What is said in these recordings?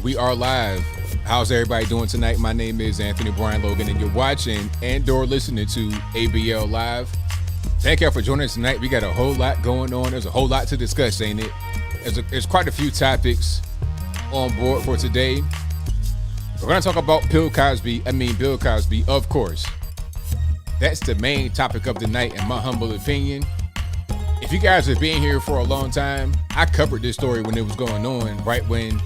We are live. How's everybody doing tonight? My name is Anthony Brian Logan, and you're watching and/or listening to ABL Live. Thank y'all for joining us tonight. We got a whole lot going on. There's a whole lot to discuss, ain't it? There's quite a few topics on board for today. We're going to talk about Bill Cosby, of course. That's the main topic of the night, in my humble opinion. If you guys have been here for a long time, I covered this story when it was going on, right when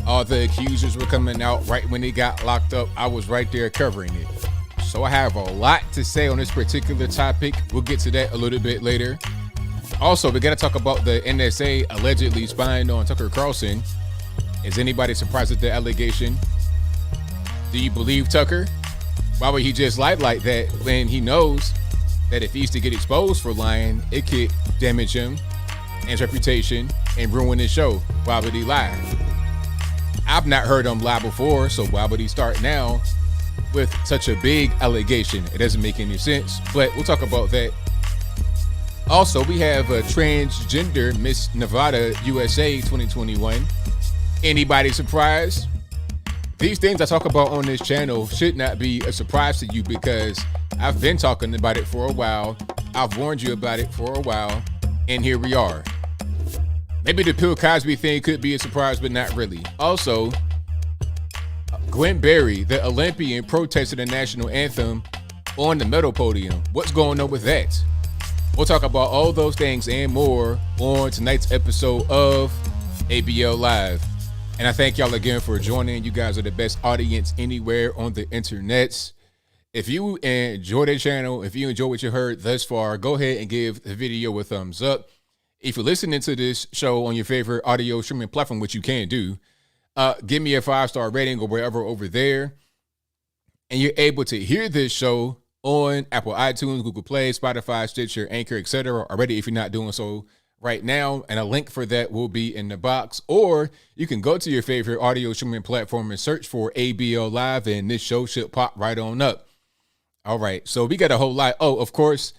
all the accusers were coming out, right when they got locked up. I was right there covering it. So I have a lot to say on this particular topic. We'll get to that a little bit later. Also, we got to talk about the NSA allegedly spying on Tucker Carlson. Is anybody surprised at the allegation? Do you believe Tucker? Why would he just lie like that when he knows that if he's to get exposed for lying, it could damage him and his reputation and ruin his show? Why would he lie? I've not heard him lie before, so why would he start now with such a big allegation? It doesn't make any sense, but we'll talk about that. Also, we have a transgender Miss Nevada USA 2021. Anybody surprised? These things I talk about on this channel should not be a surprise to you because I've been talking about it for a while. I've warned you about it for a while, and here we are. Maybe the Bill Cosby thing could be a surprise, but not really. Also, Gwen Berry, the Olympian, protested the National Anthem on the medal podium. What's going on with that? We'll talk about all those things and more on tonight's episode of ABL Live. And I thank y'all again for joining. You guys are the best audience anywhere on the internets. If you enjoy the channel, if you enjoy what you heard thus far, go ahead and give the video a thumbs up. If you're listening to this show on your favorite audio streaming platform, which you can do, give me a 5-star rating or wherever over there. And you're able to hear this show on Apple iTunes, Google Play, Spotify, Stitcher, Anchor, etc. already if you're not doing so right now. And a link for that will be in the box. Or you can go to your favorite audio streaming platform and search for ABL Live, and this show should pop right on up. All right, so we got a whole lot. Oh, of course,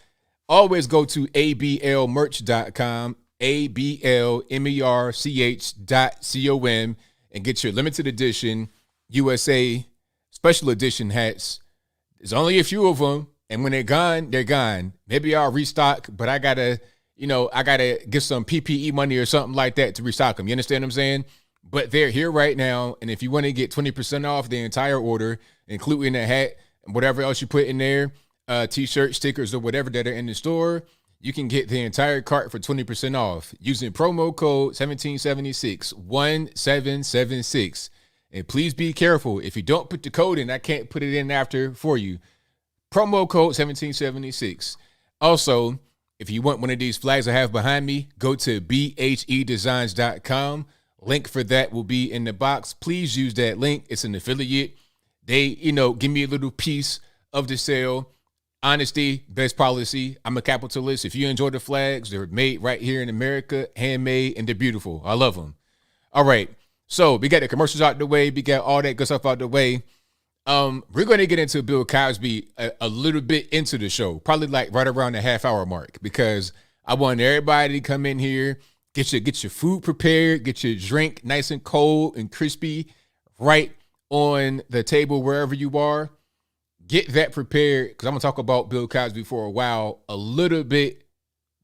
always go to ablmerch.com, ablmerch.com, and get your limited edition USA special edition hats. There's only a few of them, and when they're gone, they're gone. Maybe I'll restock, but I gotta get some PPE money or something like that to restock them. You understand what I'm saying? But they're here right now, and if you want to get 20% off the entire order, including a hat and whatever else you put in there, t-shirt, stickers, or whatever that are in the store, you can get the entire cart for 20% off using promo code 1776 And please be careful. If you don't put the code in, I can't put it in after for you. Promo code 1776. Also, if you want one of these flags I have behind me, go to bhedesigns.com. Link for that will be in the box. Please use that link. It's an affiliate. They, give me a little piece of the sale. Honesty, best policy. I'm a capitalist. If you enjoy the flags, they're made right here in America, handmade, and they're beautiful. I love them. All right. So we got the commercials out the way. We got all that good stuff out the way. We're going to get into Bill Cosby a little bit into the show, probably like right around the half-hour mark, because I want everybody to come in here, get your food prepared, get your drink nice and cold and crispy right on the table wherever you are. Get that prepared because I'm going to talk about Bill Cosby for a while, a little bit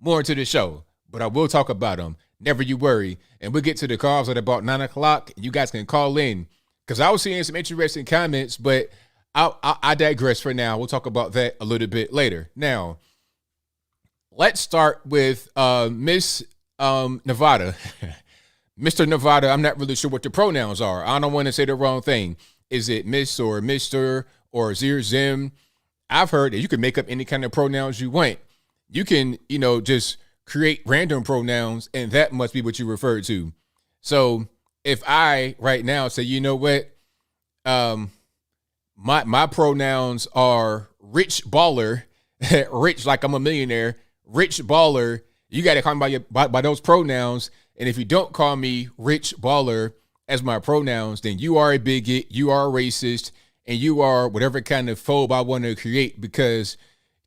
more into the show, but I will talk about him. Never you worry. And we'll get to the calls at about 9 o'clock. You guys can call in because I was seeing some interesting comments, but I digress for now. We'll talk about that a little bit later. Now, let's start with Miss Nevada. Mr. Nevada, I'm not really sure what the pronouns are. I don't want to say the wrong thing. Is it Miss or Mr. or Zir Zim? I've heard that you can make up any kind of pronouns you want. You can, just create random pronouns, and that must be what you refer to. So if I right now say, you know what, my pronouns are rich baller, rich like I'm a millionaire, rich baller, you got to call me by those pronouns. And if you don't call me rich baller as my pronouns, then you are a bigot, you are a racist, and you are whatever kind of phobe I want to create. Because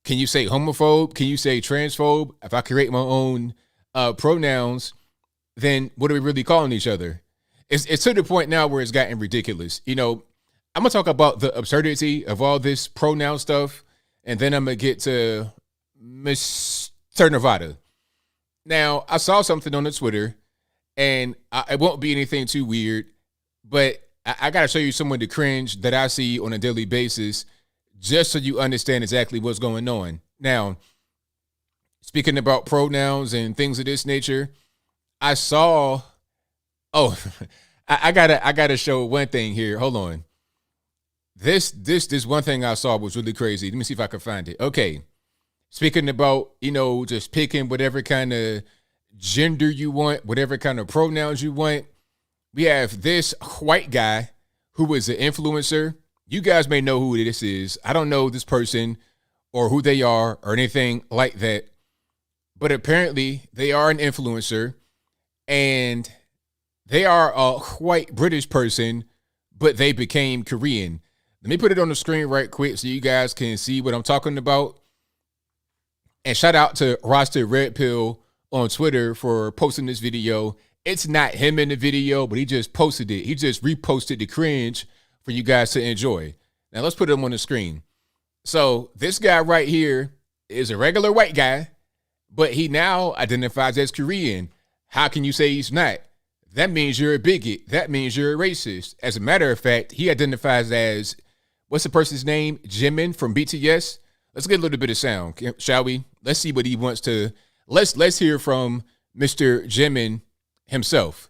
can you say homophobe? Can you say transphobe? If I create my own pronouns, then what are we really calling each other? it's to the point now where it's gotten ridiculous. You know, I'm gonna talk about the absurdity of all this pronoun stuff, and then I'm gonna get to Mr. Nevada. Now, I saw something on the Twitter, and it won't be anything too weird, but I gotta show you some of the cringe that I see on a daily basis, just so you understand exactly what's going on. Now, speaking about pronouns and things of this nature, I saw. Oh, I gotta show one thing here. Hold on. This one thing I saw was really crazy. Let me see if I can find it. Okay. Speaking about, just picking whatever kind of gender you want, whatever kind of pronouns you want. We have this white guy who is an influencer. You guys may know who this is. I don't know this person or who they are or anything like that. But apparently they are an influencer, and they are a white British person, but they became Korean. Let me put it on the screen right quick so you guys can see what I'm talking about. And shout out to Roster Red Pill on Twitter for posting this video. It's not him in the video, but he just posted it. He just reposted the cringe for you guys to enjoy. Now let's put him on the screen. So this guy right here is a regular white guy, but he now identifies as Korean. How can you say he's not? That means you're a bigot. That means you're a racist. As a matter of fact, he identifies as, what's the person's name? Jimin from BTS. Let's get a little bit of sound, shall we? Let's see what he wants to. Let's hear from Mr. Jimin himself.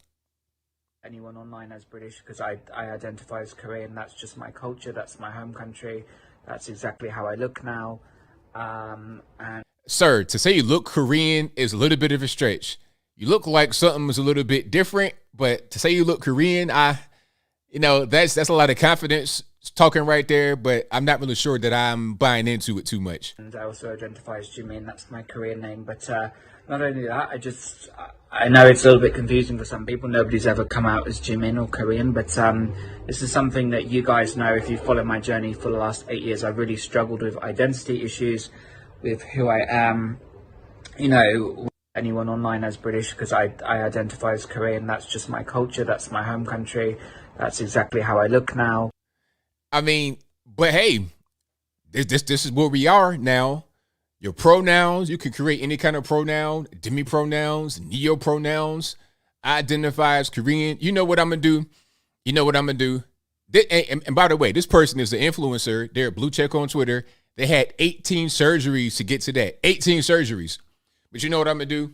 Anyone online as British, because I identify as Korean. That's just my culture. That's my home country. That's exactly how I look now. And sir, to say you look Korean is a little bit of a stretch. You look like something is a little bit different, but to say you look Korean, that's a lot of confidence talking right there, but I'm not really sure that I'm buying into it too much. And I also identify as Jimin. That's my Korean name. But not only that, I know it's a little bit confusing for some people. Nobody's ever come out as Jimin or Korean, but this is something that you guys know if you follow my journey for the last 8 years. I've really struggled with identity issues, with who I am. Anyone online as British, because I identify as Korean. That's just my culture. That's my home country. That's exactly how I look now. I mean, but hey, this is where we are now. Your pronouns, you can create any kind of pronoun, demi-pronouns, neo-pronouns. I identify as Korean. You know what I'm going to do? And by the way, this person is an influencer. They're a blue check on Twitter. They had 18 surgeries to get to that. 18 surgeries. But you know what I'm going to do?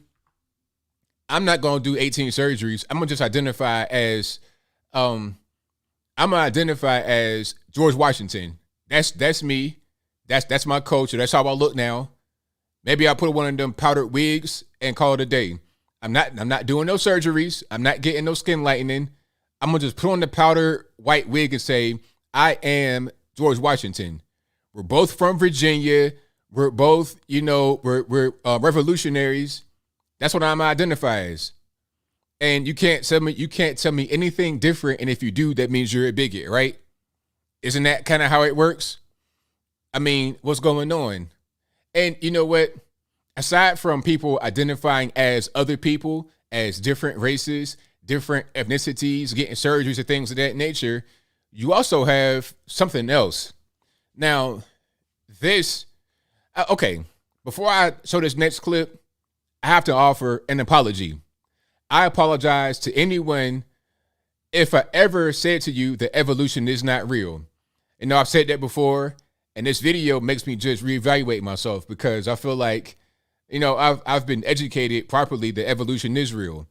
I'm not going to do 18 surgeries. I'm going to just identify as, George Washington. That's me. That's my culture. That's how I look now. Maybe I'll put one of them powdered wigs and call it a day. I'm not doing no surgeries. I'm not getting no skin lightening. I'm going to just put on the powdered white wig and say, I am George Washington. We're both from Virginia. We're both, we're revolutionaries. That's what I'm identify as. And you can't tell me anything different. And if you do, that means you're a bigot, right? Isn't that kind of how it works? I mean, what's going on? And you know what? Aside from people identifying as other people, as different races, different ethnicities, getting surgeries and things of that nature, you also have something else. Now, okay, before I show this next clip, I have to offer an apology. I apologize to anyone if I ever said to you that evolution is not real. I've said that before, and this video makes me just reevaluate myself because I feel like, I've been educated properly that evolution is real.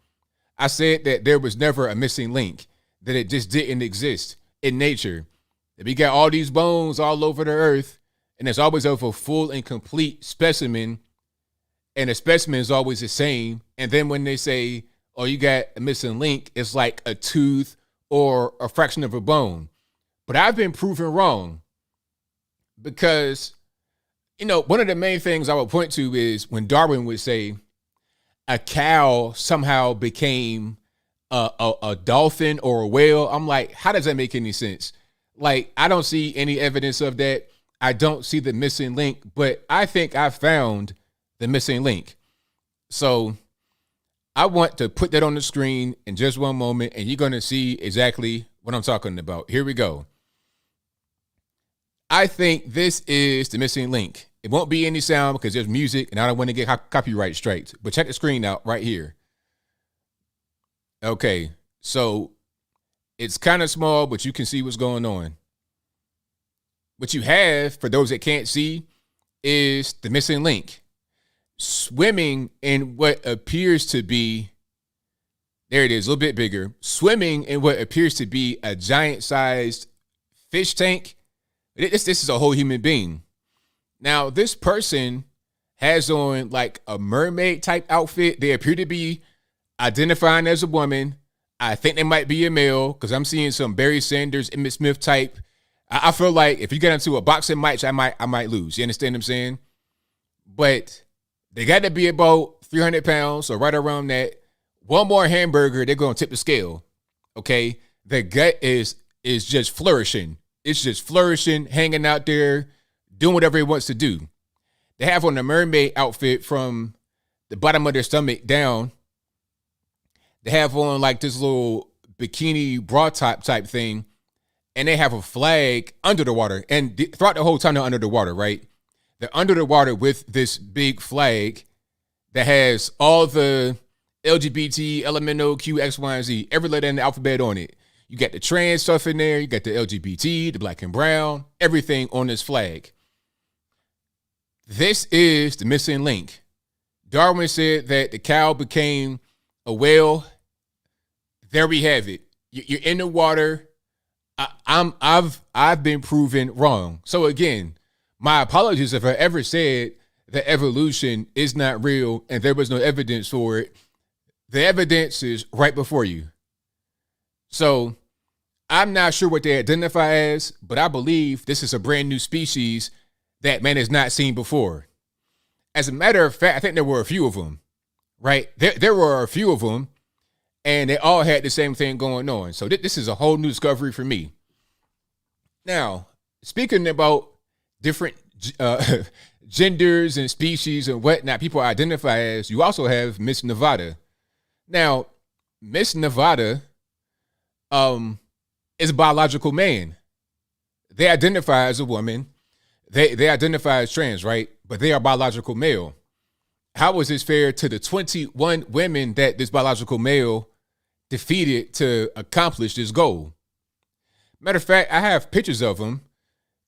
I said that there was never a missing link, that it just didn't exist in nature. That we got all these bones all over the earth, and it's always of a full and complete specimen, and a specimen is always the same. And then when they say, oh, you got a missing link, it's like a tooth or a fraction of a bone. But I've been proven wrong because, one of the main things I would point to is when Darwin would say a cow somehow became a dolphin or a whale. I'm like, how does that make any sense? Like, I don't see any evidence of that. I don't see the missing link, but I think I found the missing link. So I want to put that on the screen in just one moment, and you're going to see exactly what I'm talking about. Here we go. I think this is the missing link. It won't be any sound because there's music, and I don't want to get copyright strikes. But check the screen out right here. Okay, so it's kind of small, but you can see what's going on. What you have, for those that can't see, is the missing link. Swimming in what appears to be, there it is, a little bit bigger, swimming in what appears to be a giant-sized fish tank. This is a whole human being. Now, this person has on like a mermaid-type outfit. They appear to be identifying as a woman. I think they might be a male because I'm seeing some Barry Sanders, Emmett Smith type. I feel like if you get into a boxing match, I might lose. You understand what I'm saying? But they got to be about 300 pounds, so right around that. One more hamburger, they're going to tip the scale, okay? The gut is just flourishing. It's just flourishing, hanging out there, doing whatever it wants to do. They have on a mermaid outfit from the bottom of their stomach down. They have on like this little bikini bra top type thing, and they have a flag under the water. And throughout the whole time they're under the water, right? They're under the water with this big flag that has all the LGBT, elemental, Q, X, Y, and Z, every letter in the alphabet on it. You got the trans stuff in there. You got the LGBT, the black and brown, everything on this flag. This is the missing link. Darwin said that the cow became a whale. There we have it. You're in the water. I've been proven wrong. So again, my apologies if I ever said that evolution is not real and there was no evidence for it. The evidence is right before you. So I'm not sure what they identify as, but I believe this is a brand new species that man has not seen before. As a matter of fact, I think there were a few of them, right? There were a few of them, and they all had the same thing going on. So this is a whole new discovery for me. Now, speaking about different genders and species and whatnot people identify as, you also have Miss Nevada. Now, Miss Nevada is a biological man. They identify as a woman. They identify as trans, right? But they are biological male. How is this fair to the 21 women that this biological male defeated to accomplish this goal? Matter of fact, I have pictures of them.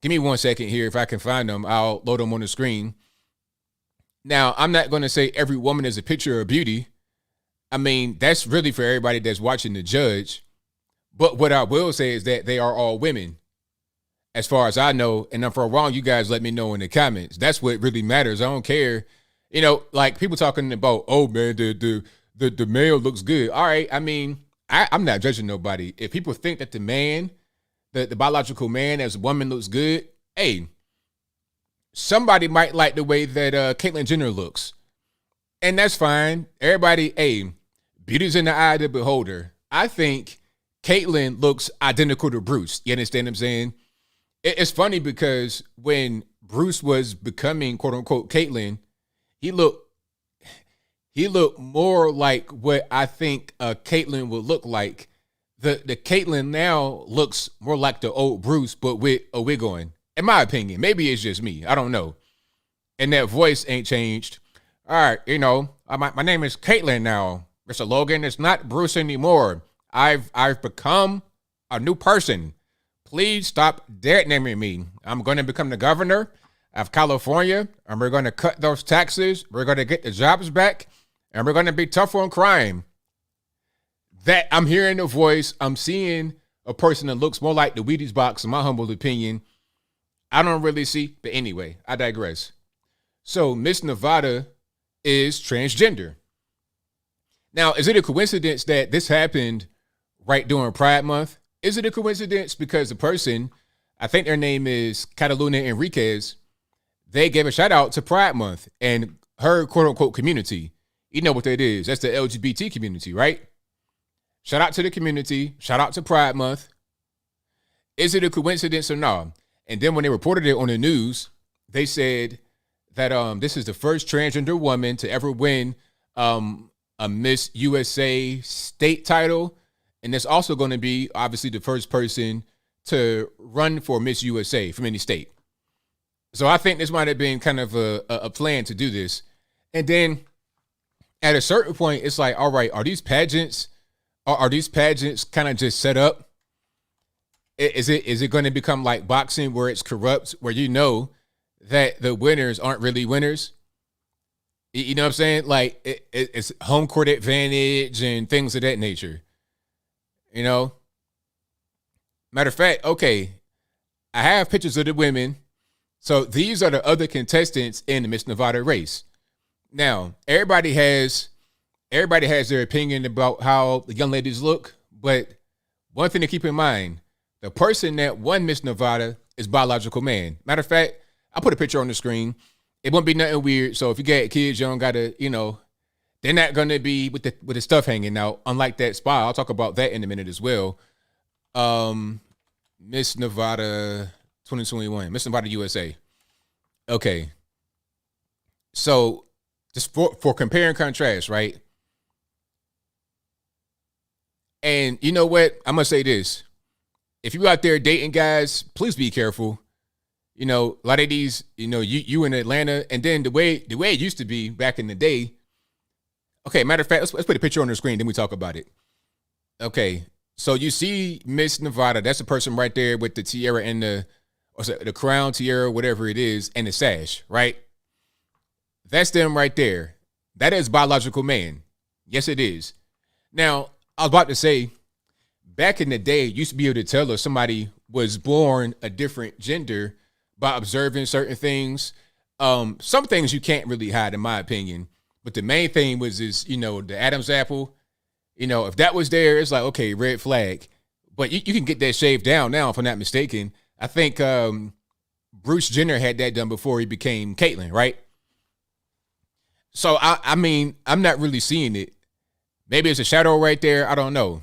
Give me 1 second here. If I can find them, I'll load them on the screen. Now, I'm not going to say every woman is a picture of beauty. I mean, that's really for everybody that's watching to judge. But what I will say is that they are all women, as far as I know. And if I'm wrong, you guys let me know in the comments. That's what really matters. I don't care. You know, like people talking about, oh man, the male looks good. All right. I mean, I'm not judging nobody. If people think that the man, the biological man as a woman looks good, hey, somebody might like the way that Caitlyn Jenner looks. And that's fine. Everybody, hey, beauty's in the eye of the beholder. I think Caitlyn looks identical to Bruce. You understand what I'm saying? It's funny because when Bruce was becoming quote unquote Caitlyn, he looked more like what I think Caitlyn would look like. The Caitlyn now looks more like the old Bruce, but with a wig on. In my opinion, maybe it's just me. I don't know. And that voice ain't changed. All right, you know, my name is Caitlyn now, Mr. Logan. It's not Bruce anymore. I've become a new person. Please stop dare naming me. I'm going to become the governor of California, and we're going to cut those taxes. We're going to get the jobs back, and we're going to be tough on crime. That I'm hearing a voice. I'm seeing a person that looks more like the Wheaties box, in my humble opinion. I don't really see, but anyway, I digress. So Miss Nevada is transgender. Now, is it a coincidence that this happened right during Pride Month? Is it a coincidence because the person, I think their name is Catalina Enriquez, they gave a shout out to Pride Month and her quote unquote community. You know what that is. That's the LGBT community, right? Shout out to the community. Shout out to Pride Month. Is it a coincidence or not? And then when they reported it on the news, they said that this is the first transgender woman to ever win a a Miss USA state title. And that's also going to be obviously the first person to run for Miss USA from any state. So I think this might have been kind of a plan to do this. And then at a certain point, it's like, all right, are these pageants kind of just set up? Is it going to become like boxing where it's corrupt, where you know that the winners aren't really winners? You know what I'm saying? Like it's home court advantage and things of that nature. You know? Matter of fact, okay, I have pictures of the women. So these are the other contestants in the Miss Nevada race. Now, everybody has their opinion about how the young ladies look, but one thing to keep in mind, the person that won Miss Nevada is biological man. Matter of fact, I put a picture on the screen. It won't be nothing weird. So if you got kids, you don't gotta, they're not gonna be with the stuff hanging out. Unlike that spa, I'll talk about that in a minute as well. Miss Nevada 2021, Miss Nevada USA. Okay. So just for compare and contrast, right? And you know what? I'm gonna say this. If you out there dating guys, please be careful. A lot of these, you in Atlanta, and then the way it used to be back in the day. Okay, matter of fact, let's put a picture on the screen, then we talk about it. Okay, so you see Miss Nevada, that's the person right there with the tiara and the crown, tiara, whatever it is, and the sash, right? That's them right there. That is biological man. Yes, it is. Now, I was about to say, back in the day, you used to be able to tell if somebody was born a different gender by observing certain things. Some things you can't really hide, in my opinion. But the main thing was the Adam's apple. If that was there, it's like, okay, red flag. But you can get that shaved down now, if I'm not mistaken. I think Bruce Jenner had that done before he became Caitlyn, right? So, I mean, I'm not really seeing it. Maybe it's a shadow right there. I don't know.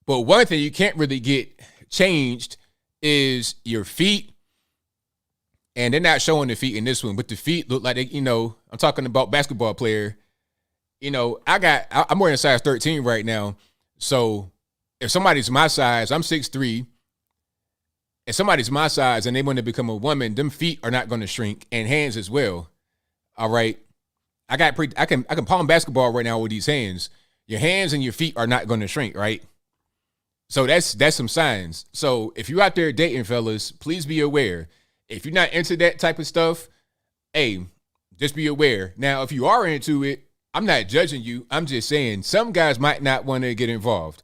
But one thing you can't really get changed is your feet. And they're not showing the feet in this one, but the feet look like I'm talking about basketball player. I'm wearing a size 13 right now. So if somebody's my size, I'm 6'3". If somebody's my size and they want to become a woman, them feet are not going to shrink, and hands as well. All right. I can palm basketball right now with these hands. Your hands and your feet are not going to shrink, right? So that's some signs. So if you're out there dating, fellas, please be aware. If you're not into that type of stuff, hey, just be aware. Now, if you are into it, I'm not judging you. I'm just saying some guys might not want to get involved.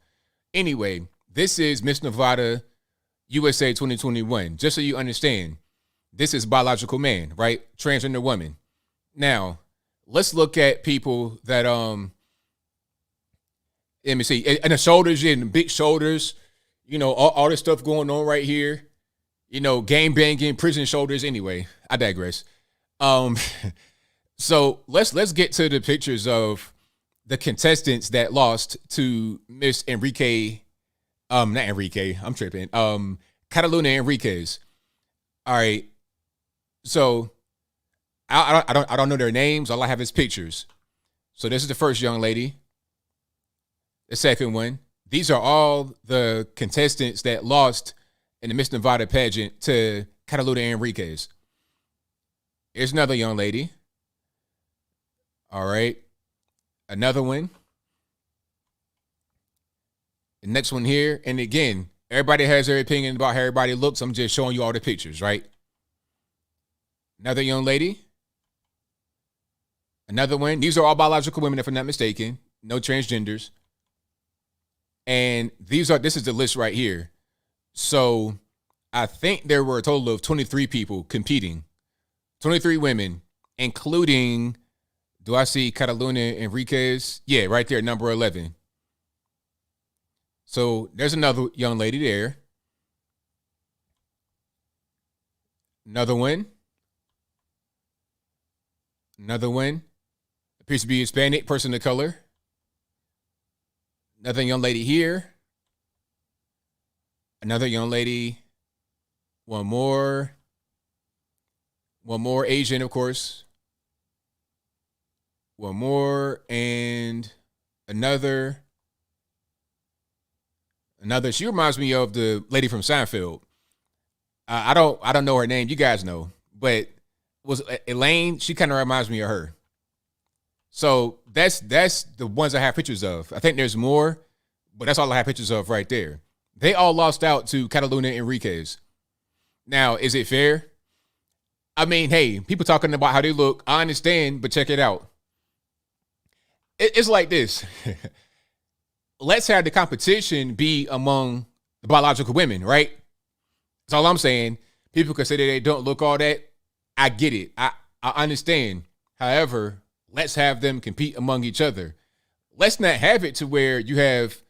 Anyway, this is Miss Nevada USA 2021. Just so you understand, this is biological man, right? Transgender woman. Now, let's look at people that, let me see, and the shoulders, and the big shoulders, all this stuff going on right here. Game banging, prison shoulders. Anyway, I digress. So let's get to the pictures of the contestants that lost to Miss Enrique. Not Enrique. I'm tripping. Catalina Enriquez. All right. So I don't know their names. All I have is pictures. So this is the first young lady. The second one. These are all the contestants that lost in the Miss Nevada pageant to Catalina Enriquez. Here's another young lady. All right. Another one. The next one here. And again, everybody has their opinion about how everybody looks. I'm just showing you all the pictures, right? Another young lady. Another one. These are all biological women, if I'm not mistaken. No transgenders. And this is the list right here. So I think there were a total of 23 people competing. 23 women, including, do I see Catalina Enriquez? Yeah, right there, number 11. So there's another young lady there. Another one. Another one. Appears to be Hispanic, person of color. Another young lady here. Another young lady. One more. One more Asian, of course. one more, and another. She reminds me of the lady from Seinfeld. I don't know her name. You guys know, but was Elaine? She kind of reminds me of her. So that's the ones I have pictures of. I think there's more, but that's all I have pictures of right there. They all lost out to Catalina Enriquez. Now, is it fair? I mean, hey, people talking about how they look, I understand, but check it out. It's like this. Let's have the competition be among the biological women, right? That's all I'm saying. People can say that they don't look all that. I get it. I understand. However, let's have them compete among each other. Let's not have it to where you have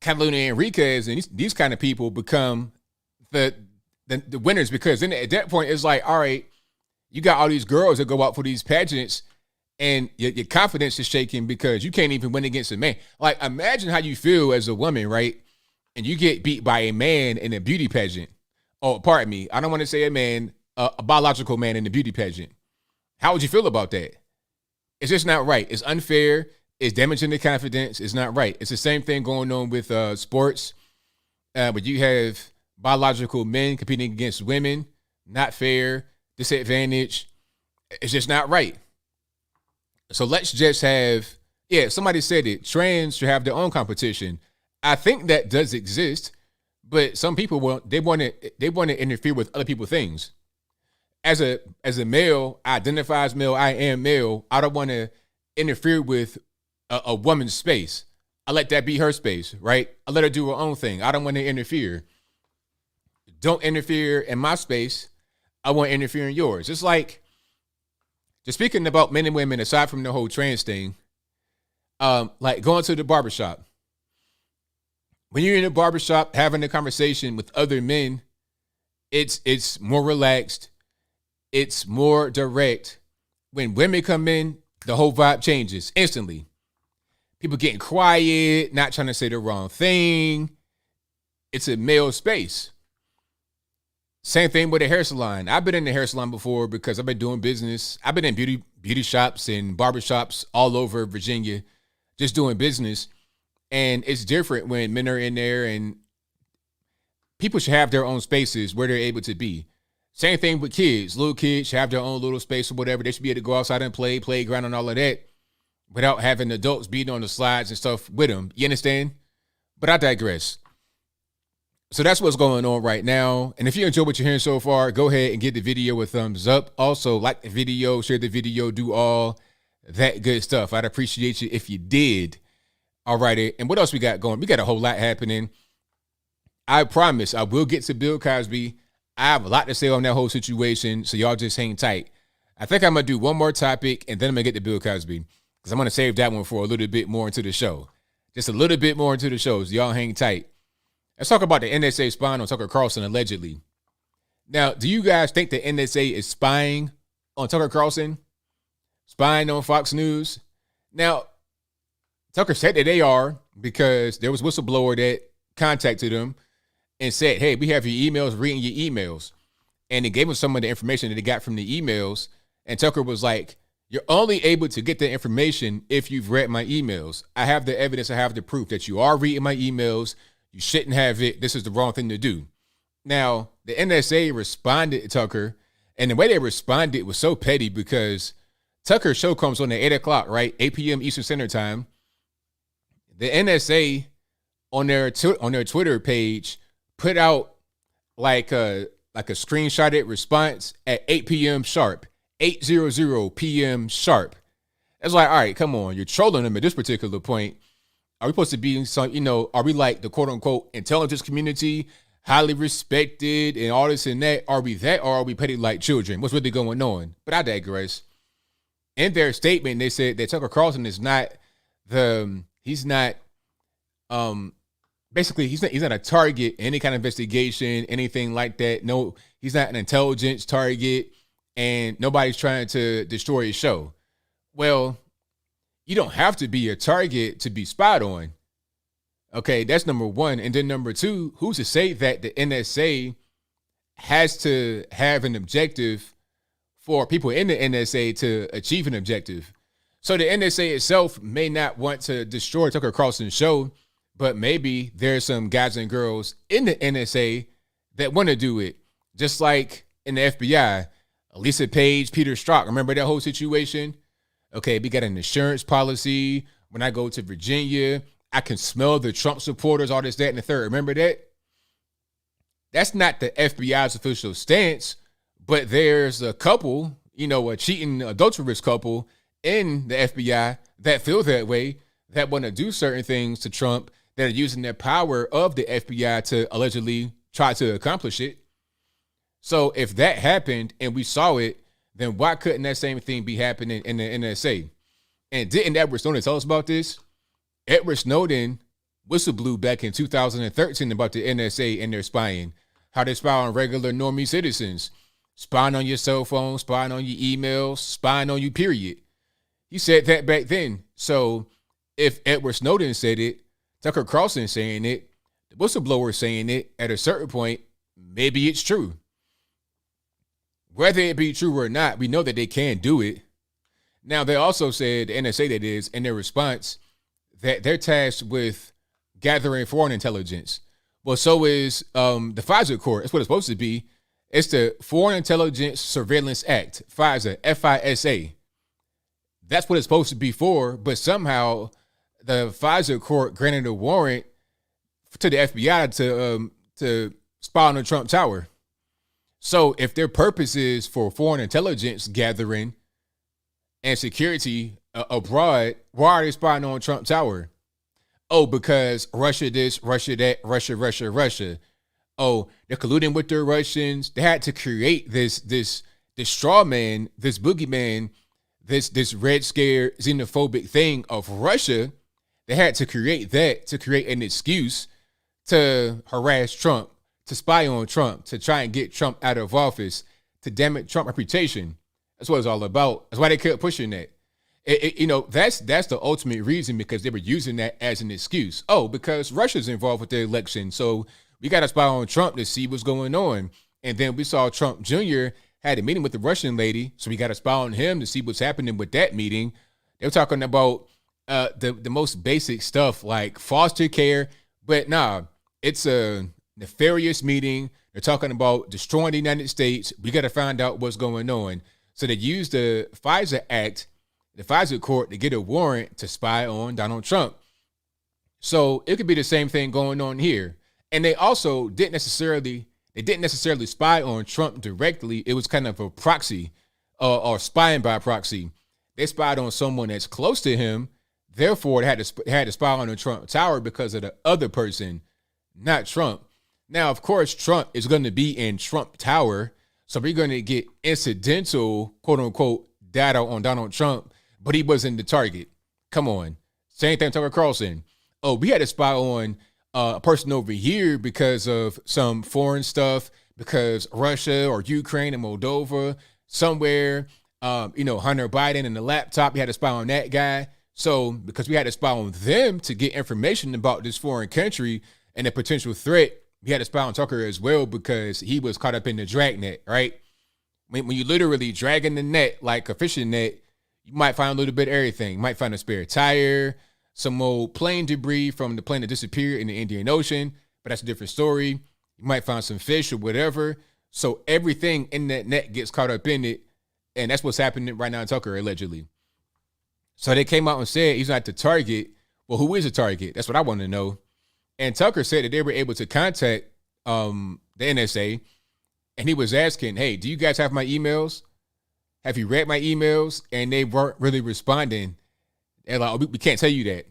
Catalina Enriquez and these kind of people become the winners, because then at that point it's like, all right, you got all these girls that go out for these pageants and your confidence is shaking because you can't even win against a man. Like, imagine how you feel as a woman, right? And you get beat by a man in a beauty pageant. Oh, pardon me. I don't want to say a man, a biological man in a beauty pageant. How would you feel about that? It's just not right. It's unfair. It's damaging the confidence. It's not right. It's the same thing going on with sports. But you have biological men competing against women. Not fair. Disadvantage. It's just not right. So let's just have, somebody said it, trans should have their own competition. I think that does exist, but some people want to interfere with other people's things. As a male, I identify as male, I am male. I don't want to interfere with a woman's space. I let that be her space, right? I let her do her own thing. I don't want to interfere. Don't interfere in my space. I won't interfere in yours. It's like, just speaking about men and women, aside from the whole trans thing, like going to the barbershop. When you're in a barbershop having a conversation with other men, it's more relaxed. It's more direct. When women come in, the whole vibe changes instantly. People getting quiet, not trying to say the wrong thing. It's a male space. Same thing with a hair salon. I've been in the hair salon before because I've been doing business. I've been in beauty shops and barbershops all over Virginia, just doing business. And it's different when men are in there, and people should have their own spaces where they're able to be. Same thing with kids. Little kids should have their own little space or whatever. They should be able to go outside and play, playground and all of that, without having adults beating on the slides and stuff with them. You understand? But I digress. So that's what's going on right now. And if you enjoy what you're hearing so far, go ahead and give the video a thumbs up. Also, like the video, share the video, do all that good stuff. I'd appreciate you if you did. All righty. And what else we got going? We got a whole lot happening. I promise I will get to Bill Cosby. I have a lot to say on that whole situation, so y'all just hang tight. I think I'm going to do one more topic, and then I'm going to get to Bill Cosby, because I'm going to save that one for a little bit more into the show. Just a little bit more into the show, so y'all hang tight. Let's talk about the NSA spying on Tucker Carlson, allegedly. Now, do you guys think the NSA is spying on Tucker Carlson? Spying on Fox News? Now, Tucker said that they are, because there was a whistleblower that contacted him and said, hey, we have your emails, reading your emails. And he gave him some of the information that he got from the emails. And Tucker was like, you're only able to get the information if you've read my emails. I have the evidence, I have the proof that you are reading my emails. You shouldn't have it. This is the wrong thing to do. Now, the NSA responded to Tucker, and the way they responded was so petty, because Tucker's show comes on at 8 o'clock, right? 8 p.m. Eastern Standard Time. The NSA on their Twitter page put out like a screenshotted response at 8 p.m. sharp, 8:00 p.m. sharp. It's like, all right, come on. You're trolling them at this particular point. Are we supposed to be some, are we like the quote unquote intelligence community, highly respected and all this and that? Are we that, or are we petty like children? What's really going on? But I digress. In their statement, they said that Tucker Carlson is not he's not a target in any kind of investigation, anything like that. No, he's not an intelligence target, and nobody's trying to destroy his show. Well, you don't have to be a target to be spied on. Okay, that's number one. And then number two, who's to say that the NSA has to have an objective for people in the NSA to achieve an objective. So the NSA itself may not want to destroy Tucker Carlson's show, but maybe there's some guys and girls in the NSA that want to do it. Just like in the FBI, Lisa Page, Peter Strzok, remember that whole situation? Okay, we got an insurance policy. When I go to Virginia, I can smell the Trump supporters, all this, that, and the third. Remember that? That's not the FBI's official stance, but there's a couple, a cheating, adulterous couple in the FBI that feel that way, that want to do certain things to Trump, that are using their power of the FBI to allegedly try to accomplish it. So if that happened and we saw it, then why couldn't that same thing be happening in the NSA? And didn't Edward Snowden tell us about this? Edward Snowden whistleblew back in 2013 about the NSA and their spying, how they spy on regular normie citizens, spying on your cell phone, spying on your emails, spying on you, period. He said that back then. So if Edward Snowden said it, Tucker Carlson saying it, the whistleblower saying it, at a certain point, maybe it's true. Whether it be true or not, we know that they can do it. Now, they also said, the NSA that is, in their response, that they're tasked with gathering foreign intelligence. Well, so is the FISA court. That's what it's supposed to be. It's the Foreign Intelligence Surveillance Act, FISA, F-I-S-A. That's what it's supposed to be for, but somehow the FISA court granted a warrant to the FBI to spy on the Trump Tower. So if their purpose is for foreign intelligence gathering and security abroad, why are they spying on Trump Tower? Oh, because Russia this, Russia that, Russia. Oh, they're colluding with the Russians. They had to create this straw man, this boogeyman, this red scare xenophobic thing of Russia. They had to create that to create an excuse to harass Trump, to spy on Trump, to try and get Trump out of office, to damage Trump's reputation. That's what it's all about. That's why they kept pushing that. That's the ultimate reason, because they were using that as an excuse. Oh, because Russia's involved with the election, so we got to spy on Trump to see what's going on. And then we saw Trump Jr. had a meeting with the Russian lady, so we got to spy on him to see what's happening with that meeting. They were talking about the most basic stuff like foster care, but nah, it's a nefarious meeting. They're talking about destroying the United States. We got to find out what's going on. So they used the FISA Act, the FISA court, to get a warrant to spy on Donald Trump. So it could be the same thing going on here. And they also didn't necessarily spy on Trump directly. It was kind of a proxy or spying by proxy. They spied on someone that's close to him. Therefore, they had to spy on the Trump Tower because of the other person, not Trump. Now, of course, Trump is going to be in Trump Tower. So we're going to get incidental, quote unquote, data on Donald Trump, but he wasn't the target. Come on. Same thing, Tucker Carlson. Oh, we had to spy on a person over here because of some foreign stuff, because Russia or Ukraine and Moldova, somewhere, Hunter Biden and the laptop, we had to spy on that guy. So because we had to spy on them to get information about this foreign country and a potential threat, we had to spy on Tucker as well because he was caught up in the dragnet, right? When you literally dragging the net like a fishing net, you might find a little bit of everything. You might find a spare tire, some old plane debris from the plane that disappeared in the Indian Ocean, but that's a different story. You might find some fish or whatever. So everything in that net gets caught up in it, and that's what's happening right now in Tucker, allegedly. So they came out and said he's not the target. Well, who is the target? That's what I want to know. And Tucker said that they were able to contact the NSA, and he was asking, hey, do you guys have my emails? Have you read my emails? And they weren't really responding. They're like, oh, we can't tell you that.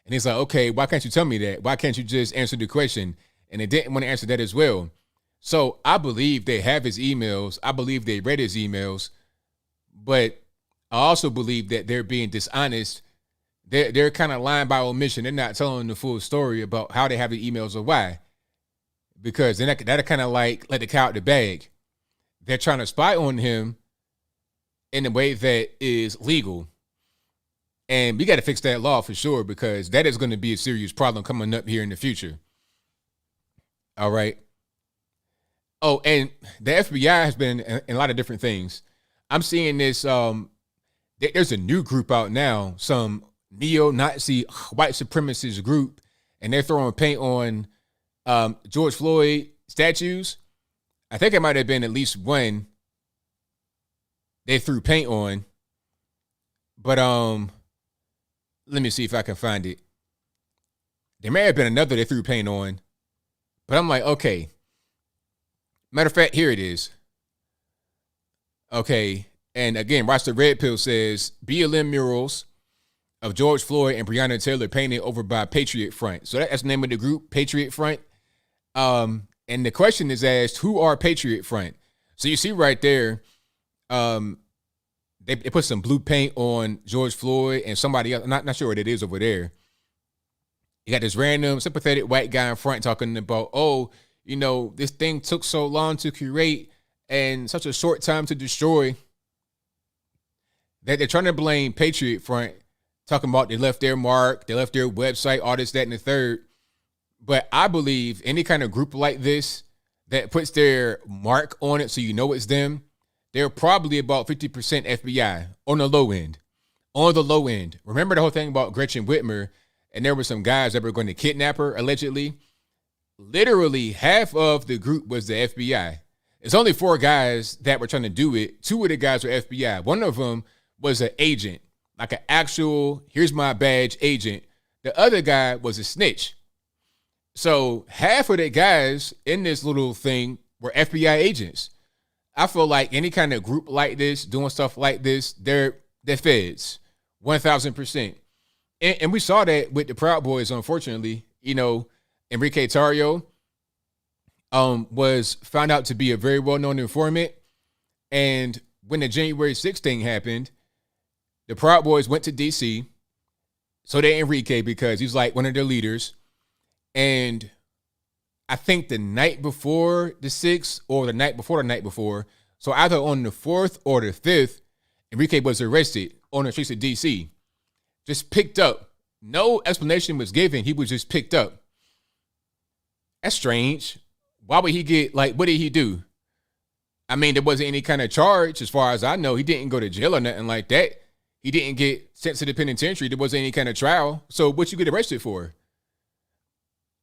And he's like, okay, why can't you tell me that? Why can't you just answer the question? And they didn't want to answer that as well. So I believe they have his emails. I believe they read his emails. But I also believe that they're being dishonest. They're kind of lying by omission. They're not telling the full story about how they have the emails or why. Because they're kind of like let the cat out the bag. They're trying to spy on him in a way that is legal. And we got to fix that law for sure, because that is going to be a serious problem coming up here in the future. All right. Oh, and the FBI has been in a lot of different things. I'm seeing this. There's a new group out now, some neo-Nazi white supremacist group, and they're throwing paint on George Floyd statues. I think it might have been at least one they threw paint on. But let me see if I can find it. There may have been another they threw paint on. But I'm like, okay. Matter of fact, here it is. Okay. And again, watch the red pill says BLM murals of George Floyd and Breonna Taylor painted over by Patriot Front. So that's the name of the group, Patriot Front. And the question is asked, who are Patriot Front? So you see right there, they put some blue paint on George Floyd and somebody else. I'm not sure what it is over there. You got this random sympathetic white guy in front talking about, oh, you know, this thing took so long to create and such a short time to destroy. That they're trying to blame Patriot Front, talking about they left their mark, they left their website, all this, that, and the third. But I believe any kind of group like this that puts their mark on it so you know it's them, they're probably about 50% FBI on the low end. On the low end. Remember the whole thing about Gretchen Whitmer, and there were some guys that were going to kidnap her, allegedly? Literally half of the group was the FBI. It's only 4 guys that were trying to do it. 2 of the guys were FBI. One of them was an agent, like an actual, here's my badge agent. The other guy was a snitch. So half of the guys in this little thing were FBI agents. I feel like any kind of group like this, doing stuff like this, they're feds, 1,000%. And we saw that with the Proud Boys, unfortunately. You know, Enrique Tarrio was found out to be a very well-known informant. And when the January 6th thing happened, the Proud Boys went to D.C. So did Enrique, because he's like one of their leaders. And I think the night before the 6th or the night before, so either on the 4th or the 5th, Enrique was arrested on the streets of D.C. Just picked up. No explanation was given. He was just picked up. That's strange. Why would he get, like, what did he do? I mean, there wasn't any kind of charge as far as I know. He didn't go to jail or nothing like that. He didn't get sent to the penitentiary. There wasn't any kind of trial. So what you get arrested for?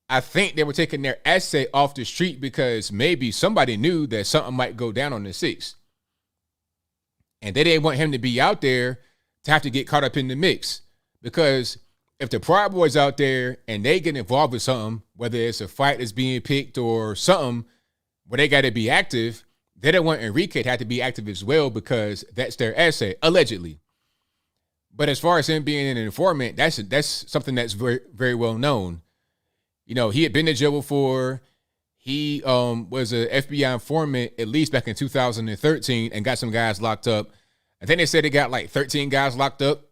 I think they were taking their asset off the street because maybe somebody knew that something might go down on the 6th. And they didn't want him to be out there to have to get caught up in the mix. Because if the Proud Boys out there and they get involved with something, whether it's a fight that's being picked or something where they got to be active, they don't want Enrique to have to be active as well because that's their asset, allegedly. But as far as him being an informant, that's something that's very, very well known. You know, he had been to jail before. He was an FBI informant at least back in 2013 and got some guys locked up. I think they said they got like 13 guys locked up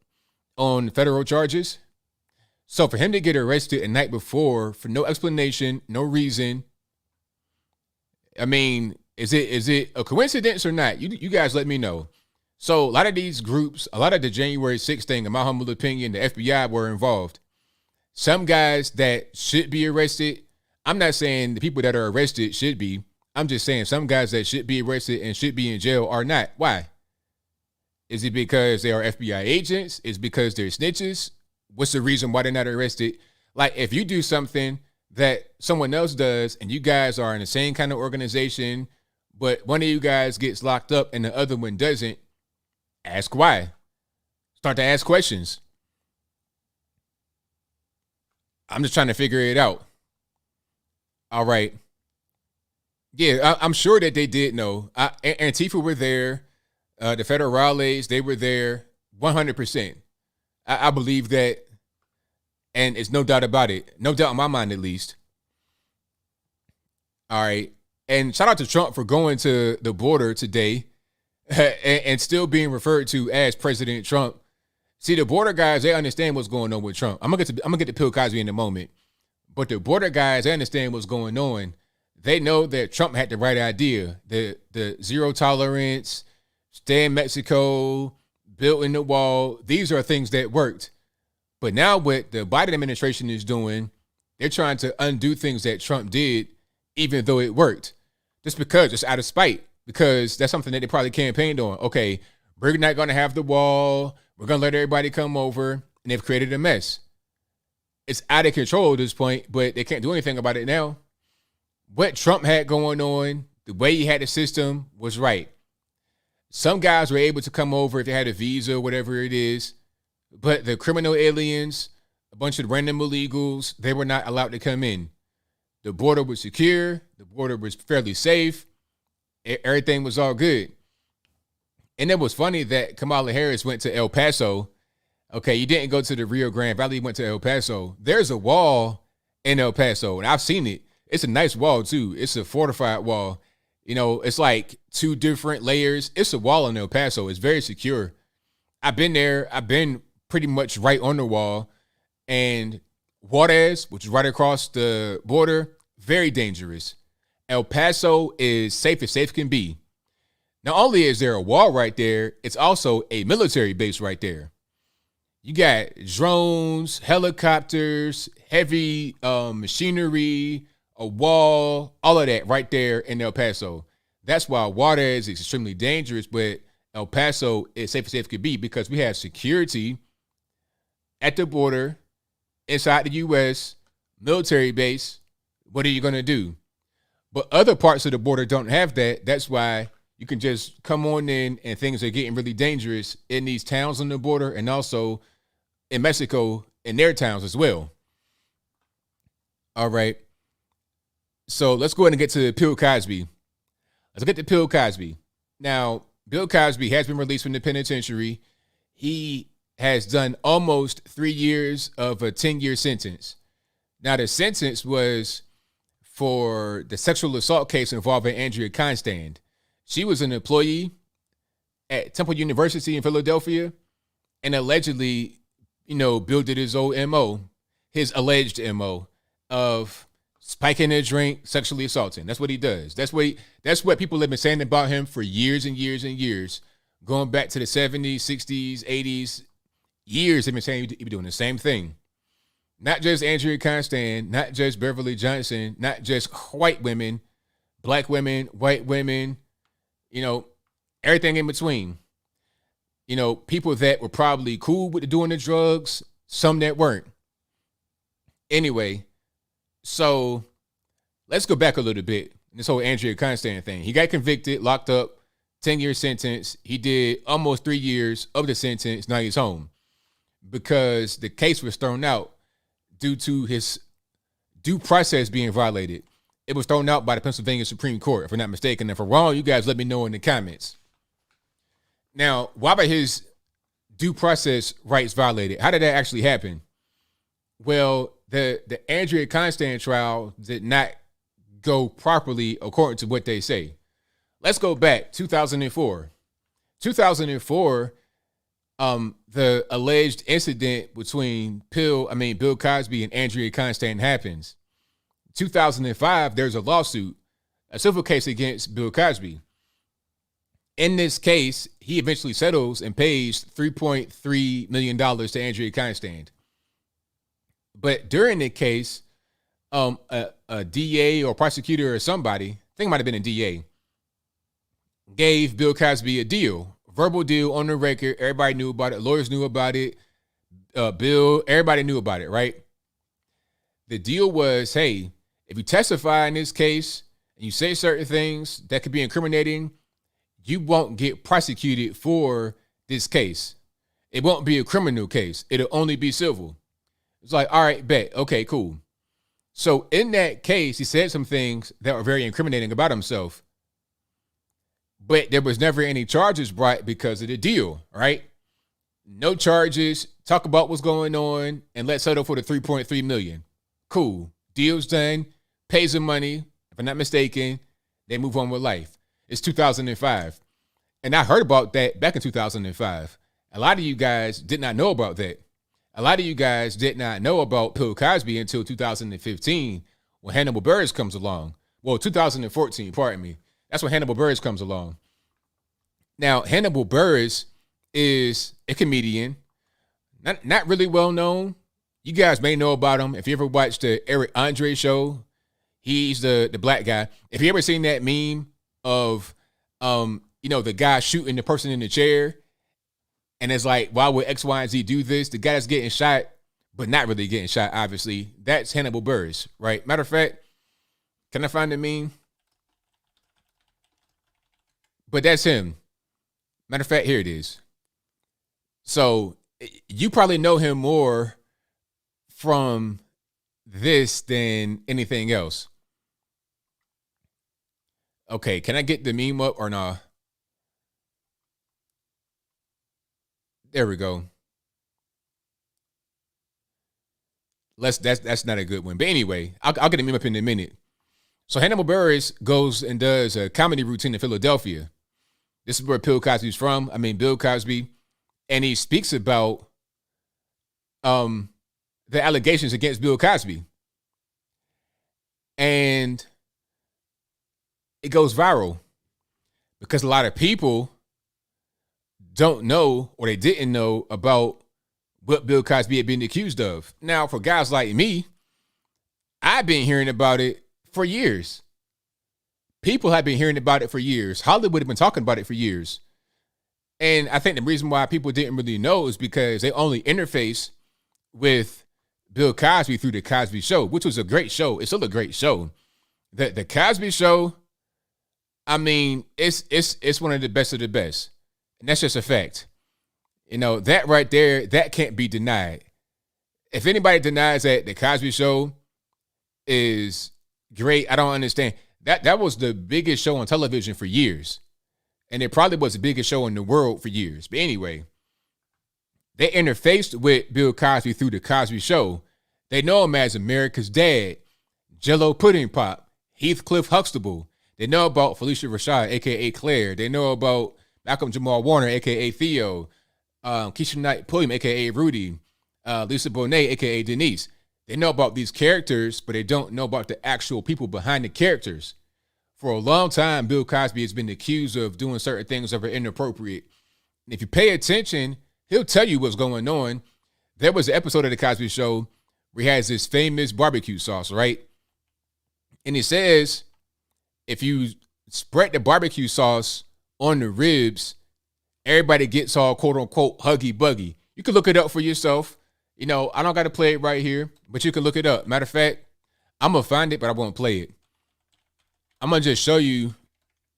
on federal charges. So for him to get arrested the night before for no explanation, no reason, I mean, is it a coincidence or not? You guys let me know. So a lot of these groups, a lot of the January 6th thing, in my humble opinion, the FBI were involved. Some guys that should be arrested, I'm not saying the people that are arrested should be. I'm just saying some guys that should be arrested and should be in jail are not. Why? Is it because they are FBI agents? Is it because they're snitches? What's the reason why they're not arrested? Like, if you do something that someone else does and you guys are in the same kind of organization, but one of you guys gets locked up and the other one doesn't, ask why. Start to ask questions. I'm just trying to figure it out. All right. Yeah, I'm sure that they did know. Antifa were there. The federales, they were there 100%. I believe that, and it's no doubt about it. No doubt in my mind, at least. All right. And shout out to Trump for going to the border today and still being referred to as President Trump. See, the border guys, they understand what's going on with Trump. I'm gonna get to Bill Cosby in a moment. But the border guys, they understand what's going on. They know that Trump had the right idea. The zero tolerance, stay in Mexico, building the wall. These are things that worked. But now what the Biden administration is doing, they're trying to undo things that Trump did, even though it worked. Just out of spite, because that's something that they probably campaigned on. Okay, We're not going to have the wall. We're going to let everybody come over. And they've created a mess. It's out of control at this point, but they can't do anything about it now. What Trump had going on, the way he had the system was right. Some guys were able to come over if they had a visa or whatever it is. But the criminal aliens, a bunch of random illegals, they were not allowed to come in. The border was secure. The border was fairly safe. Everything was all good. And it was funny that Kamala Harris went to El Paso. Okay, you didn't go to the Rio Grande Valley, you went to El Paso. There's a wall in El Paso, and I've seen it. It's a nice wall, too. It's a fortified wall. You know, it's like 2 different layers. It's a wall in El Paso. It's very secure. I've been there. I've been pretty much right on the wall. And Juarez, which is right across the border, very dangerous. El Paso is safe as safe can be. Not only is there a wall right there, it's also a military base right there. You got drones, helicopters, heavy machinery, a wall, all of that right there in El Paso. That's why Juarez is extremely dangerous, but El Paso is safe as safe could be because we have security at the border, inside the U.S., military base. What are you going to do? But other parts of the border don't have that. That's why you can just come on in and things are getting really dangerous in these towns on the border and also in Mexico in their towns as well. All right. So let's go ahead and get to Bill Cosby. Let's get to Bill Cosby. Now, Bill Cosby has been released from the penitentiary. He has done almost 3 years of a 10-year sentence. Now, the sentence was for the sexual assault case involving Andrea Constand. She was an employee at Temple University in Philadelphia and allegedly, Bill did his old MO, his alleged MO of spiking a drink, sexually assaulting. That's what he does. That's what people have been saying about him for years and years and years, going back to the 70s, 60s, 80s. Years they've been saying he'd be doing the same thing. Not just Andrea Constand, not just Beverly Johnson, not just white women, black women, white women, everything in between. People that were probably cool with doing the drugs, some that weren't. Anyway, so let's go back a little bit. This whole Andrea Constand thing. He got convicted, locked up, 10-year sentence. He did almost 3 years of the sentence. Now he's home because the case was thrown out due to his due process being violated. It was thrown out by the Pennsylvania Supreme Court, if I'm not mistaken. If I'm wrong, you guys let me know in the comments. Now, why were his due process rights violated? How did that actually happen? Well, the Andrea Constand trial did not go properly according to what they say. Let's go back, 2004. 2004, the alleged incident between Bill Cosby and Andrea Constand happens. 2005, there's a lawsuit, a civil case against Bill Cosby. In this case, he eventually settles and pays $3.3 million to Andrea Constand. But during the case, a DA or prosecutor or somebody, I think it might have been a DA, gave Bill Cosby a deal, verbal deal on the record. Everybody knew about it. Lawyers knew about it. Everybody knew about it, right? The deal was, hey, if you testify in this case and you say certain things that could be incriminating, you won't get prosecuted for this case. It won't be a criminal case. It'll only be civil. It's like, all right, bet. Okay, cool. So in that case, he said some things that were very incriminating about himself, but there was never any charges brought because of the deal, right? No charges. Talk about what's going on and let's settle for the $3.3 million. Cool. Deal's done. Pays the money. If I'm not mistaken, they move on with life. It's 2005. And I heard about that back in 2005. A lot of you guys did not know about that. A lot of you guys did not know about Bill Cosby until 2015 when Hannibal Buress comes along. Well, 2014, pardon me. That's when Hannibal Buress comes along. Now, Hannibal Buress is a comedian, not really well known. You guys may know about him. If you ever watched the Eric Andre show, he's the black guy. If you ever seen that meme of, the guy shooting the person in the chair And it's like, why would X, Y, and Z do this? The guy that's getting shot, but not really getting shot, obviously, that's Hannibal Buress, right? Matter of fact, can I find the meme? But that's him. Matter of fact, here it is. So you probably know him more from this than anything else. Okay, can I get the meme up or not? There we go. That's not a good one. But anyway, I'll get the meme up in a minute. So Hannibal Buress goes and does a comedy routine in Philadelphia. This is where Bill Cosby's from. I mean, Bill Cosby. And he speaks about the allegations against Bill Cosby. And it goes viral because a lot of people don't know or they didn't know about what Bill Cosby had been accused of. Now, for guys like me, I've been hearing about it for years. People have been hearing about it for years. Hollywood have been talking about it for years. And I think the reason why people didn't really know is because they only interface with Bill Cosby through the Cosby Show, which was a great show. It's still a great show. The Cosby Show, I mean, it's one of the best of the best. And that's just a fact. You know, that right there, that can't be denied. If anybody denies that the Cosby Show is great, I don't understand. That was the biggest show on television for years. And it probably was the biggest show in the world for years. But anyway, they interfaced with Bill Cosby through the Cosby Show. They know him as America's Dad, Jello Pudding Pop, Heathcliff Huxtable. They know about Felicia Rashad, a.k.a. Claire. They know about Malcolm Jamal Warner, a.k.a. Theo, Keisha Knight Pulliam, a.k.a. Rudy, Lisa Bonet, a.k.a. Denise. They know about these characters, but they don't know about the actual people behind the characters. For a long time, Bill Cosby has been accused of doing certain things that are inappropriate. And if you pay attention, he'll tell you what's going on. There was an episode of the Cosby Show where he has this famous barbecue sauce, right? And it says, if you spread the barbecue sauce on the ribs, everybody gets all quote unquote huggy buggy. You can look it up for yourself. You know, I don't got to play it right here, but you can look it up. Matter of fact, I'm going to find it, but I won't play it. I'm going to just show you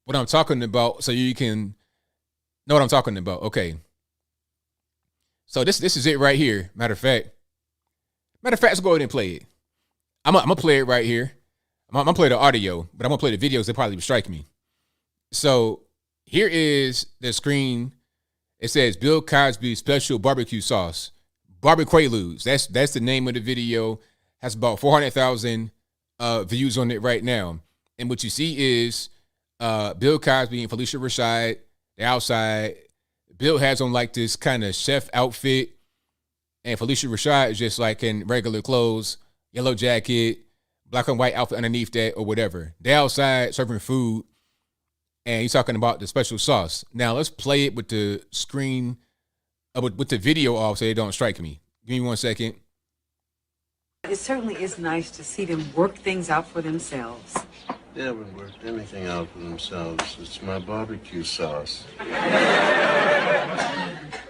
what I'm talking about so you can know what I'm talking about. Okay. So this is it right here. Matter of fact, let's go ahead and play it. I'm going to play it right here. I'm going to play the audio, but I'm going to play the videos. They probably strike me. So here is the screen. It says Bill Cosby special barbecue sauce. Barbequaludes. That's the name of the video. Has about 400,000 views on it right now. And what you see is Bill Cosby and Felicia Rashad. They're outside. Bill has on like this kind of chef outfit. And Felicia Rashad is just like in regular clothes, yellow jacket, black and white outfit underneath that or whatever. They're outside serving food. And he's talking about the special sauce. Now let's play it with the screen, with the video off so they don't strike me. Give me 1 second. It certainly is nice to see them work things out for themselves. They haven't worked anything out for themselves. It's my barbecue sauce.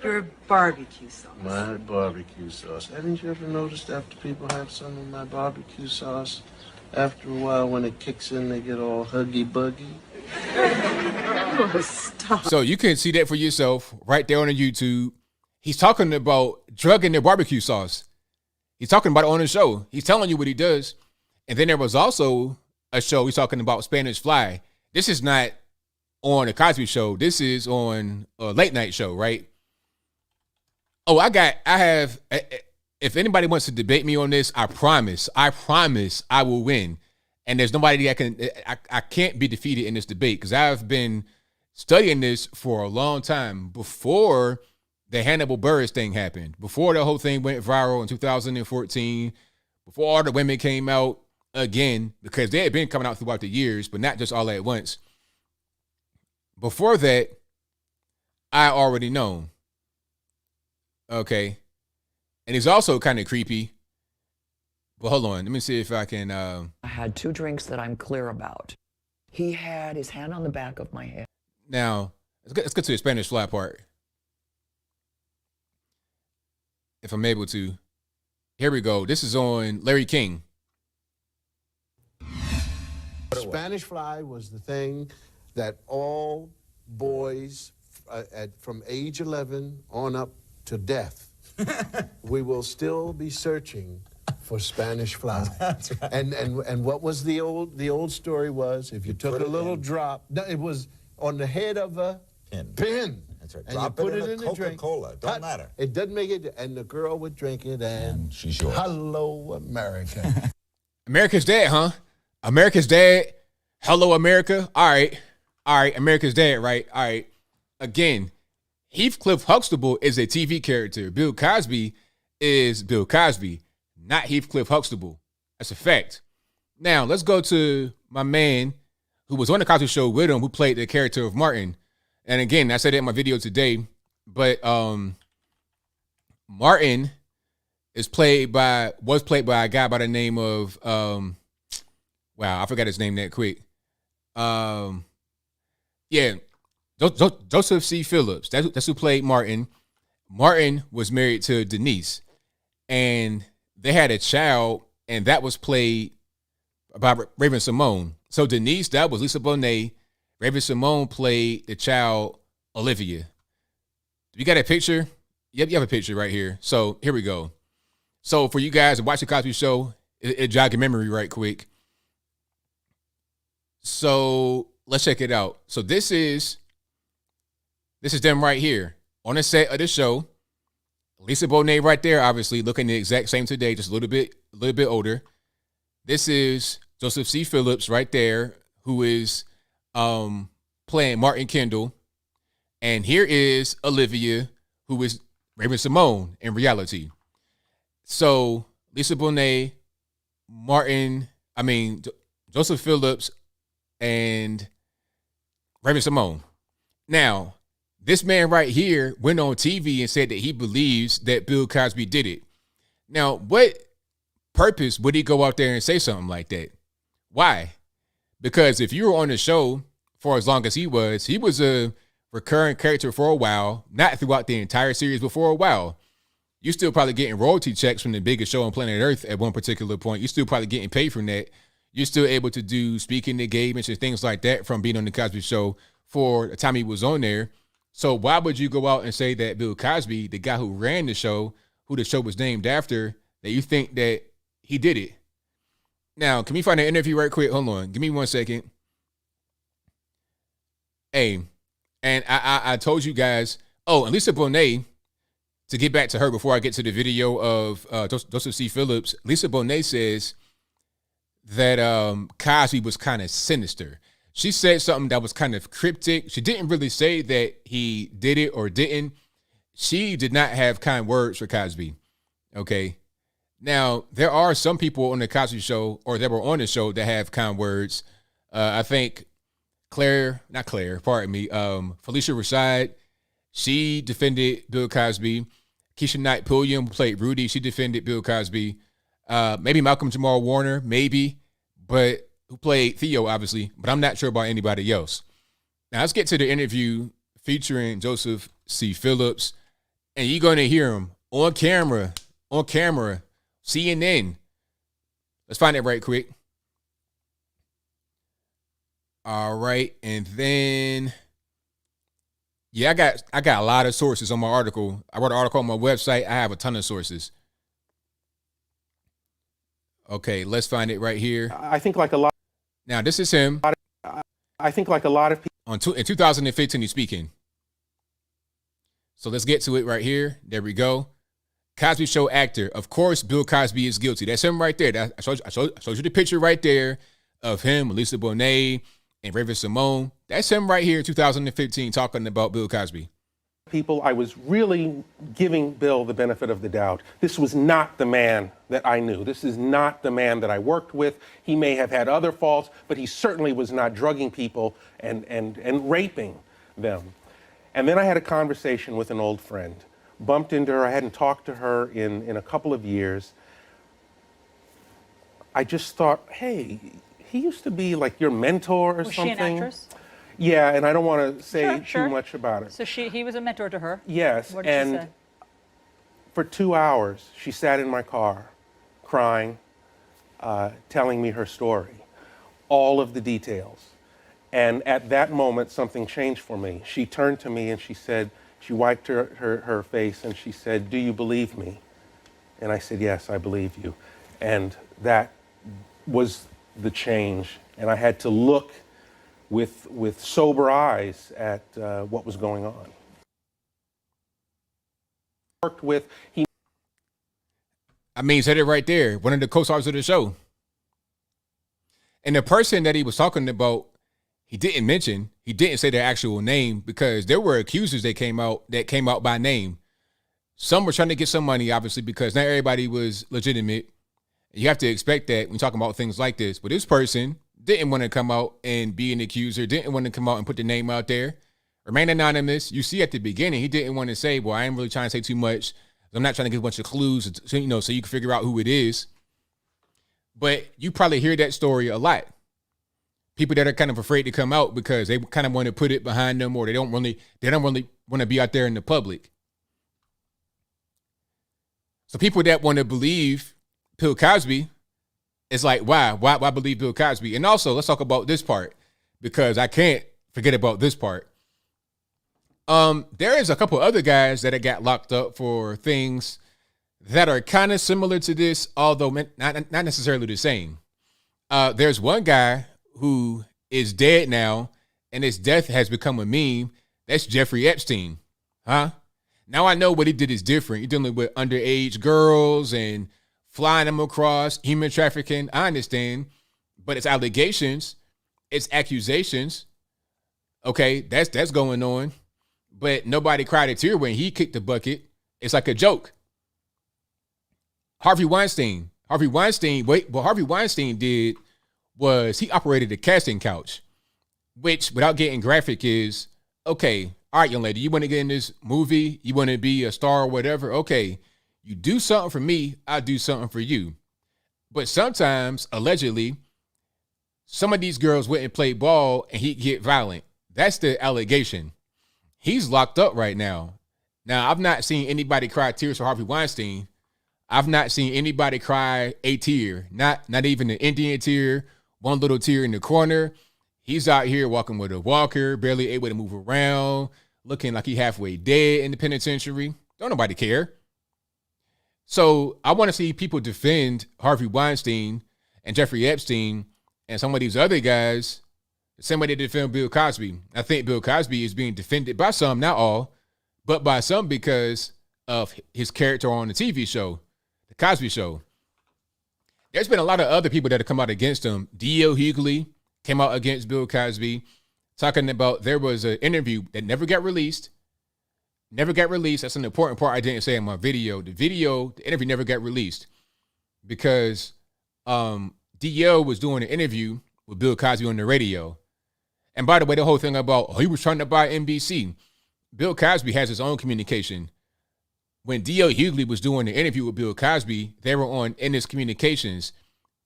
Your barbecue sauce. My barbecue sauce. Haven't you ever noticed after people have some of my barbecue sauce, after a while when it kicks in, they get all huggy-buggy? Oh, stop. So you can see that for yourself right there on the YouTube. He's talking about drugging their barbecue sauce. He's talking about it on the show. He's telling you what he does. And then there was also a show he's talking about Spanish Fly. This is not on the Cosby Show. This is on a late night show, right? Oh, if anybody wants to debate me on this, I promise I will win. And there's nobody I can't be defeated in this debate because I've been studying this for a long time before the Hannibal Buress thing happened, before the whole thing went viral in 2014, before all the women came out again, because they had been coming out throughout the years, but not just all at once. Before that, I already know. Okay. And he's also kind of creepy. But hold on. Let me see if I can. I had 2 drinks that I'm clear about. He had his hand on the back of my head. Now, let's get to the Spanish Fly part. if I'm able to. Here we go. This is on Larry King. Spanish fly was the thing that all boys from age 11 on up to death, we will still be searching for Spanish fly. That's right. And what was the old story was, if you took a little drop, no, it was on the head of a pin. That's right. And Drop you put it it in in a the drink. Coca-Cola. Don't matter. It doesn't make it, and the girl would drink it, and she's yours. Hello, America. America's Dad, huh? America's Dad. Hello, America. All right. America's Dad, right? All right. Again, Heathcliff Huxtable is a TV character. Bill Cosby is Bill Cosby, not Heathcliff Huxtable. That's a fact. Now, let's go to my man who was on the Cosby Show with him, who played the character of Martin. And again, I said it in my video today, but Martin was played by a guy by the name of wow, I forgot his name that quick. Joseph C. Phillips. That's who played Martin. Martin was married to Denise, and they had a child, and that was played by Raven Simone. So Denise, that was Lisa Bonet. Raven Simone played the child Olivia. You got a picture? Yep, you have a picture right here. So here we go. So for you guys to watch the Cosby Show, it jog your memory right quick. So let's check it out. So this is them right here on the set of the show. Lisa Bonet right there, obviously looking the exact same today, just a little bit older. This is Joseph C. Phillips right there, who is playing Martin Kendall. And here is Olivia, who is Raven Simone in reality. So Lisa Bonet, Joseph Phillips, and Raven Simone. Now, this man right here went on TV and said that he believes that Bill Cosby did it. Now, what purpose would he go out there and say something like that? Why? Because if you were on the show for as long as he was a recurring character for a while, not throughout the entire series, but for a while. You're still probably getting royalty checks from the biggest show on planet Earth at one particular point. You're still probably getting paid from that. You're still able to do speaking engagements and things like that from being on the Cosby Show for the time he was on there. So why would you go out and say that Bill Cosby, the guy who ran the show, who the show was named after, that you think that he did it? Now, can we find an interview right quick? Hold on. Give me 1 second. Hey, and I told you guys, and Lisa Bonet, to get back to her before I get to the video of Joseph C. Phillips, Lisa Bonet says that Cosby was kind of sinister. She said something that was kind of cryptic. She didn't really say that he did it or didn't. She did not have kind words for Cosby. Okay. Now, there are some people on the Cosby Show, or that were on the show, that have kind words. I think Felicia Rashad, she defended Bill Cosby. Keisha Knight Pulliam, who played Rudy, she defended Bill Cosby. Maybe Malcolm Jamal Warner, maybe, but who played Theo, obviously, but I'm not sure about anybody else. Now, let's get to the interview featuring Joseph C. Phillips, and you're going to hear him on camera, CNN. Let's find it right quick. All right, and then, yeah, I got a lot of sources on my article. I wrote an article on my website. I have a ton of sources. Okay, let's find it right here. I think like a lot. Now, this is him. I think like a lot of people. In 2015, he's speaking. So let's get to it right here. There we go. Cosby Show actor. Of course, Bill Cosby is guilty. That's him right there. I showed you the picture right there of him, Lisa Bonet, and Raven Simone. That's him right here in 2015 talking about Bill Cosby. People, I was really giving Bill the benefit of the doubt. This was not the man that I knew. This is not the man that I worked with. He may have had other faults, but he certainly was not drugging people and raping them. And then I had a conversation with an old friend. Bumped into her. I hadn't talked to her in a couple of years. I just thought, hey, he used to be like your mentor or something. Was she an actress? Yeah, and I don't want to say Sure. too much about it. So he was a mentor to her? Yes, What did she and say? For 2 hours, she sat in my car, crying, telling me her story, all of the details. And at that moment, something changed for me. She turned to me and she said, she wiped her face and she said, "Do you believe me?" And I said, "Yes, I believe you." And that was the change. And I had to look with sober eyes at what was going on. Worked with, Said it right there. One of the co-stars of the show. And the person that he was talking about, he didn't say their actual name because there were accusers that came out by name. Some were trying to get some money, obviously, because not everybody was legitimate. You have to expect that when you're talking about things like this. But this person didn't want to come out and be an accuser, didn't want to come out and put the name out there, remain anonymous. You see at the beginning, he didn't want to say, well, I ain't really trying to say too much. I'm not trying to give a bunch of clues, so you can figure out who it is. But you probably hear that story a lot. People that are kind of afraid to come out because they kind of want to put it behind them, or they don't really want to be out there in the public. So people that want to believe Bill Cosby, it's like, why believe Bill Cosby? And also, let's talk about this part because I can't forget about this part. There is a couple other guys that got locked up for things that are kind of similar to this, although not necessarily the same. There's one guy who is dead now, and his death has become a meme. That's Jeffrey Epstein. Huh? Now I know what he did is different. He's dealing with underage girls and flying them across, human trafficking. I understand, but it's allegations, it's accusations. Okay, that's going on. But nobody cried a tear when he kicked the bucket. It's like a joke. Harvey Weinstein what Harvey Weinstein did was he operated a casting couch, which, without getting graphic, is, okay, all right, young lady, you want to get in this movie? You want to be a star or whatever? Okay, you do something for me, I'll do something for you. But sometimes, allegedly, some of these girls wouldn't play ball and he'd get violent. That's the allegation. He's locked up right now. Now, I've not seen anybody cry tears for Harvey Weinstein. I've not seen anybody cry a tear, not even an Indian tear, one little tear in the corner. He's out here walking with a walker, barely able to move around, looking like he halfway dead in the penitentiary. Don't nobody care. So I want to see people defend Harvey Weinstein and Jeffrey Epstein and some of these other guys. Somebody defend Bill Cosby. I think Bill Cosby is being defended by some, not all, but by some because of his character on the TV show, The Cosby Show. There's been a lot of other people that have come out against him. D.L. Hughley came out against Bill Cosby, talking about there was an interview that never got released. That's an important part I didn't say in my video. The interview never got released because D.L. was doing an interview with Bill Cosby on the radio. And by the way, the whole thing about, he was trying to buy NBC. Bill Cosby has his own communication. When D.L. Hughley was doing the interview with Bill Cosby, they were on Ennis Communications.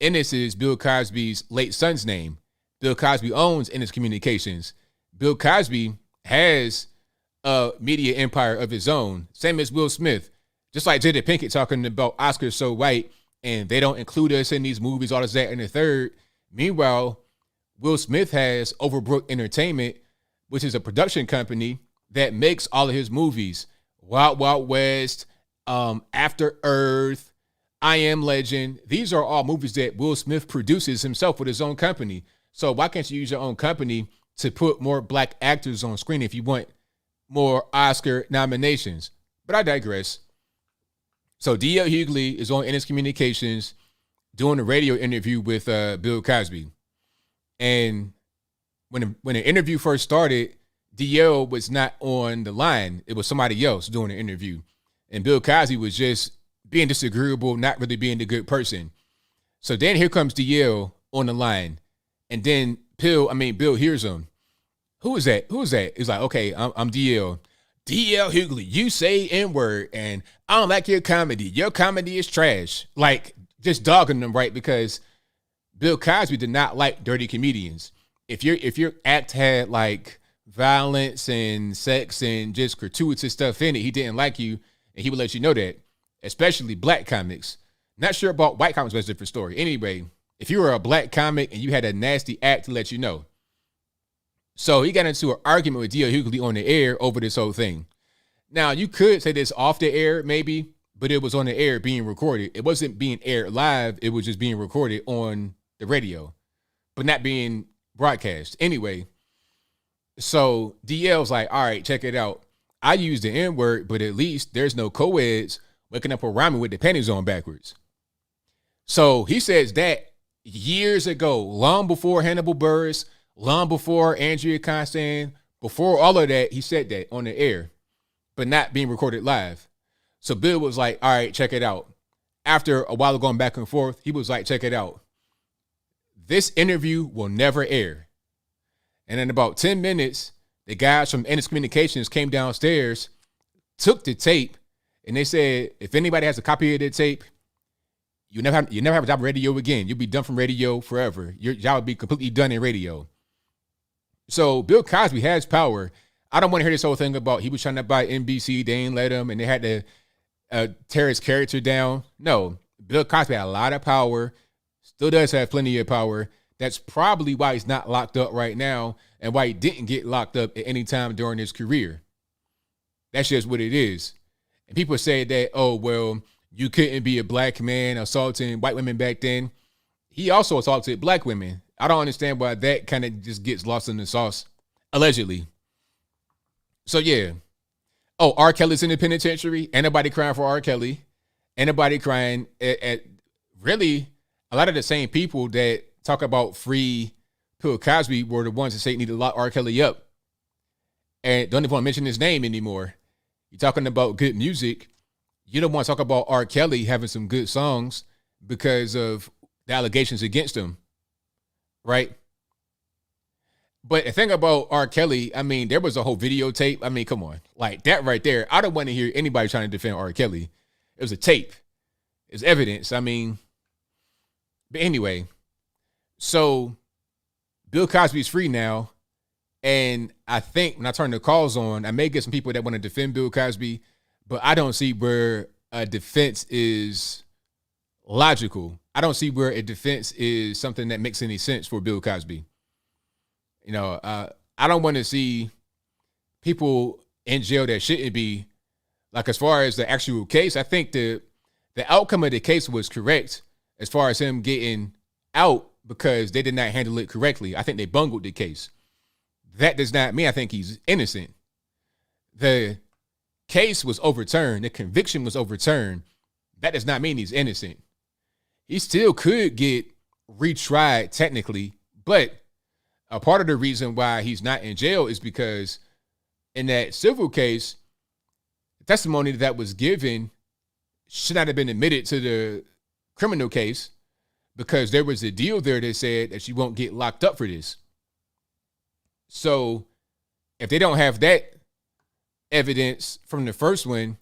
Ennis is Bill Cosby's late son's name. Bill Cosby owns Ennis Communications. Bill Cosby has a media empire of his own. Same as Will Smith. Just like Jada Pinkett talking about Oscars so white, and they don't include us in these movies, all this, that, and the third. Meanwhile, Will Smith has Overbrook Entertainment, which is a production company that makes all of his movies. Wild Wild West, After Earth, I Am Legend. These are all movies that Will Smith produces himself with his own company. So why can't you use your own company to put more black actors on screen if you want more Oscar nominations? But I digress. So D.L. Hughley is on Ennis Communications doing a radio interview with Bill Cosby. And when the interview first started, D.L. was not on the line. It was somebody else doing the interview. And Bill Cosby was just being disagreeable, not really being the good person. So then here comes D.L. on the line. And then Bill hears him. Who is that? He's like, okay, I'm D.L. D.L. Hughley, you say N-word, and I don't like your comedy. Your comedy is trash. Like, just dogging them, right? Because Bill Cosby did not like dirty comedians. If your act had like violence and sex and just gratuitous stuff in it, he didn't like you, and he would let you know that. especially black comics. Not sure about white comics, but it's a different story. Anyway, if you were a black comic and you had a nasty act to let you know. So he got into an argument with D.L. Hughley on the air over this whole thing. Now, you could say this off the air, maybe, but it was on the air being recorded. It wasn't being aired live. It was just being recorded on the radio, but not being broadcast. Anyway, so DL's like, all right, check it out. I use the N-word, but at least there's no co-eds waking up around me with the panties on backwards. So he says that years ago, long before Hannibal Buress, long before Andrea Constand, before all of that, he said that on the air, but not being recorded live. So Bill was like, all right, check it out. After a while of going back and forth, he was like, check it out. This interview will never air. And in about 10 minutes, the guys from NS Communications came downstairs, took the tape, and they said, if anybody has a copy of the tape, you never have a job in radio again. You'll be done from radio forever. Your job will be completely done in radio. So Bill Cosby has power. I don't want to hear this whole thing about he was trying to buy NBC, they ain't let him, and they had to tear his character down. No, Bill Cosby had a lot of power, still does have plenty of power. That's probably why he's not locked up right now and why he didn't get locked up at any time during his career. That's just what it is. And people say that, oh, well, you couldn't be a black man assaulting white women back then. He also assaulted black women. I don't understand why that kind of just gets lost in the sauce, allegedly. So, yeah. Oh, R. Kelly's in the penitentiary. Ain't nobody crying for R. Kelly. Ain't nobody crying at really a lot of the same people that talk about free Bill Cosby were the ones that say need to lock R. Kelly up. And don't even want to mention his name anymore. You're talking about good music. You don't want to talk about R. Kelly having some good songs because of the allegations against him. Right? But the thing about R. Kelly, I mean, there was a whole videotape. I mean, come on. Like that right there. I don't want to hear anybody trying to defend R. Kelly. It was a tape. It's evidence. I mean, but anyway, so Bill Cosby's free now. And I think when I turn the calls on, I may get some people that want to defend Bill Cosby, but I don't see where a defense is logical. I don't see where a defense is something that makes any sense for Bill Cosby. You know, I don't want to see people in jail that shouldn't be. Like, as far as the actual case, I think the outcome of the case was correct as far as him getting out because they did not handle it correctly. I think they bungled the case. That does not mean I think he's innocent. The case was overturned. The conviction was overturned. That does not mean he's innocent. He still could get retried technically, but a part of the reason why he's not in jail is because in that civil case, the testimony that was given should not have been admitted to the criminal case because there was a deal there that said that she won't get locked up for this. So if they don't have that evidence from the first one,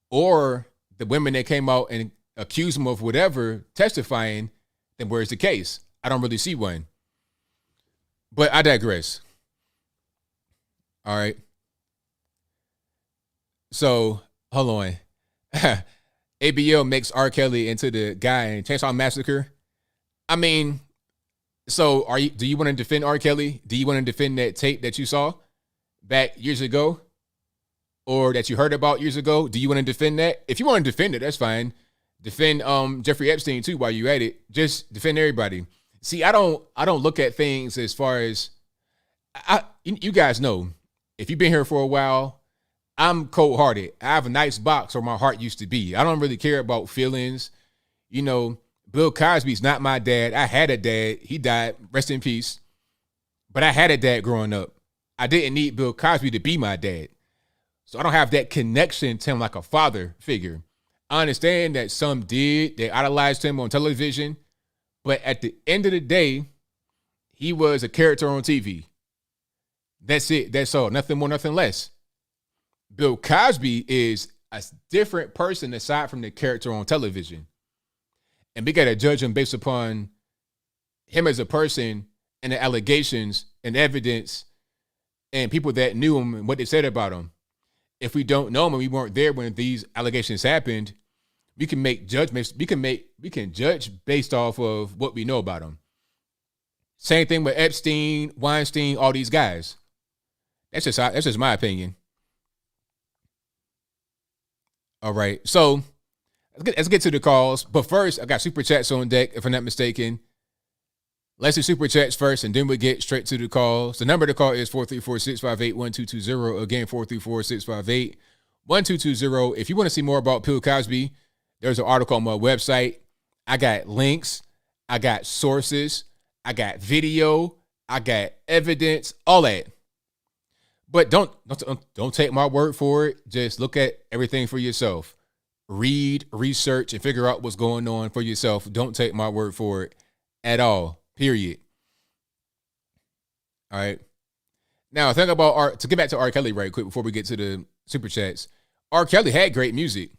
or the women that came out and accused him of whatever testifying, then where's the case? I don't really see one. But I digress. All right. So hold on. ABL makes R. Kelly into the guy in Chainsaw Massacre. I mean, so do you want to defend R. Kelly? Do you want to defend that tape that you saw back years ago or that you heard about years ago? Do you want to defend that? If you want to defend it, that's fine. Defend Jeffrey Epstein too while you at it. Just defend everybody. See, I don't look at things as far as you guys know, if you've been here for a while, I'm cold-hearted. I have a nice box where my heart used to be. I don't really care about feelings. You know, Bill Cosby's not my dad. I had a dad. He died. Rest in peace. But I had a dad growing up. I didn't need Bill Cosby to be my dad. So I don't have that connection to him like a father figure. I understand that some did. They idolized him on television. But at the end of the day, he was a character on TV. That's it. That's all. Nothing more, nothing less. Bill Cosby is a different person aside from the character on television. And we got to judge him based upon him as a person and the allegations and evidence and people that knew him and what they said about him. If we don't know him and we weren't there when these allegations happened, we can make judgments. We can judge based off of what we know about them. Same thing with Epstein, Weinstein, all these guys. That's just my opinion. All right, so let's get to the calls. But first, I got super chats on deck, if I'm not mistaken. Let's do super chats first, and then we get straight to the calls. The number to call is 434-658-1220. Again, 434-658-1220. If you want to see more about Bill Cosby, there's an article on my website. I got links. I got sources. I got video. I got evidence. All that. But don't take my word for it. Just look at everything for yourself. Read, research, and figure out what's going on for yourself. Don't take my word for it at all. Period. All right. Now, think about to get back to R. Kelly right quick before we get to the super chats. R. Kelly had great music.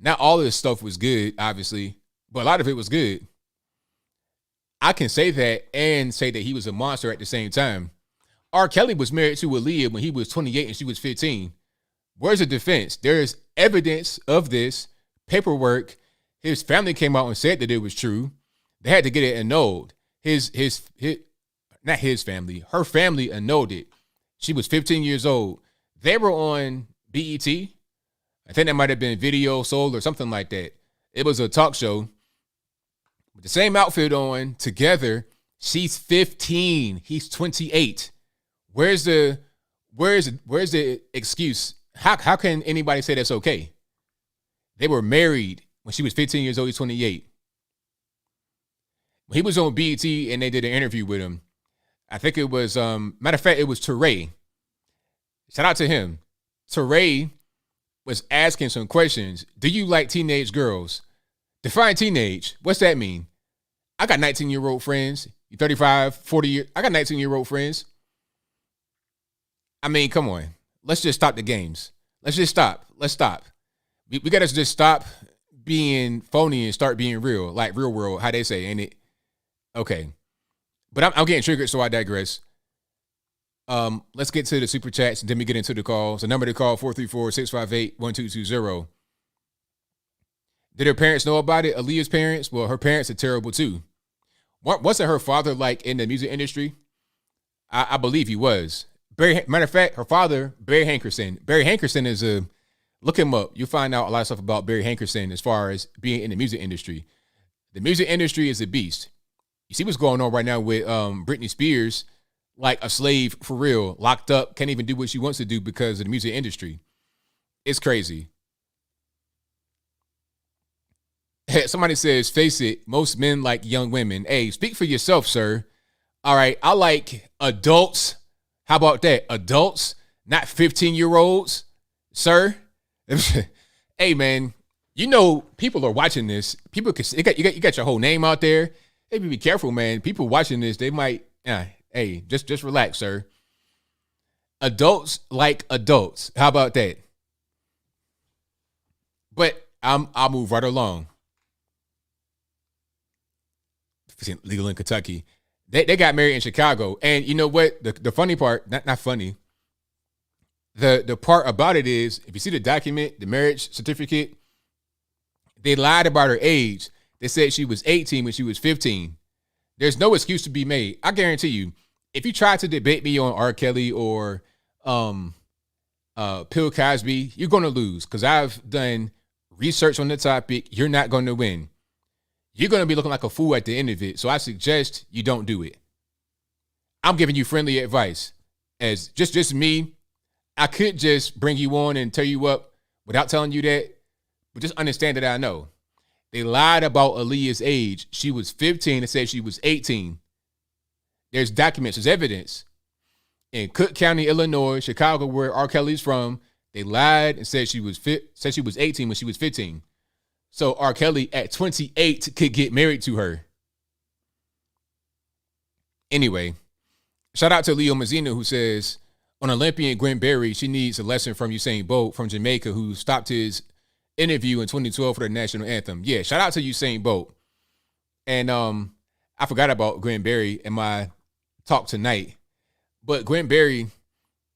Not all of this stuff was good, obviously, but a lot of it was good. I can say that and say that he was a monster at the same time. R. Kelly was married to Aaliyah when he was 28 and she was 15. Where's the defense? There's evidence of this, paperwork. His family came out and said that it was true. They had to get it annulled. Not his family, her family annulled it. She was 15 years old. They were on BET. I think that might have been Video Soul or something like that. It was a talk show with the same outfit on together. She's 15. He's 28. Where's the excuse? How can anybody say that's okay? They were married when she was 15 years old. He's 28. When he was on BET and they did an interview with him, I think it was, matter of fact, it was Teray. Shout out to him. Teray was asking some questions. Do you like teenage girls? Define teenage. What's that mean? I got 19-year-old friends. You 35, 40 years. I got 19-year-old friends. I mean, come on. Let's just stop the games. Let's just stop. Let's stop. We got to just stop being phony and start being real, like real world, how they say, ain't it? Okay. But I'm getting triggered, so I digress. Let's get to the super chats, and then we get into the calls. The number to call, 434-658-1220. Did her parents know about it? Aaliyah's parents? Well, her parents are terrible, too. Wasn't her father, like, in the music industry? I believe he was. Matter of fact, her father, Barry Hankerson. Barry Hankerson is look him up. You'll find out a lot of stuff about Barry Hankerson as far as being in the music industry. The music industry is a beast. You see what's going on right now with Britney Spears, like a slave for real, locked up, can't even do what she wants to do because of the music industry. It's crazy. Somebody says, face it, most men like young women. Hey, speak for yourself, sir. All right, I like adults. How about that? Adults, not 15-year-olds, sir. Hey, man, you know people are watching this. People can you got your whole name out there. Hey, be careful, man. People watching this, they might. Hey, just relax, sir. Adults like adults. How about that? But I'll move right along. Legal in Kentucky. They got married in Chicago. And you know what? The funny part, not funny. The part about it is, if you see the document, the marriage certificate, they lied about her age. They said she was 18 when she was 15. There's no excuse to be made. I guarantee you, if you try to debate me on R. Kelly or Bill Cosby, you're going to lose because I've done research on the topic. You're not going to win. You're going to be looking like a fool at the end of it. So I suggest you don't do it. I'm giving you friendly advice. As just me, I could just bring you on and tear you up without telling you that. But just understand that I know. They lied about Aaliyah's age. She was 15 and said she was 18. There's documents, there's evidence. In Cook County, Illinois, Chicago, where R. Kelly's from, they lied and said she was 18 when she was 15. So R. Kelly at 28 could get married to her. Anyway, shout out to Leo Mazzino, who says, on Olympian Gwen Berry, she needs a lesson from Usain Bolt from Jamaica, who stopped his interview in 2012 for the National Anthem. Yeah, shout out to Usain Bolt. And I forgot about Gwen Berry in my talk tonight. But Gwen Berry,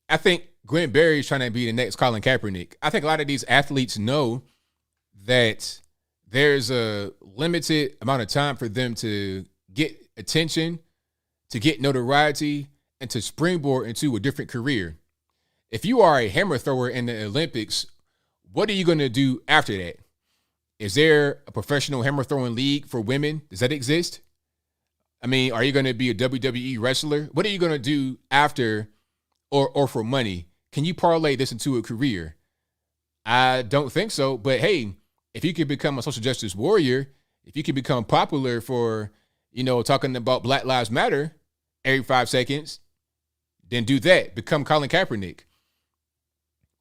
I think Gwen Berry is trying to be the next Colin Kaepernick. I think a lot of these athletes know that there's a limited amount of time for them to get attention, to get notoriety, and to springboard into a different career. If you are a hammer thrower in the Olympics, what are you going to do after that? Is there a professional hammer throwing league for women? Does that exist? I mean, are you going to be a WWE wrestler? What are you going to do after or for money? Can you parlay this into a career? I don't think so. But hey, if you could become a social justice warrior, if you could become popular for, talking about Black Lives Matter every 5 seconds, then do that. Become Colin Kaepernick.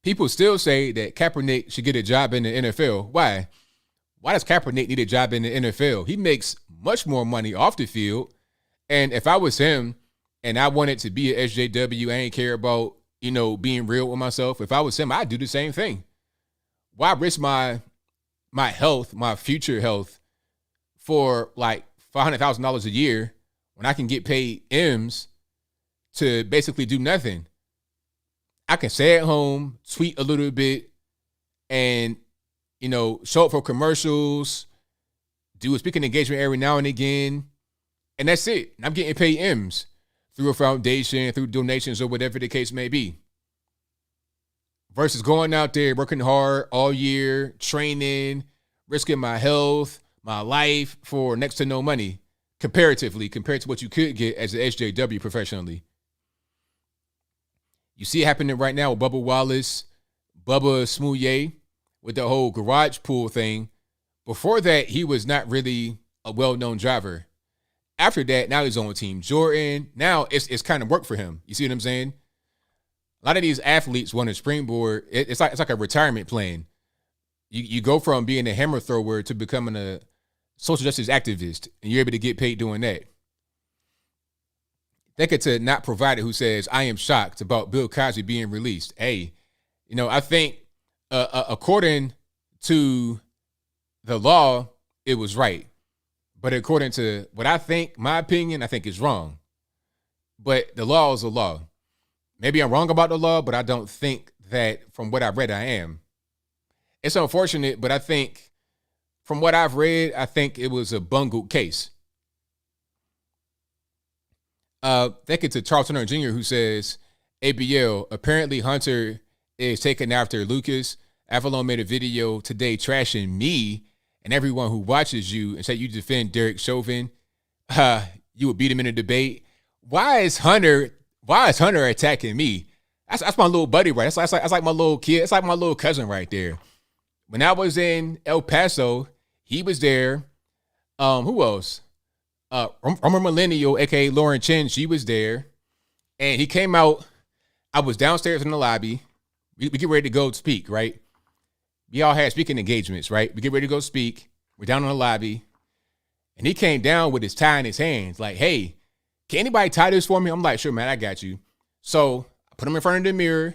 People still say that Kaepernick should get a job in the NFL. Why? Why does Kaepernick need a job in the NFL? He makes much more money off the field. And if I was him and I wanted to be an SJW, I ain't care about, being real with myself. If I was him, I'd do the same thing. Why risk my health, my future health for like $500,000 a year when I can get paid M's to basically do nothing? I can stay at home, tweet a little bit, and, show up for commercials, do a speaking engagement every now and again, and that's it. And I'm getting paid M's through a foundation, through donations, or whatever the case may be. Versus going out there, working hard all year, training, risking my health, my life for next to no money, comparatively, compared to what you could get as an SJW professionally. You see it happening right now with Bubba Wallace, Bubba Smouye, with the whole garage pool thing. Before that, he was not really a well-known driver. After that, now he's on Team Jordan. Now it's kind of worked for him. You see what I'm saying? A lot of these athletes want to springboard. It's like a retirement plan. You go from being a hammer thrower to becoming a social justice activist, and you're able to get paid doing that. Thank you to Not Provided, who says, I am shocked about Bill Cosby being released. Hey, I think according to the law, it was right. But according to what I think, my opinion, I think is wrong. But the law is a law. Maybe I'm wrong about the law, but I don't think that from what I've read, I am. It's unfortunate, but I think from what I've read, I think it was a bungled case. Thank you to Charles Turner Jr., who says, ABL, apparently Hunter is taken after Lucas. Avalon made a video today trashing me and everyone who watches you and said you defend Derek Chauvin. You would beat him in a debate. Why is Hunter attacking me? That's my little buddy, right? That's like my little kid. It's like my little cousin right there. When I was in El Paso, he was there. Who else? Romer Millennial, aka Lauren Chen, she was there. And he came out. I was downstairs in the lobby. We get ready to go speak, right? We all had speaking engagements, right? We get ready to go speak. We're down in the lobby. And he came down with his tie in his hands, like, hey, can anybody tie this for me? I'm like, sure, man, I got you. So I put him in front of the mirror,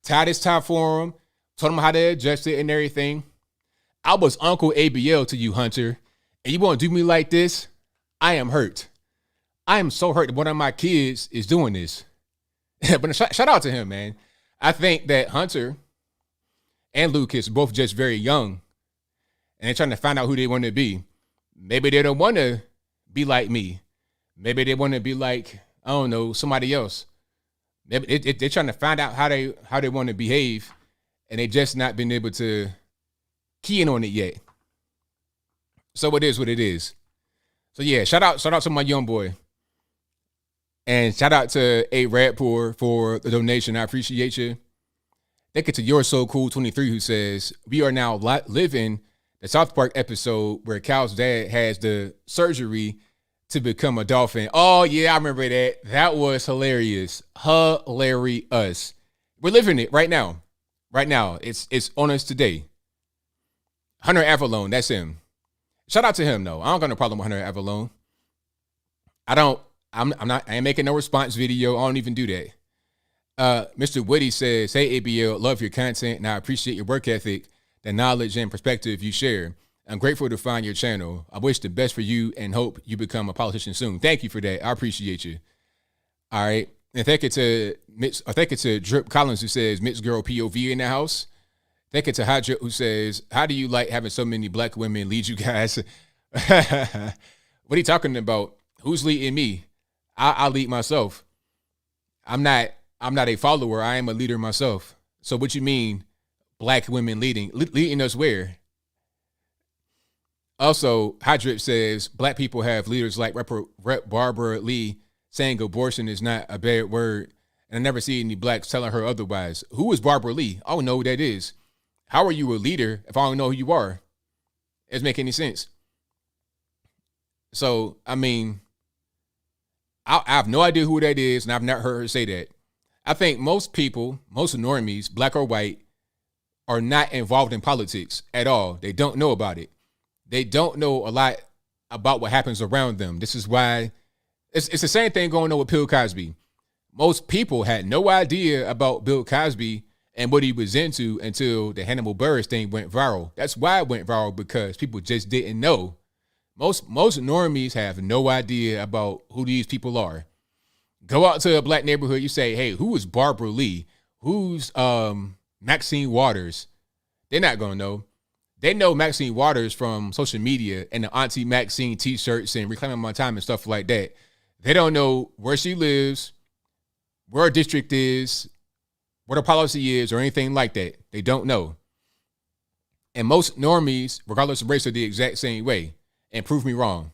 tied his tie for him, told him how to adjust it and everything. I was Uncle ABL to you, Hunter. And you want to do me like this? I am hurt. I am so hurt that one of my kids is doing this. But shout out to him, man. I think that Hunter and Lucas are both just very young. And they're trying to find out who they want to be. Maybe they don't want to be like me. Maybe they want to be like, I don't know, somebody else. Maybe they're trying to find out how they want to behave. And they just not been able to key in on it yet. So it is what it is. So yeah, shout out to my young boy. And shout out to A Radpour for the donation. I appreciate you. Thank you to You're So Cool 23, who says, we are now living the South Park episode where Cal's dad has the surgery to become a dolphin. Oh yeah, I remember that. That was hilarious. Hilarious. We're living it right now. Right now. It's on us today. Hunter Avalone, that's him. Shout out to him though. I don't got no problem with Hunter Avalone. I ain't making no response video. I don't even do that. Mr. Woody says, hey ABL, love your content and I appreciate your work ethic, the knowledge and perspective you share. I'm grateful to find your channel. I wish the best for you and hope you become a politician soon. Thank you for that. I appreciate you. All right. And thank you to Drip Collins, who says, Mixed Girl POV in the house. Thank you to Hadra, who says, how do you like having so many black women lead you guys? What are you talking about? Who's leading me? I lead myself. I'm not a follower. I am a leader myself. So what you mean, black women leading us where? Also, Hydrip says black people have leaders like Rep. Barbara Lee saying abortion is not a bad word, and I never see any blacks telling her otherwise. Who is Barbara Lee? I don't know who that is. How are you a leader if I don't know who you are? It doesn't make any sense. So, I mean, I have no idea who that is, and I've not heard her say that. I think most people, most normies, black or white, are not involved in politics at all. They don't know about it. They don't know a lot about what happens around them. This is why it's the same thing going on with Bill Cosby. Most people had no idea about Bill Cosby and what he was into until the Hannibal Buress thing went viral. That's why it went viral, because people just didn't know. Most normies have no idea about who these people are. Go out to a black neighborhood, you say, hey, who is Barbara Lee? Who's Maxine Waters? They're not going to know. They know Maxine Waters from social media and the Auntie Maxine t-shirts and Reclaiming My Time and stuff like that. They don't know where she lives, where her district is, what her policy is, or anything like that. They don't know. And most normies, regardless of race, are the exact same way. And prove me wrong.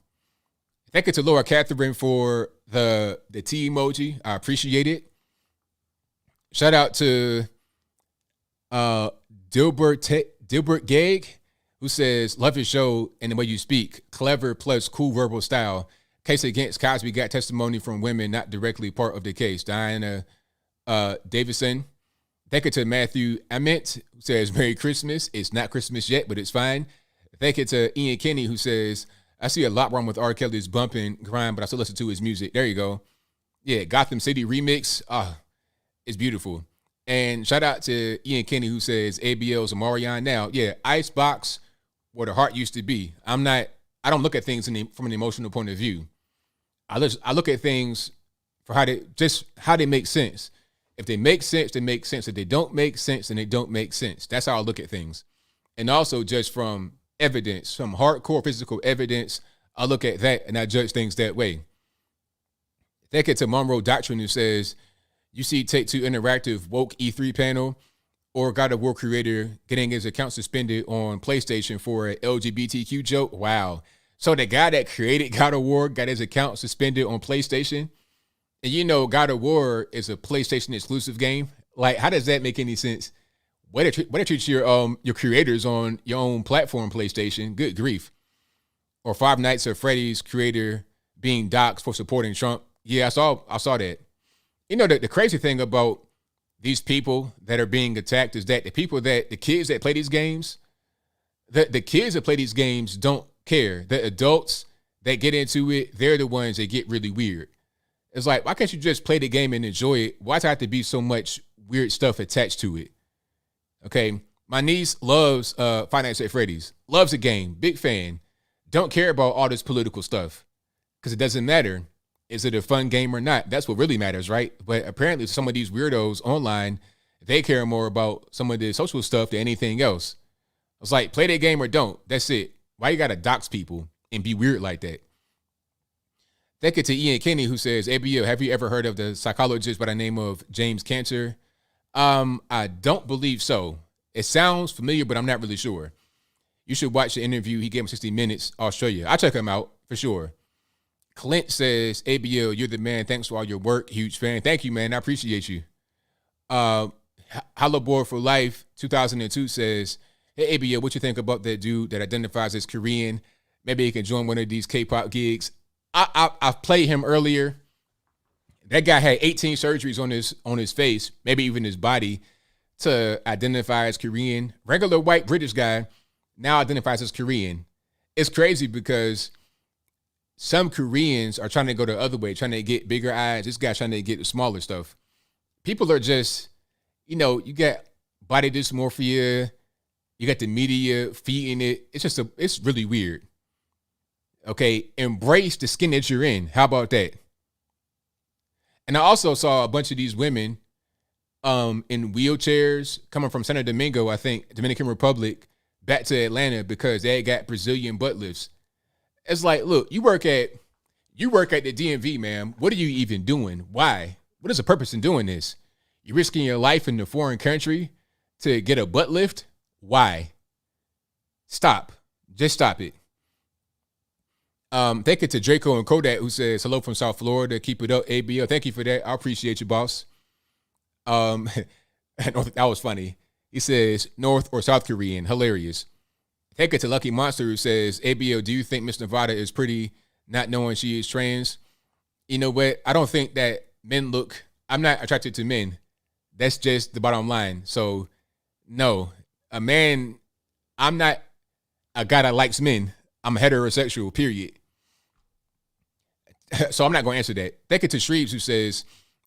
Thank you to Laura Catherine for the T emoji. I appreciate it. Shout out to Dilbert Gag, who says, love your show and the way you speak. Clever plus cool verbal style. Case against Cosby got testimony from women not directly part of the case. Diana Davison. Thank you to Matthew Ament, who says, Merry Christmas. It's not Christmas yet, but it's fine. Thank you to Ian Kenny, who says, I see a lot wrong with R. Kelly's bumping grind, but I still listen to his music. There you go. Yeah, Gotham City remix. It's beautiful. And shout out to Ian Kenny, who says ABL's a Marion now. Yeah, Icebox, where the heart used to be. I don't look at things from an emotional point of view. I look at things for how they make sense. If they make sense, they make sense. If they don't make sense, then they don't make sense. That's how I look at things. And also just from evidence, some hardcore physical evidence, I look at that and I judge things that way. Thank you to Monroe Doctrine, who says, you see Take-Two Interactive woke E3 panel or God of War creator getting his account suspended on PlayStation for an LGBTQ joke. Wow. So the guy that created God of War got his account suspended on PlayStation. And you know, God of War is a PlayStation exclusive game. Like, how does that make any sense? Way to treat your creators on your own platform, PlayStation. Good grief. Or Five Nights at Freddy's creator being doxxed for supporting Trump. Yeah, I saw that. You know, the crazy thing about these people that are being attacked is that the kids that play these games, the kids that play these games don't care. The adults that get into it, they're the ones that get really weird. It's like, why can't you just play the game and enjoy it? Why does there have to be so much weird stuff attached to it? Okay, my niece loves Five Nights at Freddy's. Loves the game. Big fan. Don't care about all this political stuff because it doesn't matter. Is it a fun game or not? That's what really matters, right? But apparently some of these weirdos online, they care more about some of the social stuff than anything else. It's like, play that game or don't. That's it. Why you got to dox people and be weird like that? Thank you to Ian Kenny, who says, ABL, have you ever heard of the psychologist by the name of James Cantor? I don't believe so. It sounds familiar, but I'm not really sure. You should watch the interview. He gave him 60 Minutes. I'll show you. I'll check him out for sure. Clint says, ABL, you're the man. Thanks for all your work. Huge fan. Thank you, man. I appreciate you. Hollow Boy for Life 2002 says, hey, ABL, what you think about that dude that identifies as Korean? Maybe he can join one of these K-pop gigs. I've played him earlier. That guy had 18 surgeries on his face, maybe even his body, to identify as Korean. Regular white British guy now identifies as Korean. It's crazy because some Koreans are trying to go the other way, trying to get bigger eyes. This guy's trying to get the smaller stuff. People are just, you got body dysmorphia. You got the media feeding it. It's really weird. Okay, embrace the skin that you're in. How about that? And I also saw a bunch of these women in wheelchairs coming from Santo Domingo, I think, Dominican Republic, back to Atlanta because they got Brazilian butt lifts. It's like, look, you work at the DMV, ma'am. What are you even doing? Why? What is the purpose in doing this? You're risking your life in a foreign country to get a butt lift? Why? Stop. Just stop it. Thank you to Draco and Kodak, who says hello from South Florida. Keep it up, ABL. Thank you for that. I appreciate you, boss. That was funny. He says North or South Korean. Hilarious. Thank you to Lucky Monster, who says, ABL, do you think Miss Nevada is pretty, not knowing she is trans? You know what? I don't think that I'm not attracted to men. That's just the bottom line. So, no. I'm not a guy that likes men. I'm heterosexual, period. So I'm not going to answer that. Thank you to Shreves, who says,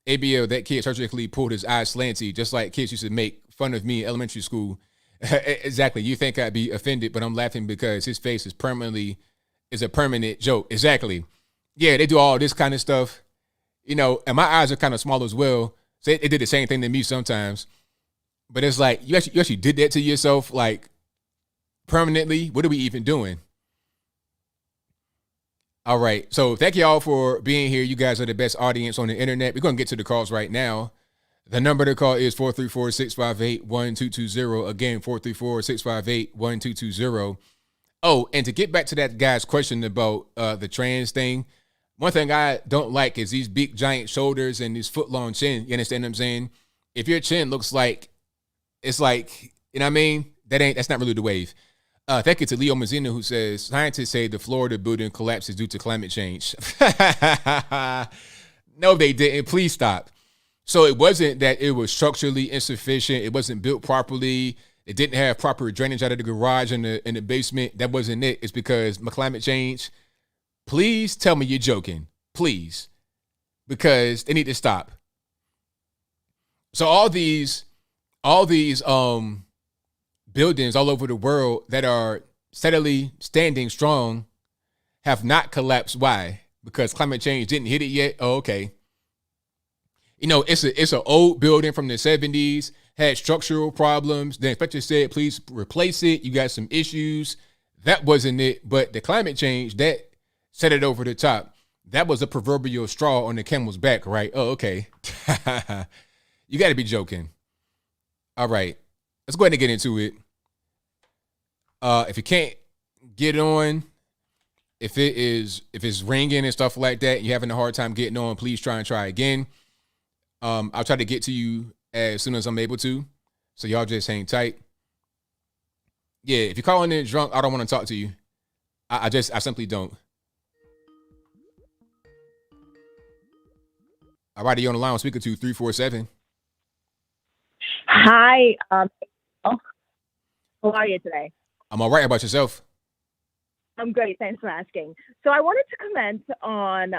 ABL, that kid surgically pulled his eyes slanty, just like kids used to make fun of me in elementary school. Exactly. You think I'd be offended, but I'm laughing because his face is a permanent joke. Exactly. Yeah, they do all this kind of stuff. You know, and my eyes are kind of small as well. So they did the same thing to me sometimes. But it's like, you actually did that to yourself, like, permanently? What are we even doing? All right. So thank you all for being here. You guys are the best audience on the internet. We're going to get to the calls right now. The number to call is 434-658-1220. Again, 434-658-1220. Oh, and to get back to that guy's question about the trans thing, one thing I don't like is these big giant shoulders and this foot-long chin. You understand what I'm saying? If your chin looks like, it's like, you know what I mean? That's not really the wave. Thank you to Leo Mazzina, who says, scientists say the Florida building collapses due to climate change. No, they didn't. Please stop. So it wasn't that it was structurally insufficient. It wasn't built properly. It didn't have proper drainage out of the garage in the basement. That wasn't it. It's because of climate change. Please tell me you're joking. Please. Because they need to stop. So all these buildings all over the world that are steadily standing strong have not collapsed. Why? Because climate change didn't hit it yet? Oh, okay. You know, it's an old building from the 70s, had structural problems. The inspector said, please replace it. You got some issues. That wasn't it. But the climate change, that set it over the top. That was a proverbial straw on the camel's back, right? Oh, okay. You got to be joking. All right. Let's go ahead and get into it. If you can't get on, if it's ringing and stuff like that, and you're having a hard time getting on, please try again. I'll try to get to you as soon as I'm able to. So y'all just hang tight. Yeah, if you're calling in drunk, I don't want to talk to you. I simply don't. All right, you're on the line. I'm speaking to 347. Hi. How are you today? I'm all right. How about yourself? I'm great. Thanks for asking. So I wanted to comment on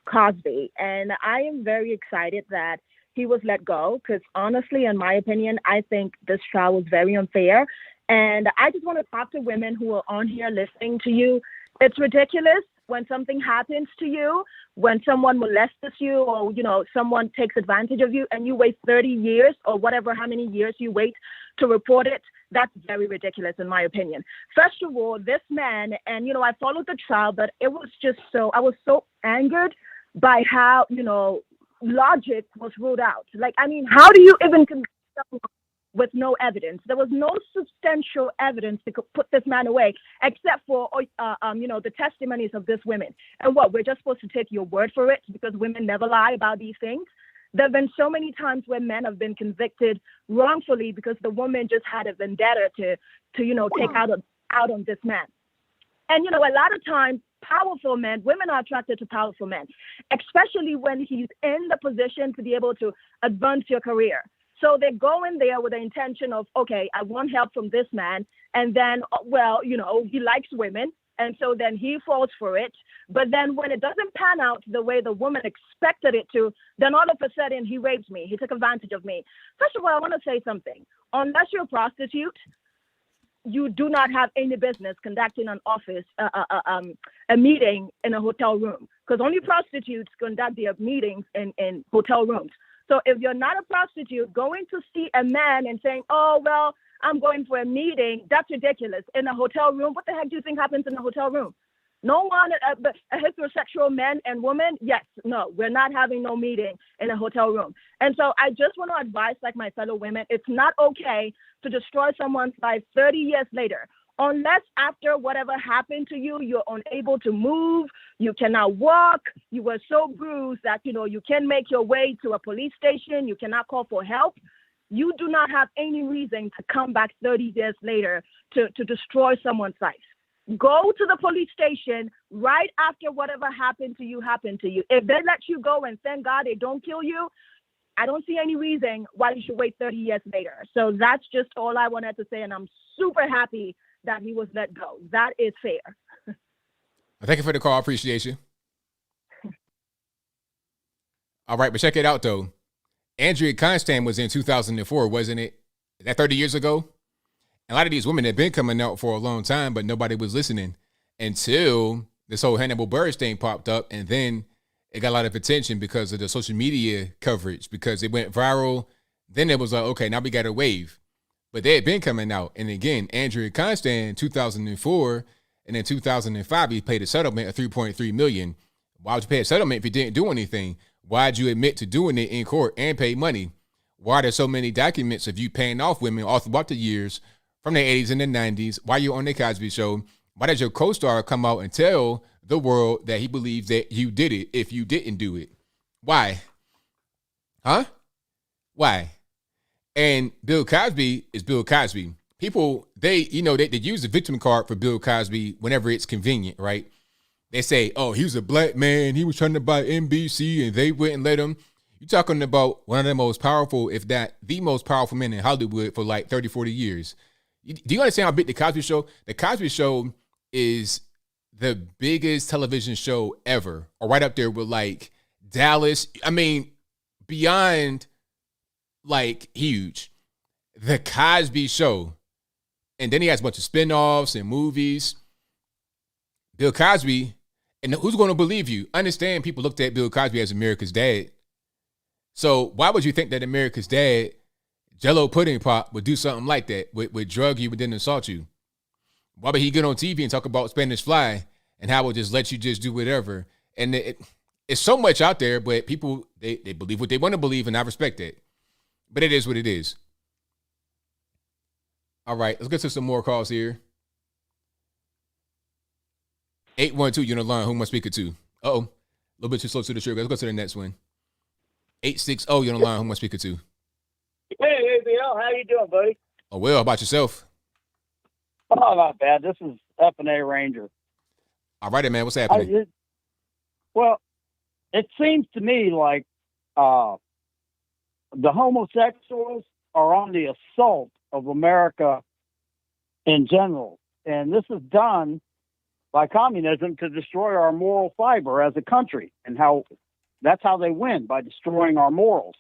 Cosby, and I am very excited that he was let go because honestly, in my opinion, I think this trial was very unfair. And I just want to talk to women who are on here listening to you. It's ridiculous when something happens to you, when someone molests you or, someone takes advantage of you and you wait 30 years or whatever, how many years you wait to report it. That's very ridiculous in my opinion. First of all, this man, and, I followed the trial, but it was just I was so angered by how, logic was ruled out. How do you even convict someone with no evidence? There was no substantial evidence that could put this man away, except for, the testimonies of these women. And we're just supposed to take your word for it because women never lie about these things? There have been so many times where men have been convicted wrongfully because the woman just had a vendetta to take out on this man. And, a lot of times, powerful men, women are attracted to powerful men, especially when he's in the position to be able to advance your career. So they go in there with the intention of, okay, I want help from this man. And then, he likes women. And so then he falls for it. But then when it doesn't pan out the way the woman expected it to, then all of a sudden he raped me. He took advantage of me. First of all, I want to say something. Unless you're a prostitute, you do not have any business conducting a meeting in a hotel room, because only prostitutes conduct their meetings in hotel rooms. So if you're not a prostitute, going to see a man and saying, oh, well, I'm going for a meeting, that's ridiculous. In a hotel room, what the heck do you think happens in a hotel room? No one, but a heterosexual man and woman, yes, no, we're not having no meeting in a hotel room. And so I just want to advise, like my fellow women, it's not okay to destroy someone's life 30 years later. Unless after whatever happened to you, you're unable to move, you cannot walk, you were so bruised that, you can't make your way to a police station, you cannot call for help. You do not have any reason to come back 30 years later to destroy someone's life. Go to the police station right after whatever happened to you. If they let you go and thank God they don't kill you, I don't see any reason why you should wait 30 years later. So that's just all I wanted to say. And I'm super happy that he was let go. That is fair. Thank you for the call. I appreciate you. All right, but check it out, though. Andrea Constand was in 2004, wasn't it? Is that 30 years ago? A lot of these women have been coming out for a long time, but nobody was listening until this whole Hannibal Buress thing popped up. And then it got a lot of attention because of the social media coverage, because it went viral. Then it was like, okay, now we got a wave. But they had been coming out. And again, Andrea Constand in 2004 and in 2005, he paid a settlement of $3.3 million. Why would you pay a settlement if you didn't do anything? Why'd you admit to doing it in court and pay money? Why are there so many documents of you paying off women all throughout the years from the 80s and the 90s? Why you on the Cosby Show? Why does your co-star come out and tell the world that he believes that you did it if you didn't do it? Why? Huh? Why? And Bill Cosby is Bill Cosby. People, they use the victim card for Bill Cosby whenever it's convenient, right? They say, oh, he was a black man. He was trying to buy NBC and they wouldn't let him. You're talking about one of the most powerful, if not the most powerful men in Hollywood for like 30, 40 years. Do you understand how big the Cosby Show? The Cosby Show is the biggest television show ever, or right up there with like Dallas. I mean, beyond like huge. The Cosby Show. And then he has a bunch of spinoffs and movies. Bill Cosby, and who's going to believe you? Understand people looked at Bill Cosby as America's dad. So why would you think that America's dad, Jello Pudding Pop, would do something like that, would drug you but then assault you? Why would he get on TV and talk about Spanish Fly and how it would just let you just do whatever? And it's so much out there, but people, they believe what they want to believe, and I respect that. But it is what it is. All right, let's get to some more calls here. 812, you're on the line. Who am I speaking to? Uh-oh. A little bit too slow to the trigger. Let's go to the next one. 860, you're on the line. Who am I speaking to? Hey, ABL, how you doing, buddy? Oh, well, how about yourself? Oh, not bad. This is F&A Ranger. All right, man. What's happening? It seems to me like the homosexuals are on the assault of America in general. And this is done by communism to destroy our moral fiber as a country, and that's how they win, by destroying our morals.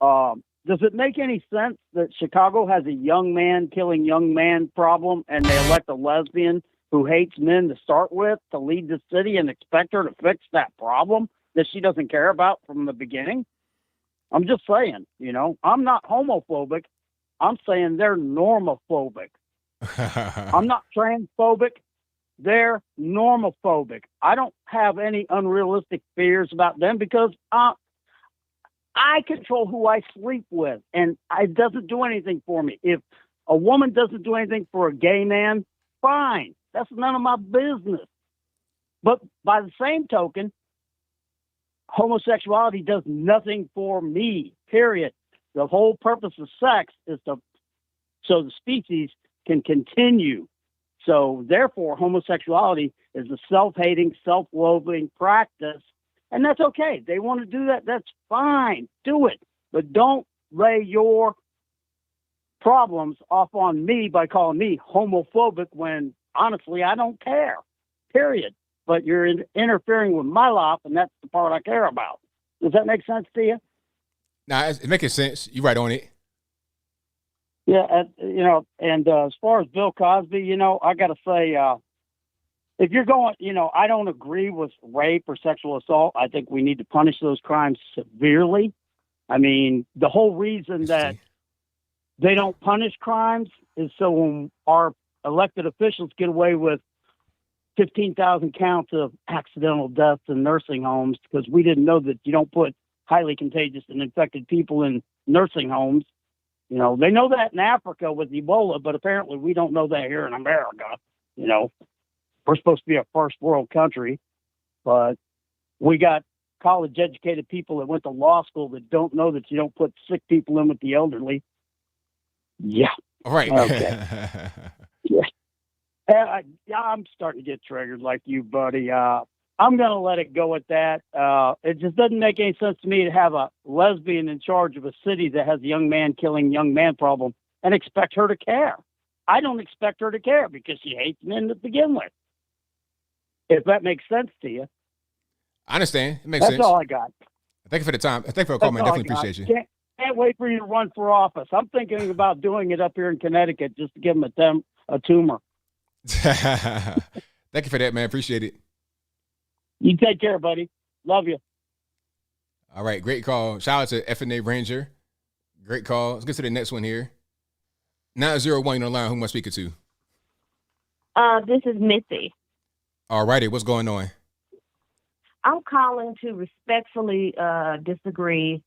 Does it make any sense that Chicago has a young man killing young man problem, and they elect a lesbian who hates men to start with to lead the city and expect her to fix that problem that she doesn't care about from the beginning? I'm just saying, I'm not homophobic. I'm saying they're normophobic. I'm not transphobic. They're normophobic. I don't have any unrealistic fears about them because I control who I sleep with, and it doesn't do anything for me. If a woman doesn't do anything for a gay man, fine. That's none of my business. But by the same token, homosexuality does nothing for me, period. The whole purpose of sex is so the species can continue. So therefore, homosexuality is a self-hating, self-loathing practice, and that's okay. They want to do that. That's fine. Do it. But don't lay your problems off on me by calling me homophobic when, honestly, I don't care, period. But you're interfering with my life, and that's the part I care about. Does that make sense to you? Nah, it's making sense. You're right on it. Yeah, and as far as Bill Cosby, I got to say, if you're going, I don't agree with rape or sexual assault. I think we need to punish those crimes severely. I mean, the whole reason that they don't punish crimes is so when our elected officials get away with 15,000 counts of accidental deaths in nursing homes because we didn't know that you don't put highly contagious and infected people in nursing homes. You know, they know that in Africa with Ebola, but apparently we don't know that here in America. You know, we're supposed to be a first world country, but we got college educated people that went to law school that don't know that you don't put sick people in with the elderly. Yeah. All right. Okay. Yeah. I'm starting to get triggered like you, buddy. I'm going to let it go at that. It just doesn't make any sense to me to have a lesbian in charge of a city that has a young man killing young man problem and expect her to care. I don't expect her to care because she hates men to begin with. If that makes sense to you. I understand. It makes sense. That's all I got. Thank you for the time. Thank you for the call, man. Definitely appreciate you. Can't wait for you to run for office. I'm thinking about doing it up here in Connecticut just to give them a tumor. Thank you for that, man. Appreciate it. You take care, buddy. Love you. All right. Great call. Shout out to FNA Ranger. Great call. Let's get to the next one here. 901, you're on the line. Who am I speaking to? This is Missy. All righty. What's going on? I'm calling to respectfully disagree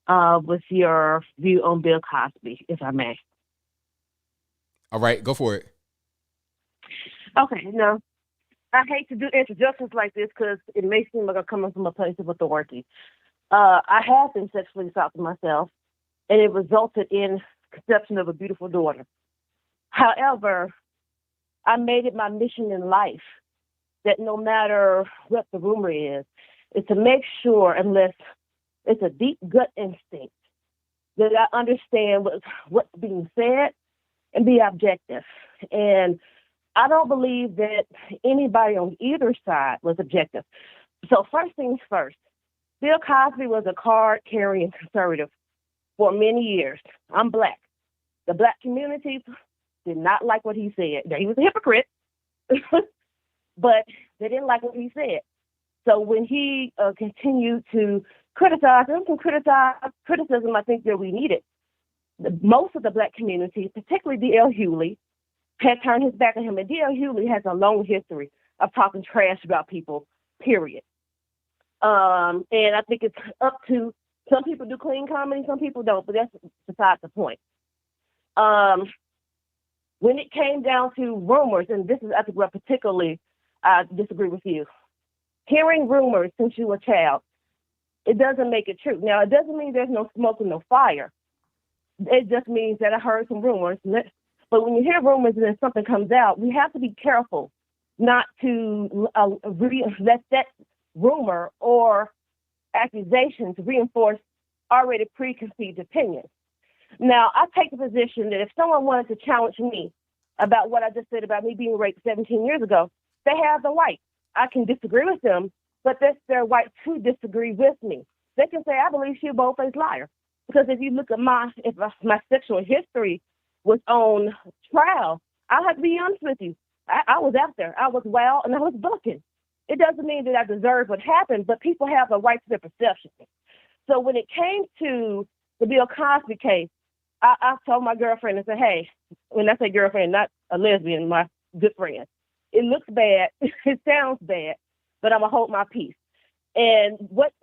with your view on Bill Cosby, if I may. All right. Go for it. Okay. No, I hate to do introductions like this because it may seem like I'm coming from a place of authority. I have been sexually assaulted myself, and it resulted in conception of a beautiful daughter. However, I made it my mission in life that no matter what the rumor is to make sure, unless it's a deep gut instinct, that I understand what's being said and be objective. And I don't believe that anybody on either side was objective. So first things first, Bill Cosby was a card-carrying conservative for many years. I'm Black. The Black community did not like what he said. Now, he was a hypocrite, but they didn't like what he said. So when he continued to criticize, there was some criticism I think that we needed. Most of the Black community, particularly D.L. Hughley, had turned his back on him. And D.L. Hughley has a long history of talking trash about people, period. And I think it's up to, some people do clean comedy, some people don't, but that's besides the point. When it came down to rumors, and this is, I think, where particularly I disagree with you. Hearing rumors since you were a child, it doesn't make it true. Now, it doesn't mean there's no smoke and no fire. It just means that I heard some rumors. But when you hear rumors and then something comes out, we have to be careful not to let that rumor or accusations reinforce already preconceived opinions. Now, I take the position that if someone wanted to challenge me about what I just said about me being raped 17 years ago, they have the right. I can disagree with them, but that's their right to disagree with me. They can say, I believe she's a bold-faced liar. Because if you look at my sexual history was on trial, I have to be honest with you. I was out there. I was wild and I was bucking. It doesn't mean that I deserve what happened, but people have a right to their perception. So when it came to the Bill Cosby case, I told my girlfriend and said, hey, when I say girlfriend, not a lesbian, my good friend, it looks bad, it sounds bad, but I'm going to hold my peace. And what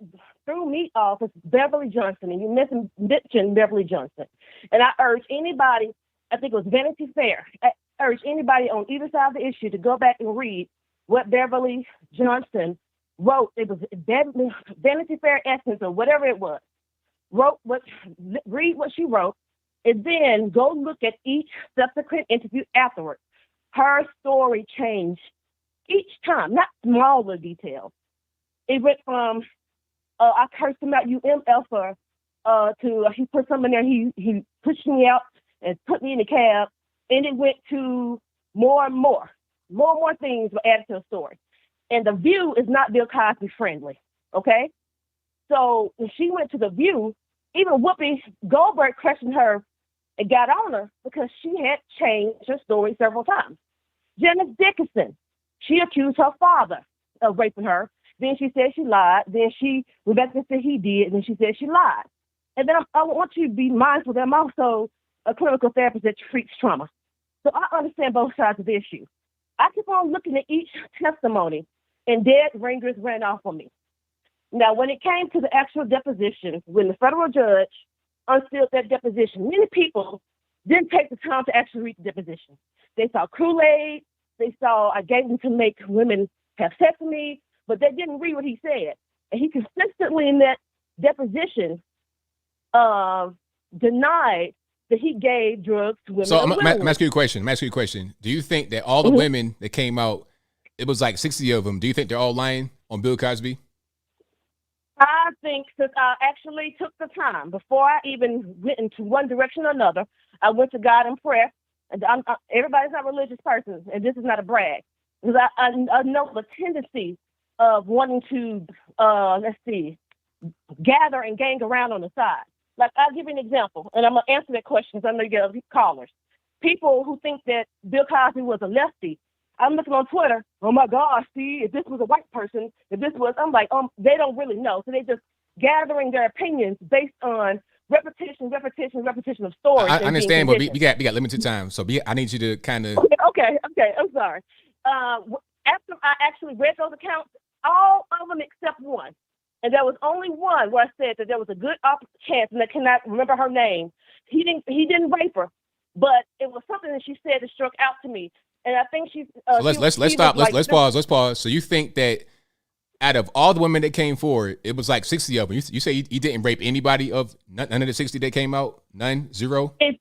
threw me off is Beverly Johnson, and you mentioned Beverly Johnson. And I urge anybody, I think it was Vanity Fair, I urge anybody on either side of the issue to go back and read what Beverly Johnson wrote. It was Vanity Fair Essence or whatever it was. Read what she wrote, and then go look at each subsequent interview afterwards. Her story changed each time, not small little details. It went from, I cursed him out, UMFer, to he put something there, he pushed me out and put me in the cab, and it went to more and more things were added to the story. And The View is not Bill Cosby friendly, okay? So when she went to The View, even Whoopi Goldberg questioned her and got on her because she had changed her story several times. Janice Dickinson, she accused her father of raping her. Then she said she lied. Then Rebecca said he did. Then she said she lied. And then I want you to be mindful that I'm also a clinical therapist that treats trauma. So I understand both sides of the issue. I keep on looking at each testimony, and dead ringers ran off on me. Now, when it came to the actual deposition, when the federal judge unsealed that deposition, many people didn't take the time to actually read the deposition. They saw Kool-Aid. They saw I gave them to make women have sex with me, but they didn't read what he said. And he consistently in that deposition denied that he gave drugs to women. So I'm asking you a question. Do you think that all the women that came out, it was like 60 of them, do you think they're all lying on Bill Cosby? I think that I actually took the time before I even went into one direction or another. I went to God in prayer. And everybody's not a religious person, and this is not a brag. Because I know the tendency of wanting to, gather and gang around on the side. Like, I'll give you an example, and I'm going to answer that question because I know you get other callers. People who think that Bill Cosby was a lefty, I'm looking on Twitter, oh my gosh, see, if this was a white person, if this was, I'm like, they don't really know. So they're just gathering their opinions based on repetition of stories. I understand, but we got limited time. So I need you to kind of. Okay, I'm sorry. After I actually read those accounts, all of them except one. And there was only one where I said that there was a good chance, and I cannot remember her name. He didn't rape her, but it was something that she said that struck out to me. And I think she's. So let's stop. Let's pause. So you think that out of all the women that came forward, it was like 60 of them. You say he didn't rape anybody of none of the 60 that came out? None? Zero? Based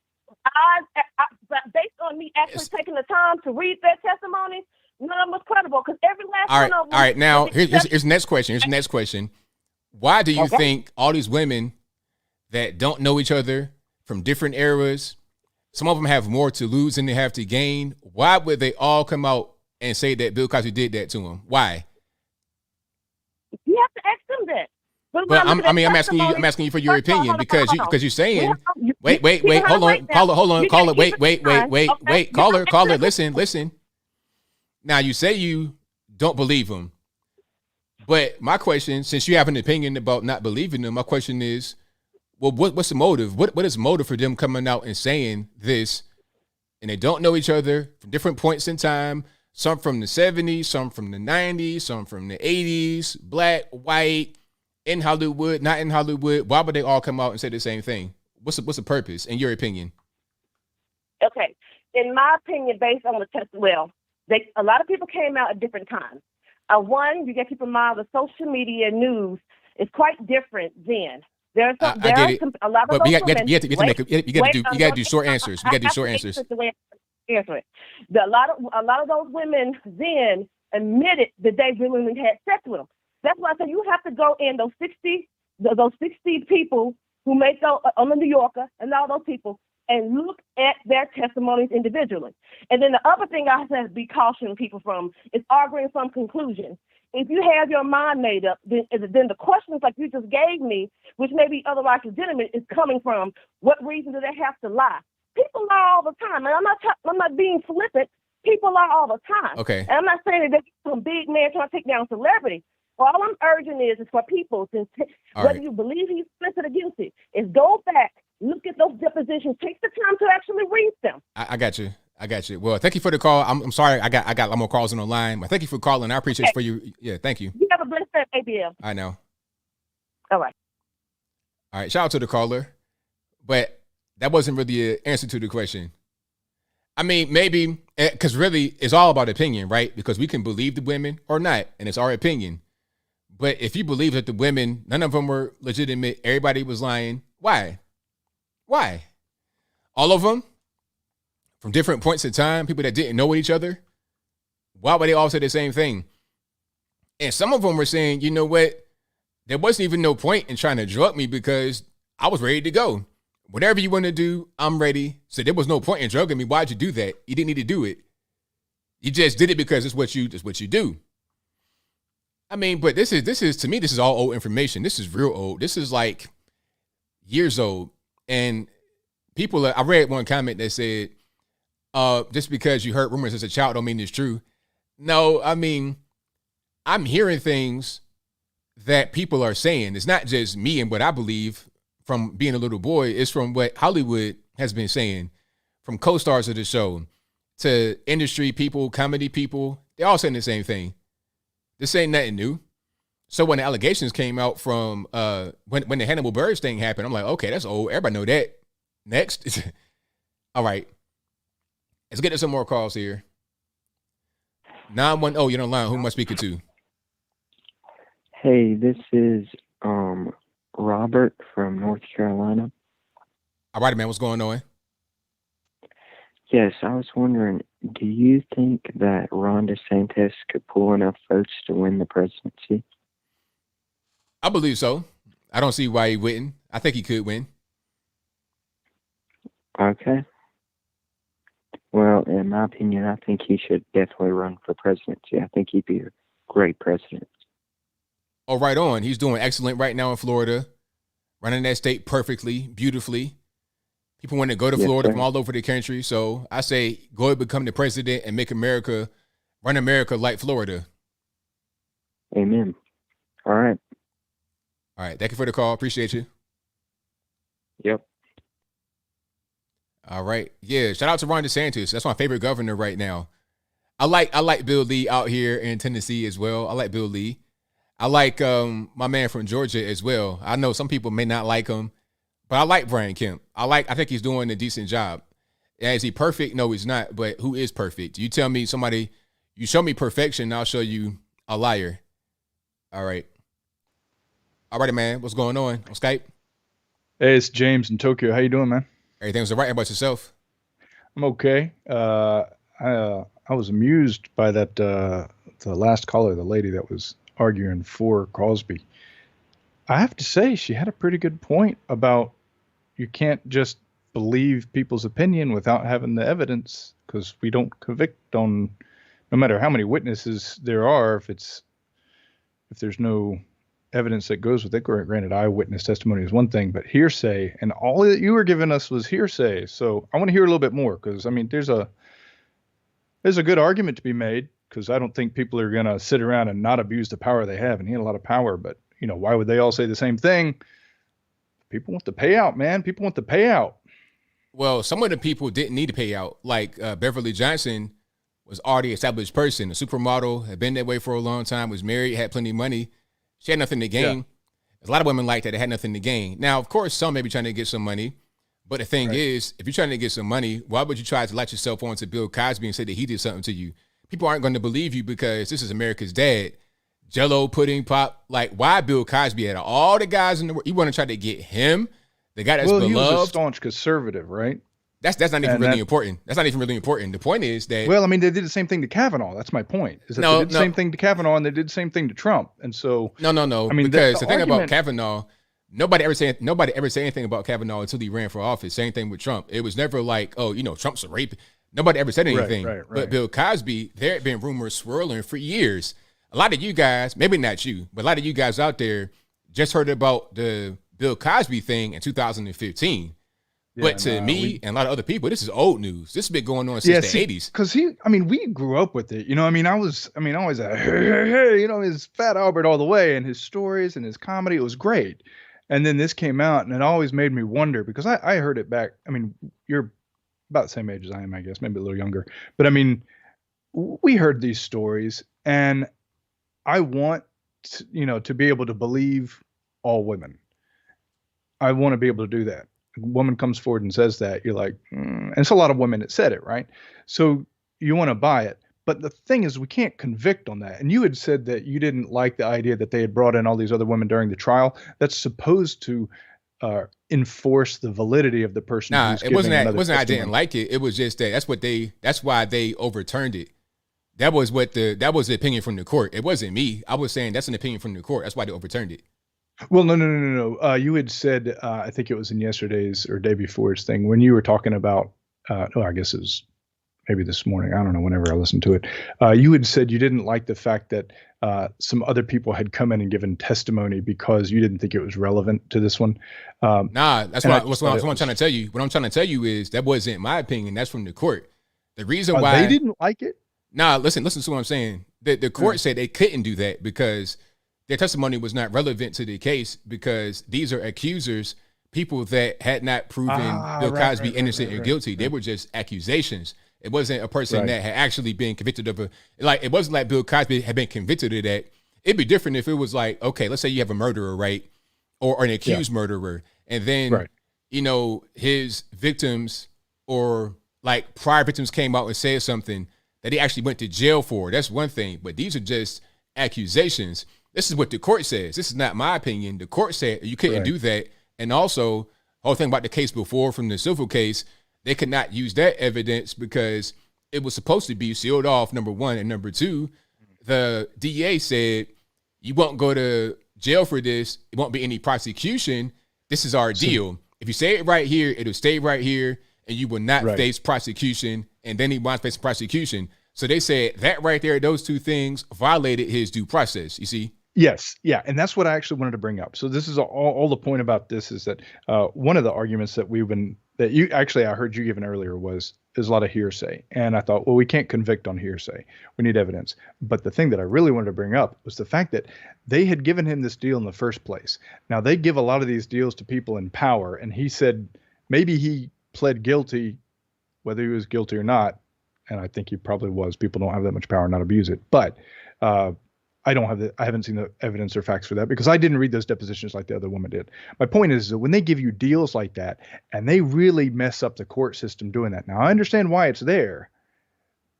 on me actually taking the time to read their testimony, none of them was credible because every last one of them. All right. Now here's the next question. Why do you think all these women that don't know each other from different eras, some of them have more to lose than they have to gain? Why would they all come out and say that Bill Cosby did that to him? Why? You have to ask them that. But I'm asking you for your opinion because you're saying wait, hold on, caller, wait, caller, listen. Now you say you don't believe him, but my question, since you have an opinion about not believing them, my question is, well, what's the motive? What is the motive for them coming out and saying this? And they don't know each other from different points in time. Some from the 70s, some from the 90s, some from the 80s, black, white, in Hollywood, not in Hollywood. Why would they all come out and say the same thing? What's the purpose, in your opinion? Okay. In my opinion, based on the test, a lot of people came out at different times. One, you got to keep in mind the social media news is quite different then. You got to do short answers. We got to do short answers. A lot of those women then admitted that they really had sex with them. That's why I said you have to go in those 60 people who make on the New Yorker and all those people and look at their testimonies individually. And then the other thing I have to be cautioning people from is arguing from conclusions. If you have your mind made up, then the questions like you just gave me, which may be otherwise legitimate, is coming from what reason do they have to lie? People lie all the time, and I'm not being flippant. People lie all the time. Okay. And I'm not saying that there's some big man trying to take down celebrity. All I'm urging is for people to whether you believe he's innocent or guilty, is go back, look at those depositions, take the time to actually read them. I got you. Well, thank you for the call. I'm sorry. I got a lot more calls on the line. But thank you for calling. I appreciate it for you. Yeah, thank you. You have a blessed day, ABL. I know. All right. Shout out to the caller. But that wasn't really an answer to the question. I mean, maybe, because really it's all about opinion, right? Because we can believe the women or not, and it's our opinion. But if you believe that the women, none of them were legitimate, everybody was lying, why? All of them? From different points in time, people that didn't know each other? Why would they all say the same thing? And some of them were saying, you know what? There wasn't even no point in trying to drug me because I was ready to go. Whatever you want to do, I'm ready. So there was no point in drugging me. Why'd you do that? You didn't need to do it. You just did it because it's what you do. I mean, but this is to me, this is all old information. This is real old. This is like years old. And people, I read one comment that said, just because you heard rumors as a child don't mean it's true. No, I mean, I'm hearing things that people are saying. It's not just me and what I believe from being a little boy. It's from what Hollywood has been saying, from co-stars of the show to industry people, comedy people. They're all saying the same thing. This ain't nothing new. So when the allegations came out from when the Hannibal Buress thing happened, I'm like, okay, that's old. Everybody know that. Next. All right. Let's get to some more calls here. 910, you're on the line. Who am I speaking to? Hey, this is Robert from North Carolina. All right, man. What's going on? Yes, I was wondering, do you think that Ron DeSantis could pull enough votes to win the presidency? I believe so. I don't see why he wouldn't. I think he could win. Okay. Well, in my opinion, I think he should definitely run for presidency. I think he'd be a great president. Oh, right on. He's doing excellent right now in Florida, running that state perfectly, beautifully. People want to go to Florida from all over the country. So I say go and become the president and make America, run America like Florida. Amen. All right. All right. Thank you for the call. Appreciate you. Yep. All right. Yeah. Shout out to Ron DeSantis. That's my favorite governor right now. I like Bill Lee out here in Tennessee as well. I like Bill Lee. I like my man from Georgia as well. I know some people may not like him, but I like Brian Kemp. I think he's doing a decent job. Is he perfect? No, he's not. But who is perfect? You tell me somebody, you show me perfection, I'll show you a liar. All right. All right, man. What's going on Skype? Hey, it's James in Tokyo. How you doing, man? Everything's all right. How about yourself? I'm okay. I was amused by that the last caller, the lady that was arguing for Cosby. I have to say she had a pretty good point about you can't just believe people's opinion without having the evidence, because we don't convict on no matter how many witnesses there are if there's no evidence that goes with it. Granted, eyewitness testimony is one thing, but hearsay, and all that you were giving us was hearsay. So I want to hear a little bit more, because I mean there's a good argument to be made, because I don't think people are going to sit around and not abuse the power they have, and he had a lot of power. But you know, why would they all say the same thing? People want the payout, man. People want the payout. Well, some of the people didn't need to pay out. Like Beverly Johnson was already an established person, a supermodel, had been that way for a long time, was married, had plenty of money. She had nothing to gain. Yeah. There's a lot of women like that had nothing to gain. Now, of course, some may be trying to get some money. But the thing is, if you're trying to get some money, why would you try to latch yourself on to Bill Cosby and say that he did something to you? People aren't going to believe you because this is America's dad. Jello, pudding, pop. Like, why Bill Cosby out of all the guys in the world? You want to try to get him, the guy that's beloved? He was a staunch conservative, right? That's not even really important. That's not even really important. The point is that... Well, I mean, they did the same thing to Kavanaugh. That's my point. Is that they did the same thing to Kavanaugh, and they did the same thing to Trump. And so... No. I mean, because the thing about Kavanaugh, nobody ever said anything about Kavanaugh until he ran for office. Same thing with Trump. It was never like, oh, you know, Trump's a rapist. Nobody ever said anything. Right. But Bill Cosby, there had been rumors swirling for years. A lot of you guys, maybe not you, but a lot of you guys out there just heard about the Bill Cosby thing in 2015. Yeah, but to me and a lot of other people, this is old news. This has been going on since the 80s. Because we grew up with it. You know, I was a hey, you know, his Fat Albert all the way, and his stories and his comedy, it was great. And then this came out, and it always made me wonder, because I heard it back. I mean, you're about the same age as I am, I guess, maybe a little younger. But I mean, we heard these stories, and I want to be able to believe all women. I want to be able to do that. A woman comes forward and says that, you're like, and it's a lot of women that said it, right? So you want to buy it. But the thing is, we can't convict on that. And you had said that you didn't like the idea that they had brought in all these other women during the trial. That's supposed to enforce the validity of the person. Nah, it wasn't I didn't like it. It was just that that's why they overturned it. That was the opinion from the court. It wasn't me. I was saying that's an opinion from the court. That's why they overturned it. Well, no. You had said, I think it was in yesterday's or day before's thing, when you were talking about, I guess it was maybe this morning. I don't know, whenever I listened to it. You had said you didn't like the fact that some other people had come in and given testimony because you didn't think it was relevant to this one. That's what I'm trying to tell you. What I'm trying to tell you is that wasn't my opinion. That's from the court. The reason why they didn't like it. Listen to what I'm saying. The court said they couldn't do that because their testimony was not relevant to the case, because these are accusers, people that had not proven Bill Cosby innocent or guilty. They were just accusations. It wasn't a person that had actually been convicted of it wasn't like Bill Cosby had been convicted of that. It'd be different if it was like, okay, let's say you have a murderer, right? Or an accused murderer. And then, you know, his victims or like prior victims came out and said something that he actually went to jail for. That's one thing. But these are just accusations. This is what the court says. This is not my opinion. The court said you couldn't do that. And also, the whole thing about the case before from the civil case, they could not use that evidence because it was supposed to be sealed off, number one. And number two, the DA said, you won't go to jail for this. It won't be any prosecution. This is our deal. If you say it right here, it'll stay right here, and you will not face prosecution. And then he wants to face prosecution. So they said that right there, those two things violated his due process, you see? Yes. Yeah. And that's what I actually wanted to bring up. So this is all the point about this is that one of the arguments that I heard you given earlier is a lot of hearsay. And I thought, well, we can't convict on hearsay. We need evidence. But the thing that I really wanted to bring up was the fact that they had given him this deal in the first place. Now they give a lot of these deals to people in power. And he said, maybe he pled guilty, whether he was guilty or not. And I think he probably was. People don't have that much power, not abuse it. But, I haven't seen the evidence or facts for that because I didn't read those depositions like the other woman did. My point is that when they give you deals like that and they really mess up the court system doing that. Now I understand why it's there,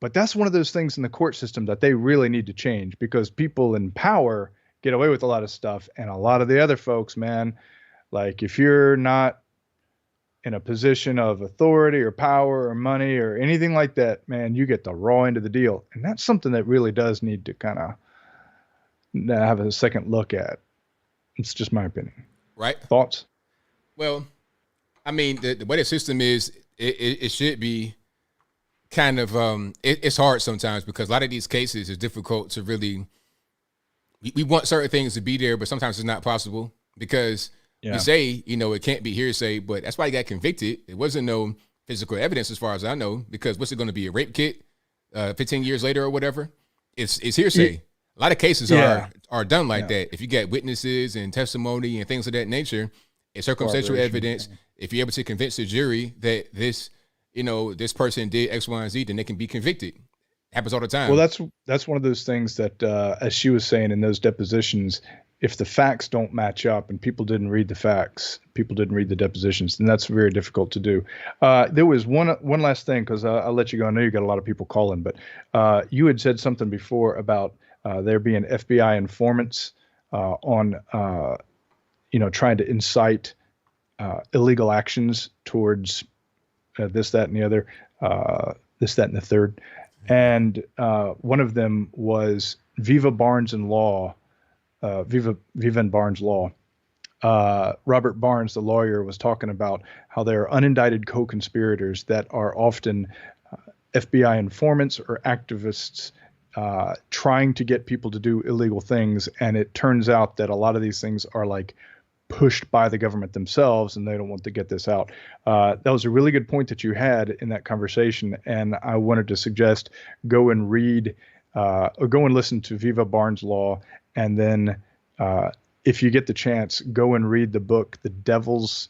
but that's one of those things in the court system that they really need to change because people in power get away with a lot of stuff. And a lot of the other folks, man, like if you're not in a position of authority or power or money or anything like that, man, you get the raw end of the deal. And that's something that really does need to kind of have a second look at. It's just my opinion. Right. Thoughts? Well, I mean, the way the system is, it should be kind of, it's hard sometimes because a lot of these cases is difficult to really, we want certain things to be there, but sometimes it's not possible because you say, you know, it can't be hearsay, but that's why he got convicted. It wasn't no physical evidence as far as I know, because what's it going to be, a rape kit 15 years later or whatever? It's hearsay. A lot of cases are done like that. If you get witnesses and testimony and things of that nature, and circumstantial evidence, if you're able to convince the jury that this, you know, this person did X, Y, and Z, then they can be convicted. Happens all the time. Well, that's one of those things that, as she was saying in those depositions, if the facts don't match up and people didn't read the facts, people didn't read the depositions, then that's very difficult to do. There was one last thing, because I'll let you go. I know you got a lot of people calling, but you had said something before about there being FBI informants on, trying to incite illegal actions towards this, that, and the other, this, that, and the third. And one of them was Viva Barnes and Barnes Law. Robert Barnes, the lawyer, was talking about how there are unindicted co-conspirators that are often FBI informants or activists trying to get people to do illegal things. And it turns out that a lot of these things are like pushed by the government themselves, and they don't want to get this out. That was a really good point that you had in that conversation. And I wanted to suggest go and read or go and listen to Viva Barnes Law. And then if you get the chance, go and read the book, The Devil's,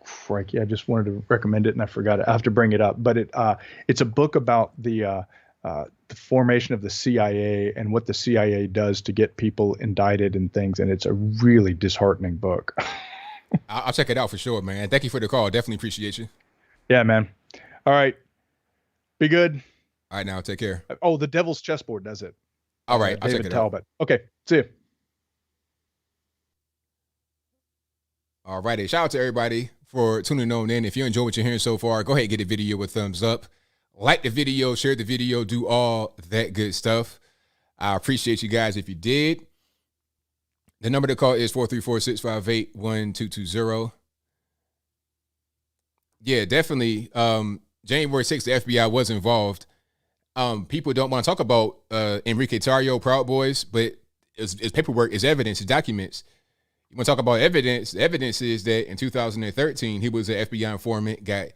crikey, I just wanted to recommend it and I forgot it. I have to bring it up, but it's a book about the formation of the CIA and what the CIA does to get people indicted and things. And it's a really disheartening book. I'll check it out for sure, man. Thank you for the call. Definitely appreciate you. Yeah, man. All right. Be good. All right, now take care. Oh, The Devil's Chessboard does it. All right. I'll David check it Talbot. out. Okay. See you. All righty. Shout out to everybody for tuning on in. If you enjoy what you're hearing so far, go ahead and get the video a thumbs up. Like the video, share the video, do all that good stuff. I appreciate you guys if you did. The number to call is 434-658-1220. Yeah, definitely. January 6th, the FBI was involved. People don't want to talk about Enrique Tarrio, Proud Boys, but it's paperwork, it's evidence, it's documents. You want to talk about evidence? The evidence is that in 2013, he was an FBI informant, got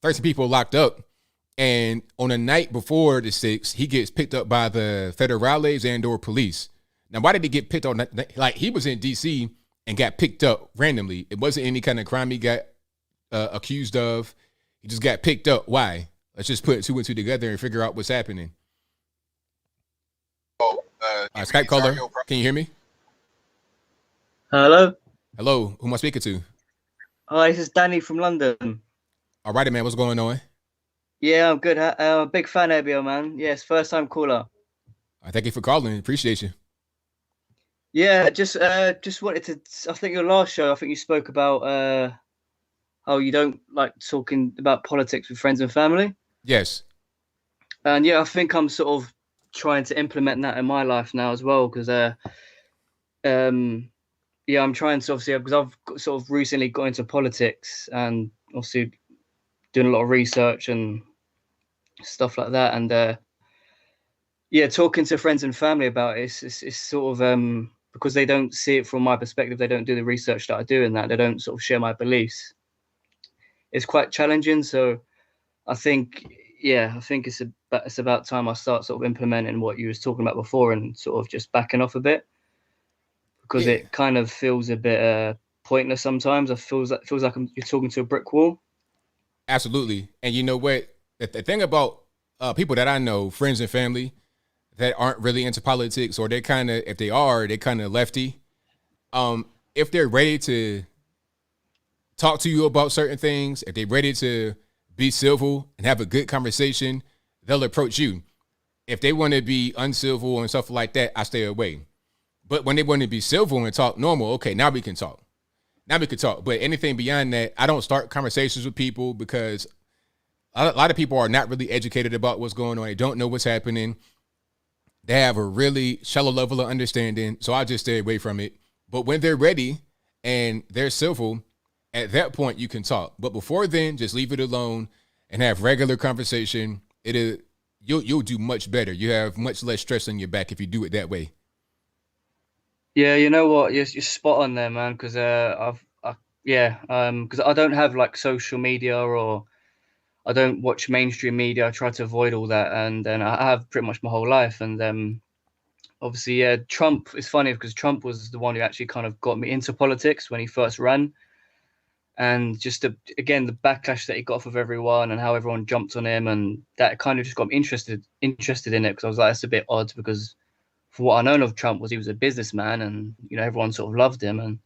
13 people locked up. And on the night before the 6th, he gets picked up by the federales and or police. Now, why did he get picked on? Like, he was in D.C. and got picked up randomly. It wasn't any kind of crime he got accused of. He just got picked up. Why? Let's just put two and two together and figure out what's happening. Skype caller, can you hear me? Hello. Hello, who am I speaking to? Hi, this is Danny from London. All righty, man. What's going on? Yeah, I'm good. I'm a big fan of ABL, man. Yes, first time caller. Thank you for calling. Appreciate you. Yeah, just wanted to. I think your last show, I think you spoke about how you don't like talking about politics with friends and family. Yes. And yeah, I think I'm sort of trying to implement that in my life now as well, because yeah, I'm trying to obviously, because I've sort of recently got into politics and obviously doing a lot of research and stuff like that, and yeah, talking to friends and family about it, it's sort of because they don't see it from my perspective, they don't do the research that I do in that, they don't sort of share my beliefs. It's quite challenging, so I think it's about time I start sort of implementing what you was talking about before and sort of just backing off a bit, because it kind of feels a bit pointless sometimes. It feels like you're talking to a brick wall. Absolutely. And you know what? The thing about people that I know, friends and family, that aren't really into politics, or they kind of, if they are, they kind of lefty. If they're ready to talk to you about certain things, if they're ready to be civil and have a good conversation, they'll approach you. If they want to be uncivil and stuff like that, I stay away. But when they want to be civil and talk normal, okay, now we can talk. But anything beyond that, I don't start conversations with people, because a lot of people are not really educated about what's going on. They don't know what's happening. They have a really shallow level of understanding. So I just stay away from it. But when they're ready and they're civil, at that point you can talk. But before then, just leave it alone and have regular conversation. You'll do much better. You have much less stress on your back if you do it that way. Yeah, you know what? You're spot on there, man. Because because I don't have like social media, or I don't watch mainstream media. I try to avoid all that, and I have pretty much my whole life. And obviously, yeah, Trump is funny because Trump was the one who actually kind of got me into politics when he first ran, and just again the backlash that he got off of everyone and how everyone jumped on him, and that kind of just got me interested in it, because I was like, that's a bit odd, because for what I know of Trump was he was a businessman, and everyone sort of loved him, and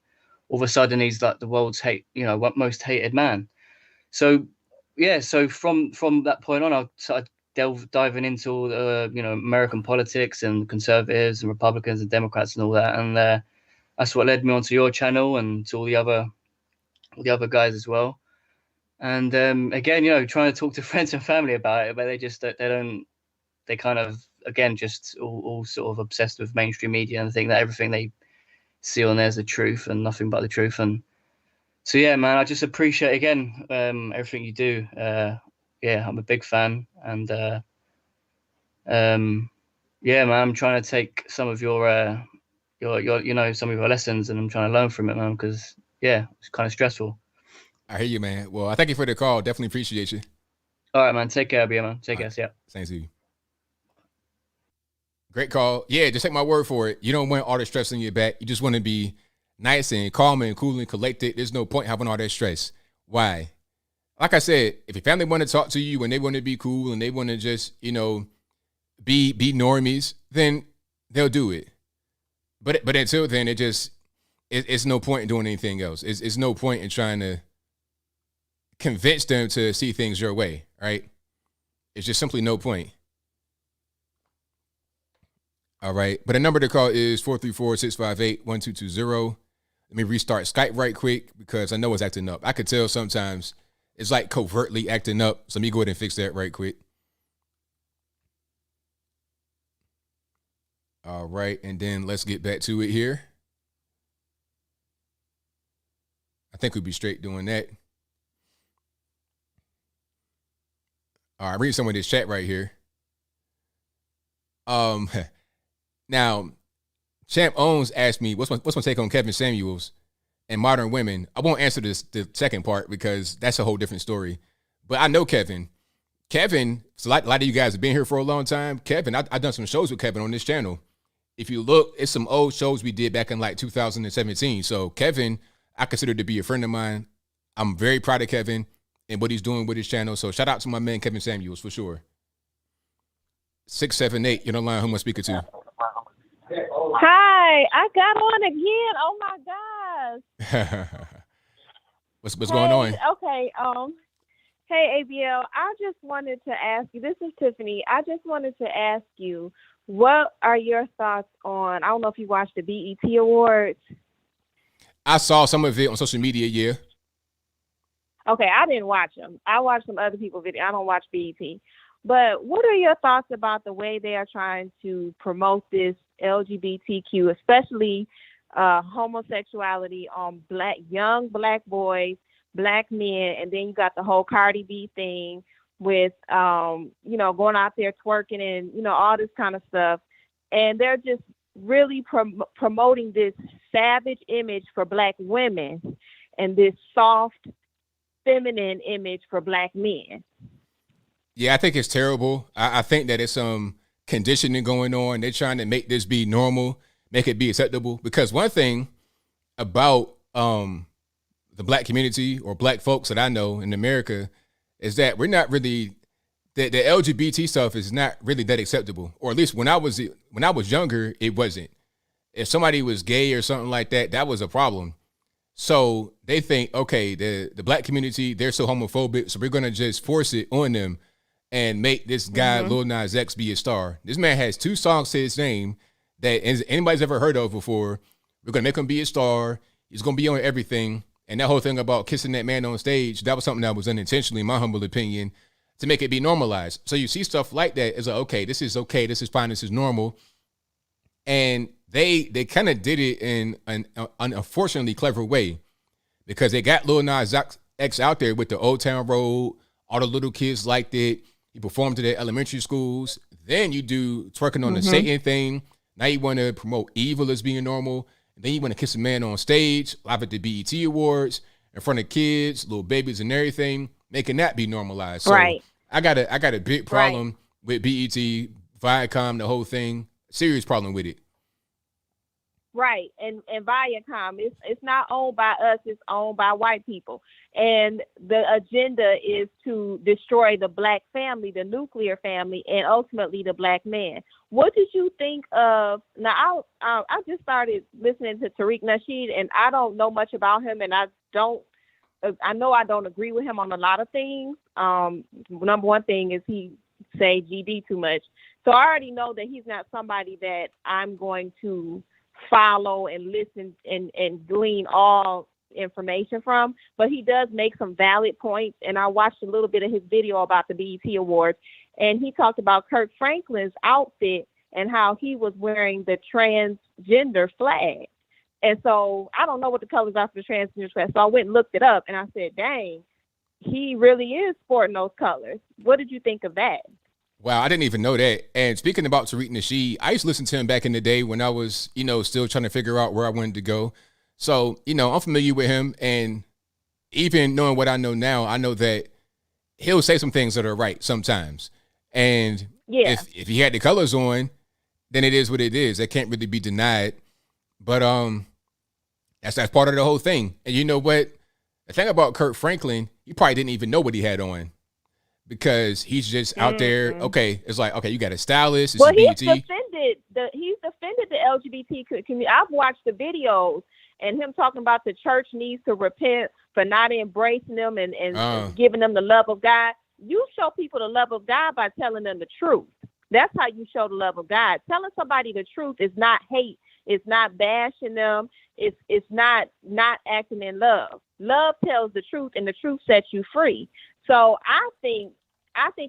all of a sudden he's like the world's most hated man. So yeah, so from that point on, I started diving into American politics and conservatives and Republicans and Democrats and all that, and that's what led me onto your channel and to all the other guys as well. And again, trying to talk to friends and family about it, but they kind of, again, just all sort of obsessed with mainstream media and think that everything they see on there is the truth and nothing but the truth. And so, yeah, man, I just appreciate, again, everything you do. Yeah, I'm a big fan. And yeah, man, I'm trying to take some of your some of your lessons, and I'm trying to learn from it, man, because, yeah, it's kind of stressful. I hear you, man. Well, I thank you for the call. Definitely appreciate you. All right, man. Take care, man. Take care. Yeah. Thanks to you. Great call. Yeah, just take my word for it. You don't want all the stress on your back. You just want to be nice and calm and cool and collected. There's no point having all that stress. Why? Like I said, if your family want to talk to you and they want to be cool and they want to just, be normies, then they'll do it. But until then, it's no point in doing anything else. It's no point in trying to convince them to see things your way, right? It's just simply no point. All right. But the number to call is 434-658-1220. Let me restart Skype right quick, because I know it's acting up. I could tell sometimes it's like covertly acting up. So let me go ahead and fix that right quick. All right. And then let's get back to it here. I think we'll be straight doing that. All right. I'm reading some of this chat right here. Now, Champ Owens asked me, what's my take on Kevin Samuels and modern women? I won't answer the second part, because that's a whole different story. But I know Kevin. So a lot of you guys have been here for a long time. Kevin, I've done some shows with Kevin on this channel. if you look, it's some old shows we did back in like 2017. So Kevin, I consider to be a friend of mine. I'm very proud of Kevin and what he's doing with his channel. So shout out to my man, Kevin Samuels, for sure. 678, you're on the line. Who am I speaking to? Hi, I got on again. Oh my gosh. What's going on? Okay. Hey ABL, I just wanted to ask you. This is Tiffany. I just wanted to ask you, what are your thoughts on? I don't know if you watched the BET Awards. I saw some of it on social media. Yeah. Okay, I didn't watch them. I watched some other people's video. I don't watch BET. But what are your thoughts about the way they are trying to promote this LGBTQ, especially homosexuality on young black boys, black men, and then you got the whole Cardi B thing with, going out there twerking and, all this kind of stuff. And they're just really promoting this savage image for black women and this soft, feminine image for black men. Yeah, I think it's terrible. I think that it's some conditioning going on. They're trying to make this be normal, make it be acceptable. Because one thing about the black community or black folks that I know in America is that we're not really the LGBT stuff is not really that acceptable. Or at least when I was younger, it wasn't. If somebody was gay or something like that, that was a problem. So they think, okay, the black community, they're so homophobic, so we're gonna just force it on them and make this guy Lil Nas X be a star. This man has 2 songs to his name that anybody's ever heard of before. We're gonna make him be a star. He's gonna be on everything. And that whole thing about kissing that man on stage, that was something that was unintentionally, in my humble opinion, to make it be normalized. So you see stuff like that, it's like, okay, this is fine, this is normal. And they kind of did it in an unfortunately clever way, because they got Lil Nas X out there with the Old Town Road. All the little kids liked it. He performed to their elementary schools. Then you do twerking on the Satan thing. Now you want to promote evil as being normal. And then you want to kiss a man on stage, live at the BET Awards, in front of kids, little babies and everything, making that be normalized. So right. I got a big problem with BET, Viacom, the whole thing. Serious problem with it. Right, and Viacom, it's not owned by us, it's owned by white people. And the agenda is to destroy the black family, the nuclear family, and ultimately the black man. What did you think of, now I just started listening to Tariq Nasheed, and I don't know much about him, and I know I don't agree with him on a lot of things. Number one thing is he say GD too much. So I already know that he's not somebody that I'm going to follow and listen and glean all information from, but he does make some valid points. And I watched a little bit of his video about the BET Awards, and he talked about Kirk Franklin's outfit and how he was wearing the transgender flag. And so I don't know what the colors are for the transgender flag, so I went and looked it up, and I said, dang, he really is sporting those colors. What did you think of that? Wow, I didn't even know that. And speaking about Tariq Nasheed, I used to listen to him back in the day when I was, still trying to figure out where I wanted to go. So, I'm familiar with him. And even knowing what I know now, I know that he'll say some things that are right sometimes. And if he had the colors on, then it is what it is. That can't really be denied. But that's part of the whole thing. And you know what? The thing about Kirk Franklin, he probably didn't even know what he had on. Because he's just out there. Okay, it's like, okay, you got a stylist. Well, he's defended the LGBT community. I've watched the videos and him talking about the church needs to repent for not embracing them and giving them the love of God. You show people the love of God by telling them the truth. That's how you show the love of God. Telling somebody the truth is not hate. It's not bashing them. It's not acting in love. Love tells the truth, and the truth sets you free. So I think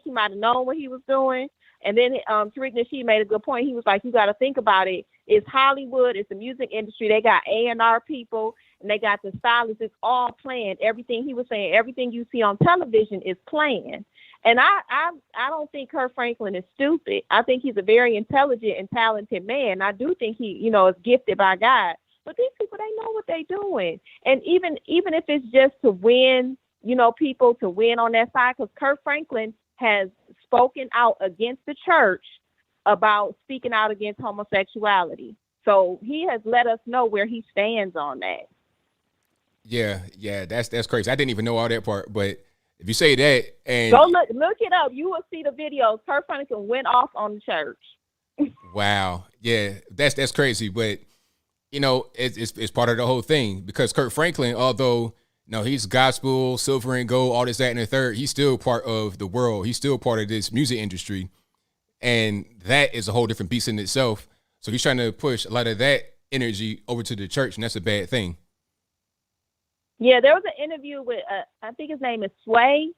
he might have known what he was doing. And then Tariq Nasheed made a good point. He was like, you got to think about it. It's Hollywood. It's the music industry. They got A&R people, and they got the stylists. It's all planned. Everything he was saying, everything you see on television is planned. And I don't think Kirk Franklin is stupid. I think he's a very intelligent and talented man. I do think he, is gifted by God. But these people, they know what they're doing. And even if it's just to win, people to win on that side, because Kirk Franklin has spoken out against the church about speaking out against homosexuality. So he has let us know where he stands on that. Yeah, that's crazy. I didn't even know all that part, but if you say that, and Go look it up, you will see the videos. Kurt Franklin went off on the church. wow, yeah, that's crazy. But you know, it's part of the whole thing, because Kurt Franklin, although he's gospel, silver and gold, all this, that, and the third, he's still part of the world. He's still part of this music industry, and that is a whole different beast in itself. So he's trying to push a lot of that energy over to the church, and that's a bad thing. Yeah, there was an interview with, I think his name is Sway.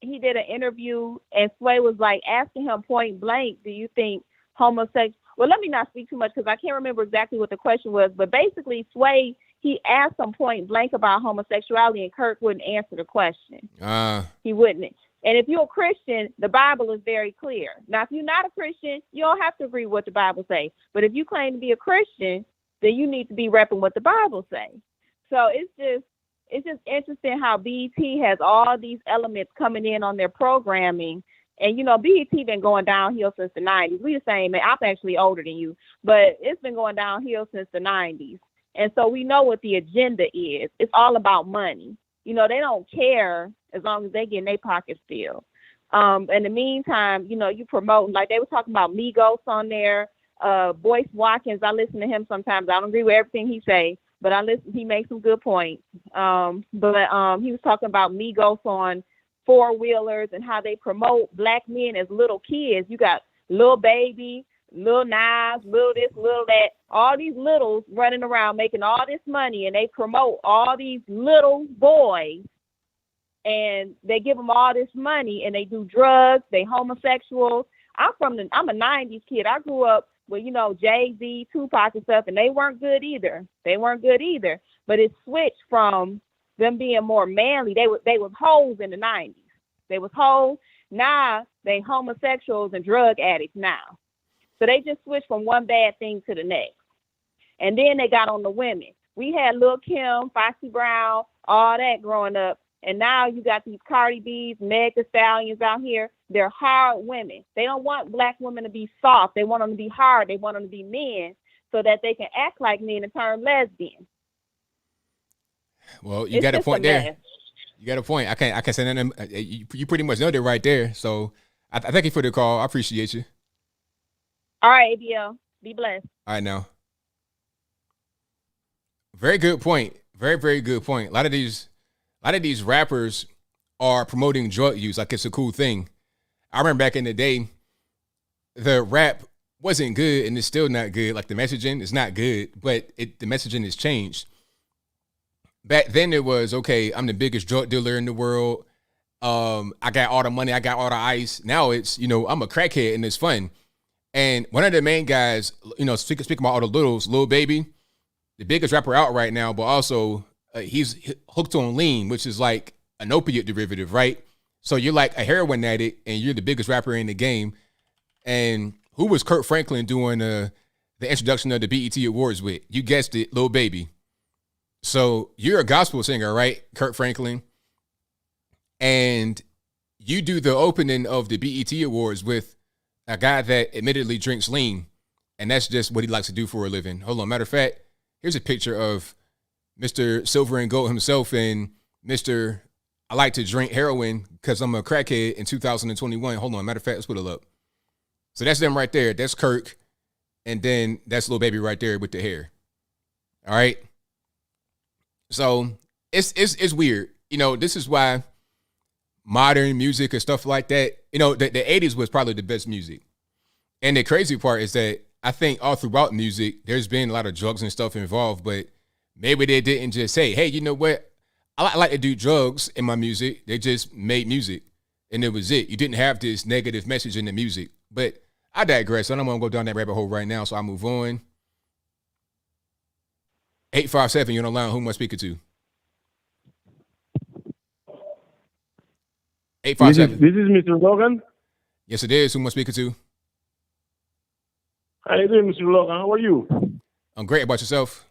He did an interview, and Sway was like asking him point blank, do you think homosexual? Well, let me not speak too much because I can't remember exactly what the question was, but basically Sway, he asked him point blank about homosexuality, and Kurt wouldn't answer the question. He wouldn't. And if you're a Christian, the Bible is very clear. Now, if you're not a Christian, you don't have to agree with what the Bible says. But if you claim to be a Christian, then you need to be repping what the Bible says. So it's just interesting how BET has all these elements coming in on their programming. And, BET been going downhill since the 90s. We the same, man. I'm actually older than you, but it's been going downhill since the 90s. And so we know what the agenda is. It's all about money. They don't care as long as they get in their pockets filled. In the meantime, you promote, like they were talking about Migos on there. Boyce Watkins, I listen to him sometimes. I don't agree with everything he say, but he makes some good points. But he was talking about Migos on four-wheelers and how they promote black men as little kids. You got Lil Baby, Lil Nas, Lil this, Lil that, all these littles running around making all this money, and they promote all these little boys, and they give them all this money, and they do drugs, they homosexuals. I'm a 90s kid. I grew up with, Jay-Z, Tupac and stuff, and they weren't good either. But it switched from them being more manly. They was hoes in the 90s. They was hoes. Now they homosexuals and drug addicts now. So they just switched from one bad thing to the next. And then they got on the women. We had Lil Kim, Foxy Brown, all that growing up. And now you got these Cardi B's, Meg Thee Stallions out here. They're hard women. They don't want black women to be soft. They want them to be hard. They want them to be men so that they can act like men and turn lesbian. Well, you got a point there. You got a point. I can't say nothing. You pretty much know that right there. So I thank you for the call. I appreciate you. All right, ABL. Be blessed. All right, now. Very good point. Very, very good point. A lot of these rappers are promoting drug use like it's a cool thing. I remember back in the day, the rap wasn't good, and it's still not good. Like the messaging is not good, but the messaging has changed. Back then it was, okay, I'm the biggest drug dealer in the world. I got all the money. I got all the ice. Now it's, I'm a crackhead and it's fun. And one of the main guys, speaking about all the littles, Lil Baby, the biggest rapper out right now, but also he's hooked on lean, which is like an opiate derivative, right? So you're like a heroin addict and you're the biggest rapper in the game. And who was Kurt Franklin doing the introduction of the BET Awards with? You guessed it, Lil Baby. So you're a gospel singer, right, Kurt Franklin? And you do the opening of the BET Awards with a guy that admittedly drinks lean, and that's just what he likes to do for a living. Hold on. Matter of fact, here's a picture of Mr. Silver and Gold himself and Mr. I like to drink heroin because I'm a crackhead in 2021. Hold on. Matter of fact, let's put it up. So that's them right there. That's Kirk. And then that's Lil Baby right there with the hair. All right. So it's weird. This is why modern music and stuff like that, the 80s was probably the best music. And the crazy part is that I think all throughout music, there's been a lot of drugs and stuff involved, but maybe they didn't just say, hey, you know what? I like to do drugs in my music. They just made music and it was it. You didn't have this negative message in the music, but I digress. I don't want to go down that rabbit hole right now. So I move on. 857, you're on the line. Who am I speaking to? 857. This is Mr. Logan. Yes, it is. Who am I speaking to? How you doing, Mr. Logan? How are you? I'm great. About yourself?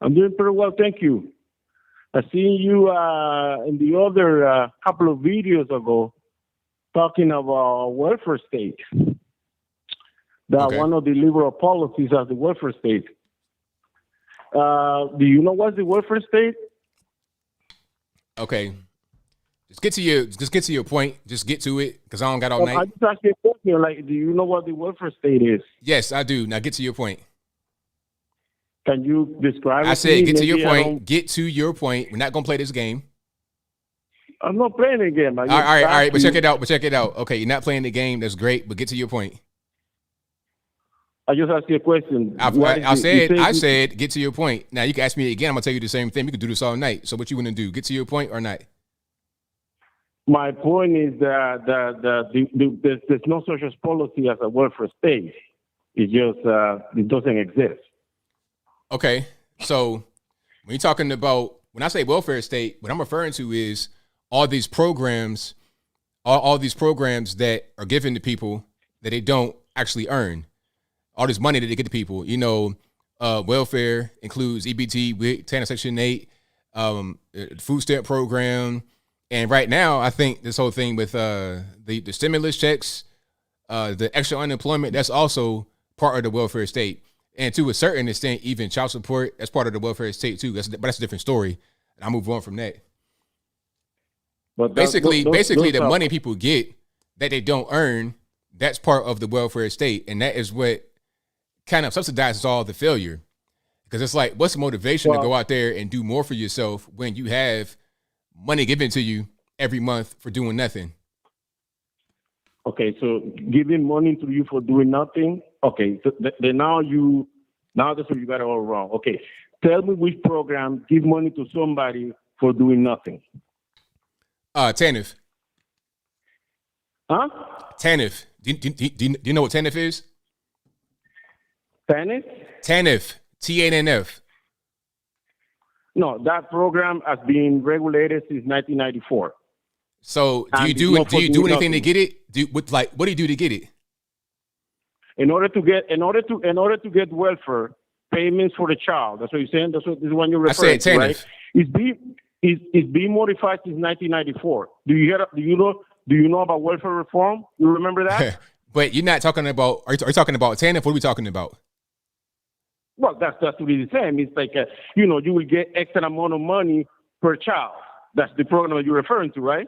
I'm doing pretty well, thank you. I seen you in the other couple of videos ago talking about welfare state. That one of the liberal policies of the welfare state. Do you know what's the welfare state? Okay. Just get to your point. Just get to it, because I don't got all night. I just asked you a question, like, do you know what the welfare state is? Yes, I do. Now get to your point. Can you describe it? I said, get to Maybe your point. Get to your point. We're not gonna play this game. I'm not playing the game. All right. But check it out. Okay, you're not playing the game. That's great. But get to your point. I just asked you a question. I said, get to your point. Now you can ask me again. I'm gonna tell you the same thing. We can do this all night. So what you want to do? Get to your point or not? My point is that there's no such policy as a welfare state. It just it doesn't exist. Okay, so when you're talking about, when I say welfare state, what I'm referring to is all these programs, all these programs that are given to people that they don't actually earn. All this money that they get to people, welfare includes EBT, WIC, TANF Section 8, food stamp program. And right now, I think this whole thing with the stimulus checks, the extra unemployment, that's also part of the welfare state. And to a certain extent, even child support, that's part of the welfare state too. But that's a different story. And I'll move on from that. But basically, the money people get that they don't earn, that's part of the welfare state. And that is what kind of subsidizes all the failure. Because it's like, what's the motivation to go out there and do more for yourself when you have money given to you every month for doing nothing? Okay, so giving money to you for doing nothing. Okay, so now that's where you got it all wrong. Okay, tell me which program give money to somebody for doing nothing. TANF. Huh? TANF. Do you know what TANF is? TANF? TANF. TANF. No, that program has been regulated since 1994. So do you do anything to get it? What do you do to get it? In order to get welfare payments for the child. That's what you're saying. This is what you're referring to, right? It's being modified since 1994. Do you know about welfare reform? You remember that? But you're not talking about. Are you talking about TANF? What are we talking about? Well, that's really the same. It's like you will get X amount of money per child. That's the program that you're referring to, right?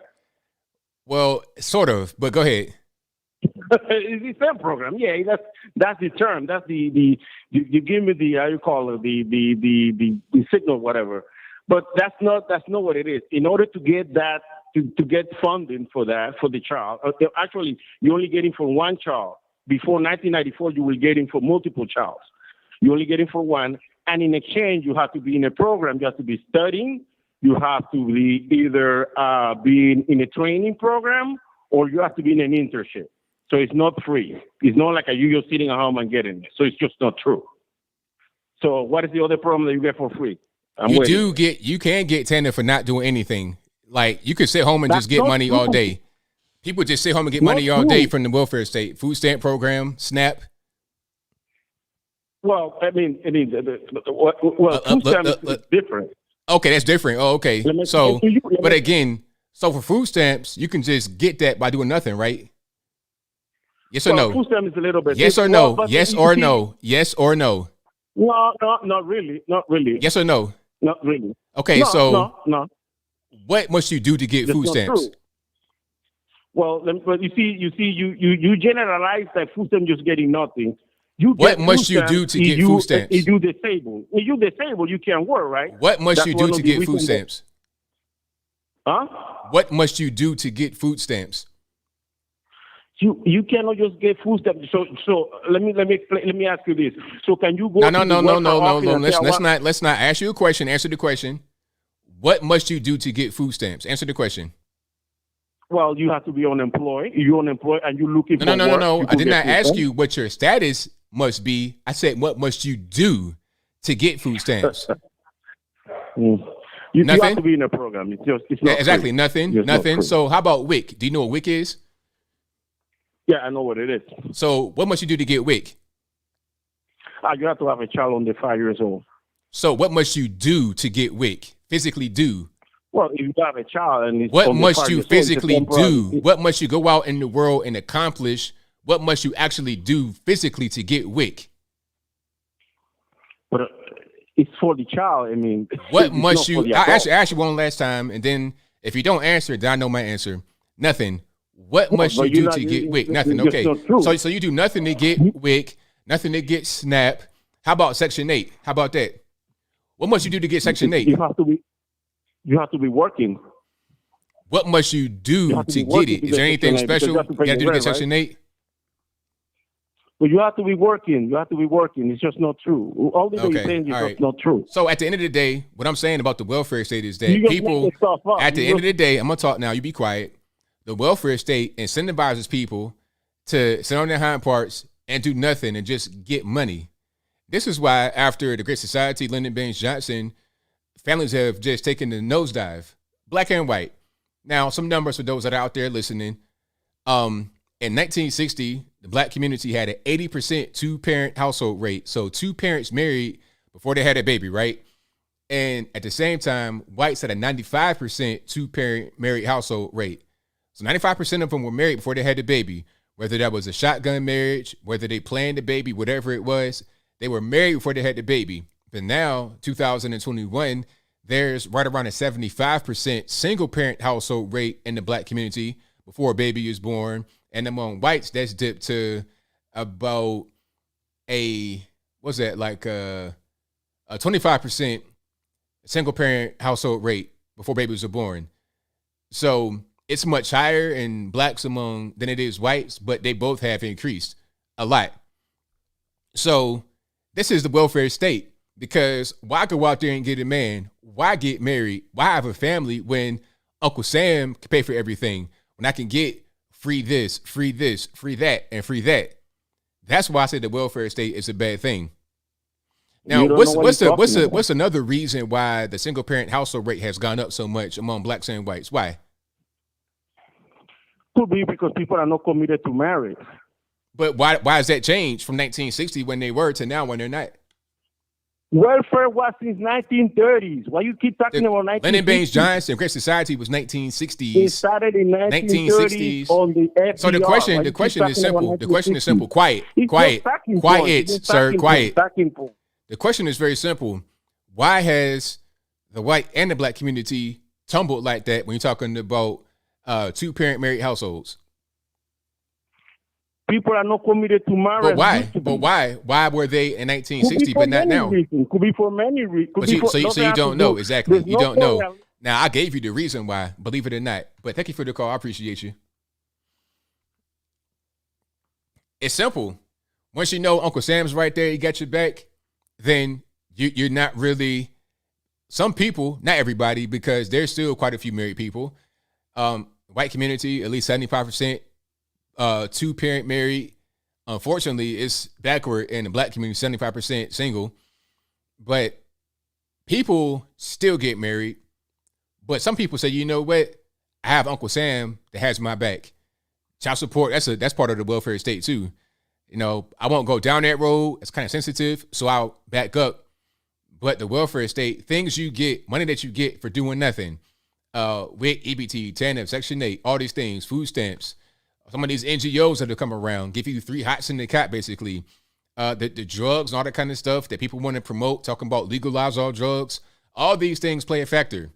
Well, sort of, but go ahead. It's the same program, yeah. That's the term. That's the you give me the how you call it the signal, whatever. But that's not what it is. In order to get that to get funding for that for the child, actually you're only getting for one child. Before 1994, you were getting for multiple childs. You're only getting for one, and in exchange, you have to be in a program. You have to be studying. You have to be either being in a training program or you have to be in an internship. So it's not free. It's not like you just sitting at home and getting it. So it's just not true. So what is the other program that you get for free? You can get TANF for not doing anything. Like you could sit home and just get money all day. People just sit home and get money all day from the welfare state, food stamp program, SNAP. Well, food stamp is different. Okay, that's different. Oh, okay. But again, so for food stamps, you can just get that by doing nothing, right? Yes or no? Food stamp is a little bit. Yes or no? Yes or no? Yes or no? No, not really. Not really. Yes or no? Not really. Okay, no. What must you do to get food stamps? True. Well, but you generalize that food stamp just getting nothing. What must you do to get food stamps? If you disabled. If you disabled, you can't work, right? What must you do to get food stamps? Huh? What must you do to get food stamps? You cannot just get food stamps. So let me ask you this. So can you go? No. Let's not ask you a question. Answer the question. What must you do to get food stamps? Answer the question. Well, you have to be unemployed. You're unemployed and you're looking for work. No. I did not ask you what your status must be. I said, what must you do to get food stamps? You have to be in a program. It's not exactly free. Nothing. So how about WIC? Do you know what WIC is? Yeah, I know what it is. So what must you do to get WIC? You have to have a child under 5 years old. So what must you do to get WIC? Physically do Well, if you have a child and it's what only must 5 you years old, it's a physically temporary- do? What must you go out in the world and accomplish? What must you actually do physically to get WIC? But it's for the child. I mean, What it's must not for you? the I adult. ask you one last time, and then if you don't answer, then I know my answer. Nothing. What No, must but you do you're to not- get WIC? you're Nothing. just Okay. not true. So you do nothing to get WIC, nothing to get SNAP. How about Section 8? How about that? What must you do to get Section 8? You have to be working. What must you You do have to to be get working it? to Is get there anything Section 8 because special you have to you pay got to do your to get rent, Section right? 8? But you have to be working. You have to be working. It's just not true. All the Okay, you're saying is all just right. not true. So at the end of the day, what I'm saying about the welfare state is that You just people, make stuff up. at the You end of just- the day, I'm gonna talk now. You be quiet. The welfare state incentivizes people to sit on their hind parts and do nothing and just get money. This is why after the Great Society, Lyndon Baines Johnson, families have just taken the nosedive, black and white. Now, some numbers for those that are out there listening. In 1960, the black community had an 80% two-parent household rate. So 2 parents married before they had a baby, right? And at the same time, whites had a 95% two-parent married household rate. So 95% of them were married before they had the baby. Whether that was a shotgun marriage, whether they planned the baby, whatever it was, they were married before they had the baby. But now, 2021, there's right around a 75% single-parent household rate in the black community before a baby is born. And among whites, that's dipped to about a 25% single parent household rate before babies are born. So it's much higher in blacks than it is whites, but they both have increased a lot. So this is the welfare state, because why go out there and get a man? Why get married? Why have a family when Uncle Sam can pay for everything? When I can get free this, free that, and free that. That's why I say the welfare state is a bad thing. Now, what's another reason why the single parent household rate has gone up so much among blacks and whites? Why? Could be because people are not committed to marriage. But why has that changed from 1960 when they were to now when they're not? Welfare was since 1930s. Why you keep talking about 1960s? Lyndon Baines Johnson, Great Society was 1960s. It started in 1930s on the FDR. So the question is simple. The question is simple. Quiet, sir, quiet. The question is very simple. Why has the white and the black community tumbled like that when you're talking about two-parent married households? People are not committed to marriage. But why? But why? Why were they in 1960 but not now? Could be for many reasons. So you don't know exactly. You don't know. Now I gave you the reason why, believe it or not. But thank you for the call. I appreciate you. It's simple. Once you know Uncle Sam's right there, he got your back, then you're not really. Some people, not everybody, because there's still quite a few married people. White community, at least 75%. Two-parent married. Unfortunately, it's backward in the black community, 75% single. But people still get married. But some people say, you know what? I have Uncle Sam that has my back. Child support, that's part of the welfare state too. You know, I won't go down that road. It's kind of sensitive, so I'll back up. But the welfare state, things you get, money that you get for doing nothing. WIC, EBT, TANF, Section 8, all these things, food stamps. Some of these NGOs that have come around give you 3 hots in the cot, basically. The drugs and all that kind of stuff that people want to promote, talking about legalize all drugs. All these things play a factor.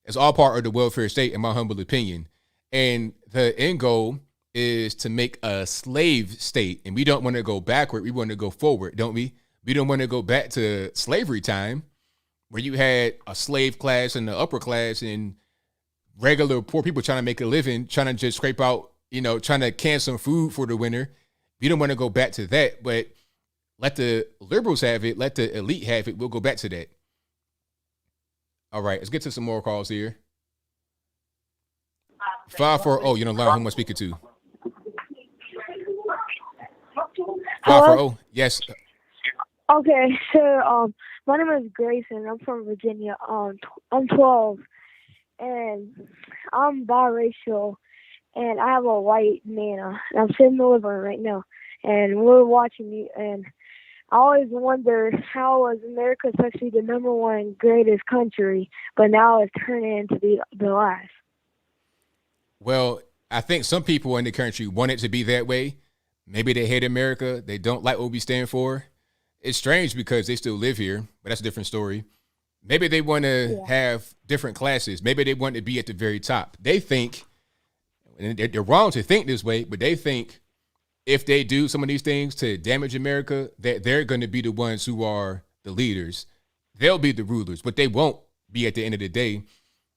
It's all part of the welfare state, in my humble opinion. And the end goal is to make a slave state. And we don't want to go backward. We want to go forward, don't we? We don't want to go back to slavery time where you had a slave class and the upper class and regular poor people trying to make a living, trying to just scrape out, trying to can some food for the winter. We don't want to go back to that, but let the liberals have it. Let the elite have it. We'll go back to that. All right, let's get to some more calls here. 540, you don't learn who I'm speaking to. 540, yes. Okay, so my name is Grayson. I'm from Virginia. I'm 12, and I'm biracial, and I have a white nana. And I'm sitting in the living room right now, and we're watching you. And I always wonder how was America supposed to be the number one greatest country, but now it's turning into the last. Well, I think some people in the country want it to be that way. Maybe they hate America. They don't like what we stand for. It's strange because they still live here, but that's a different story. Maybe they want to have different classes. Maybe they want to be at the very top. They think, and they're wrong to think this way, but they think if they do some of these things to damage America, that they're going to be the ones who are the leaders. They'll be the rulers, but they won't be at the end of the day.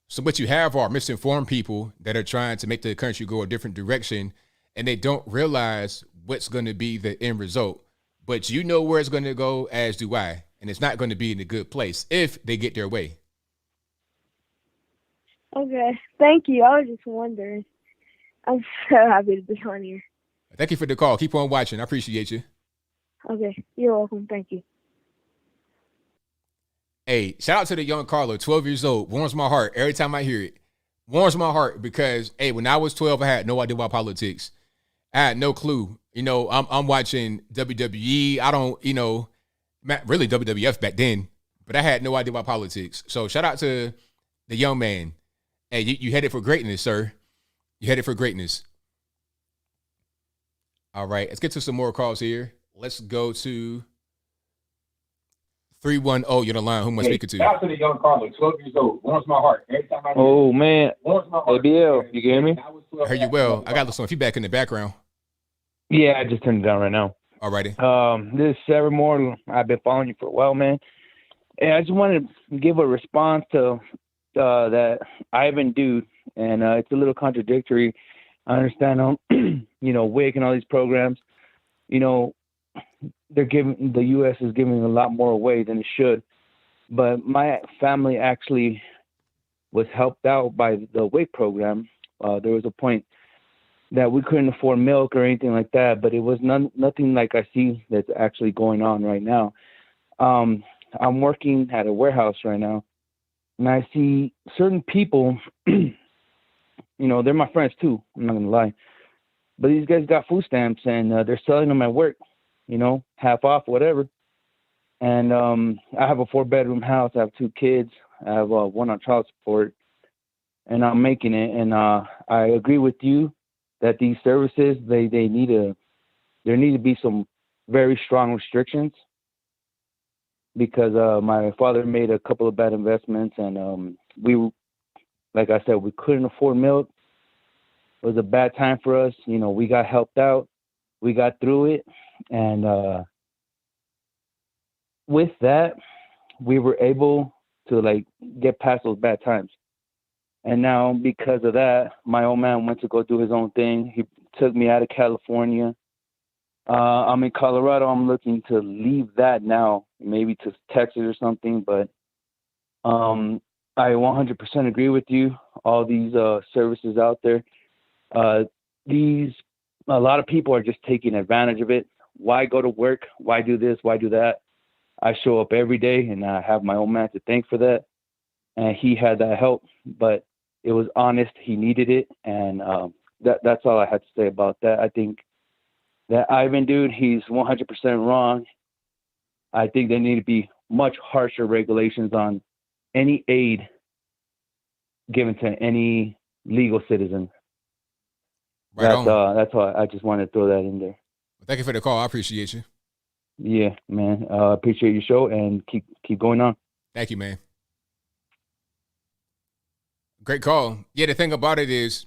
So what you have are misinformed people that are trying to make the country go a different direction, and they don't realize what's going to be the end result. But you know where it's going to go, as do I. And it's not going to be in a good place if they get their way. Okay, thank you. I was just wondering. I'm so happy to be on here. Thank you for the call. Keep on watching. I appreciate you. Okay, you're welcome. Thank you. Hey, shout out to the young Carlo, 12 years old. Warms my heart every time I hear it. Warms my heart because, hey, when I was 12, I had no idea about politics. I had no clue. You know, I'm watching WWE. I don't, really WWF back then, but I had no idea about politics. So shout out to the young man. Hey, you headed for greatness, sir. You headed for greatness. All right, let's get to some more calls here. Let's go to 310. You're on the line. Who am I speaking to? Shout out to the young Carlo, 12 years old. Warms my heart every time I hear Oh, man. Warms my heart. ABL, you can hear me? I heard you well. I got some feedback in the background. Yeah, I just turned it down right now. Alrighty. This is Sarah Moore. I've been following you for a while, man. And I just wanted to give a response to that Ivan dude, and it's a little contradictory. I understand, WIC and all these programs, they're giving, the U.S. is giving a lot more away than it should. But my family actually was helped out by the WIC program. There was a point that we couldn't afford milk or anything like that, but it was nothing like I see that's actually going on right now. I'm working at a warehouse right now, and I see certain people, they're my friends too, I'm not going to lie. But these guys got food stamps, and they're selling them at work, half off, whatever. And I have a 4-bedroom house. I have 2 kids. I have one on child support, and I'm making it. And I agree with you that these services, there need to be some very strong restrictions, because my father made a couple of bad investments, and like I said, we couldn't afford milk. It was a bad time for us. We got helped out. We got through it. And with that, we were able to get past those bad times. And now because of that, my old man went to go do his own thing. He took me out of California. I'm in Colorado. I'm looking to leave that now, maybe to Texas or something. But I 100% agree with you. All these services out there, a lot of people are just taking advantage of it. Why go to work? Why do this? Why do that? I show up every day, and I have my old man to thank for that. And he had that help, but it was honest. He needed it, and that's all I had to say about that. I think that Ivan dude, he's 100% wrong. I think there need to be much harsher regulations on any aid given to any legal citizen. Right on. That's why I just wanted to throw that in there. Thank you for the call. I appreciate you. Yeah, man. Appreciate your show, and keep going on. Thank you, man. Great call. Yeah, the thing about it is,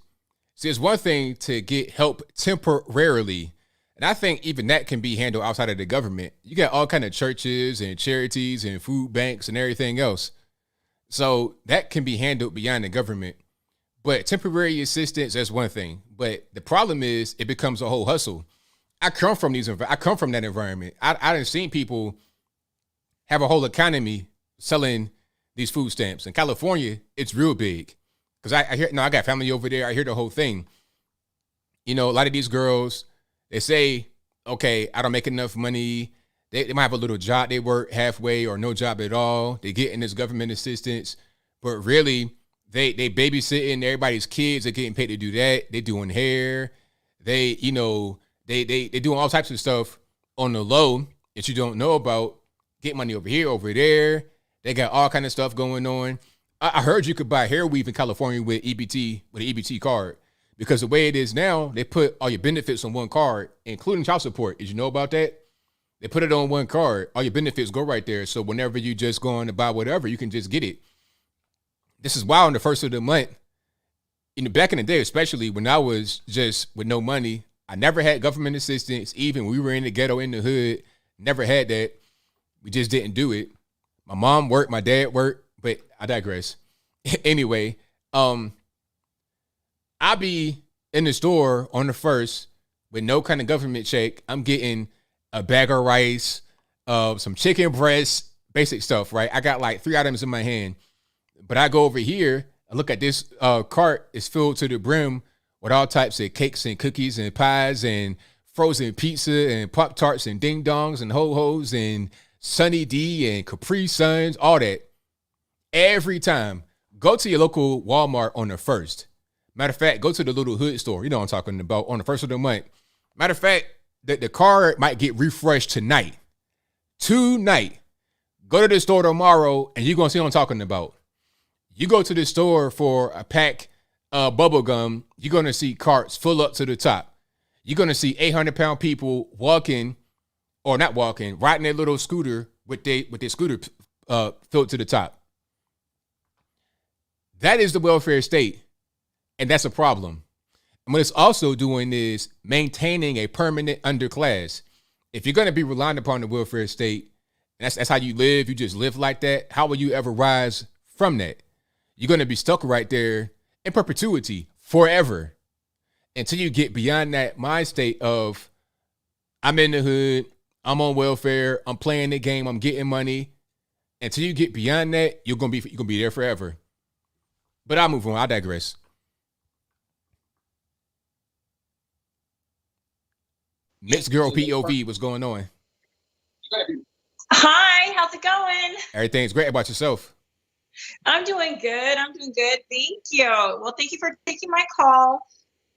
see, it's one thing to get help temporarily, and I think even that can be handled outside of the government. You got all kind of churches and charities and food banks and everything else. So that can be handled beyond the government. But temporary assistance, that's one thing. But the problem is it becomes a whole hustle. I come from that environment. I done seen people have a whole economy selling these food stamps. In California, it's real big. Because I hear, I got family over there. I hear the whole thing. A lot of these girls, they say, okay, I don't make enough money. They might have a little job they work halfway or no job at all. They get in this government assistance. But really, they babysitting everybody's kids. They're getting paid to do that. They doing hair. They doing all types of stuff on the low. that you don't know about. Get money over here, over there. They got all kind of stuff going on. I heard you could buy hair weave in California with EBT, with an EBT card. Because the way it is now, they put all your benefits on one card, including child support. Did you know about that? They put it on one card. All your benefits go right there. So whenever you just go on to buy whatever, you can just get it. This is why on the first of the month, back in the day, especially when I was just with no money, I never had government assistance. Even when we were in the ghetto, in the hood, never had that. We just didn't do it. My mom worked, my dad worked, but I digress. Anyway, I be in the store on the first with no kind of government check. I'm getting a bag of rice, some chicken breasts, basic stuff, right? I got like 3 items in my hand. But I go over here, I look at this cart. It's filled to the brim with all types of cakes and cookies and pies and frozen pizza and Pop-Tarts and Ding Dongs and Ho-Hos and Sunny D and Capri Suns, all that. Every time, go to your local Walmart on the first. Matter of fact, go to the little hood store. You know what I'm talking about, on the first of the month. Matter of fact, the card might get refreshed tonight. Tonight. Go to the store tomorrow and you're going to see what I'm talking about. You go to the store for a pack of bubble gum, you're going to see carts full up to the top. You're going to see 800-pound people walking, or not walking, riding their little scooter with their scooter filled to the top. That is the welfare state, and that's a problem. And what it's also doing is maintaining a permanent underclass. If you're going to be relying upon the welfare state, and that's how you live, you just live like that, how will you ever rise from that? You're going to be stuck right there in perpetuity forever until you get beyond that mind state of, I'm in the hood, I'm on welfare, I'm playing the game, I'm getting money. Until you get beyond that, you're gonna be there forever. But I'll move on. I digress. Mixed Girl POV, what's going on? Hi, how's it going? Everything's great. About yourself? I'm doing good. Thank you. Well, thank you for taking my call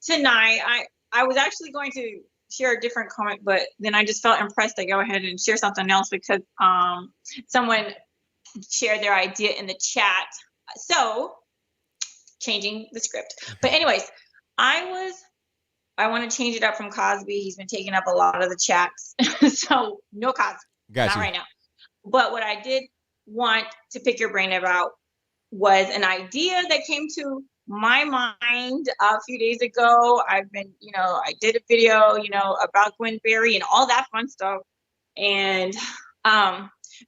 tonight. I was actually going to share a different comment, but then I just felt impressed to go ahead and share something else because someone shared their idea in the chat. So changing the script. But anyways, I want to change it up from Cosby. He's been taking up a lot of the chats. So no Cosby. Gotcha. Not right now. But what I did want to pick your brain about was an idea that came to my mind a few days ago. I've been, I did a video, about Gwen Berry and all that fun stuff. And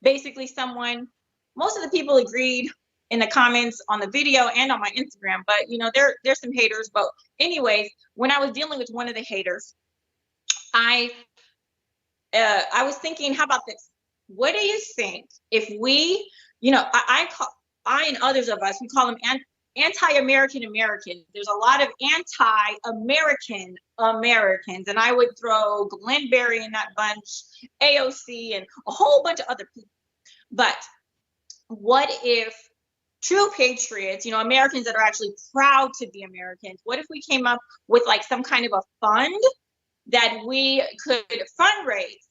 basically most of the people agreed in the comments on the video and on my Instagram, but there's some haters. But anyways, when I was dealing with one of the haters, I was thinking, how about this? What do you think if we, I and others of us, we call them anti-American Americans. There's a lot of anti-American Americans, and I would throw Gwen Berry in that bunch, AOC, and a whole bunch of other people. But what if true patriots, Americans that are actually proud to be Americans, what if we came up with like some kind of a fund that we could fundraise,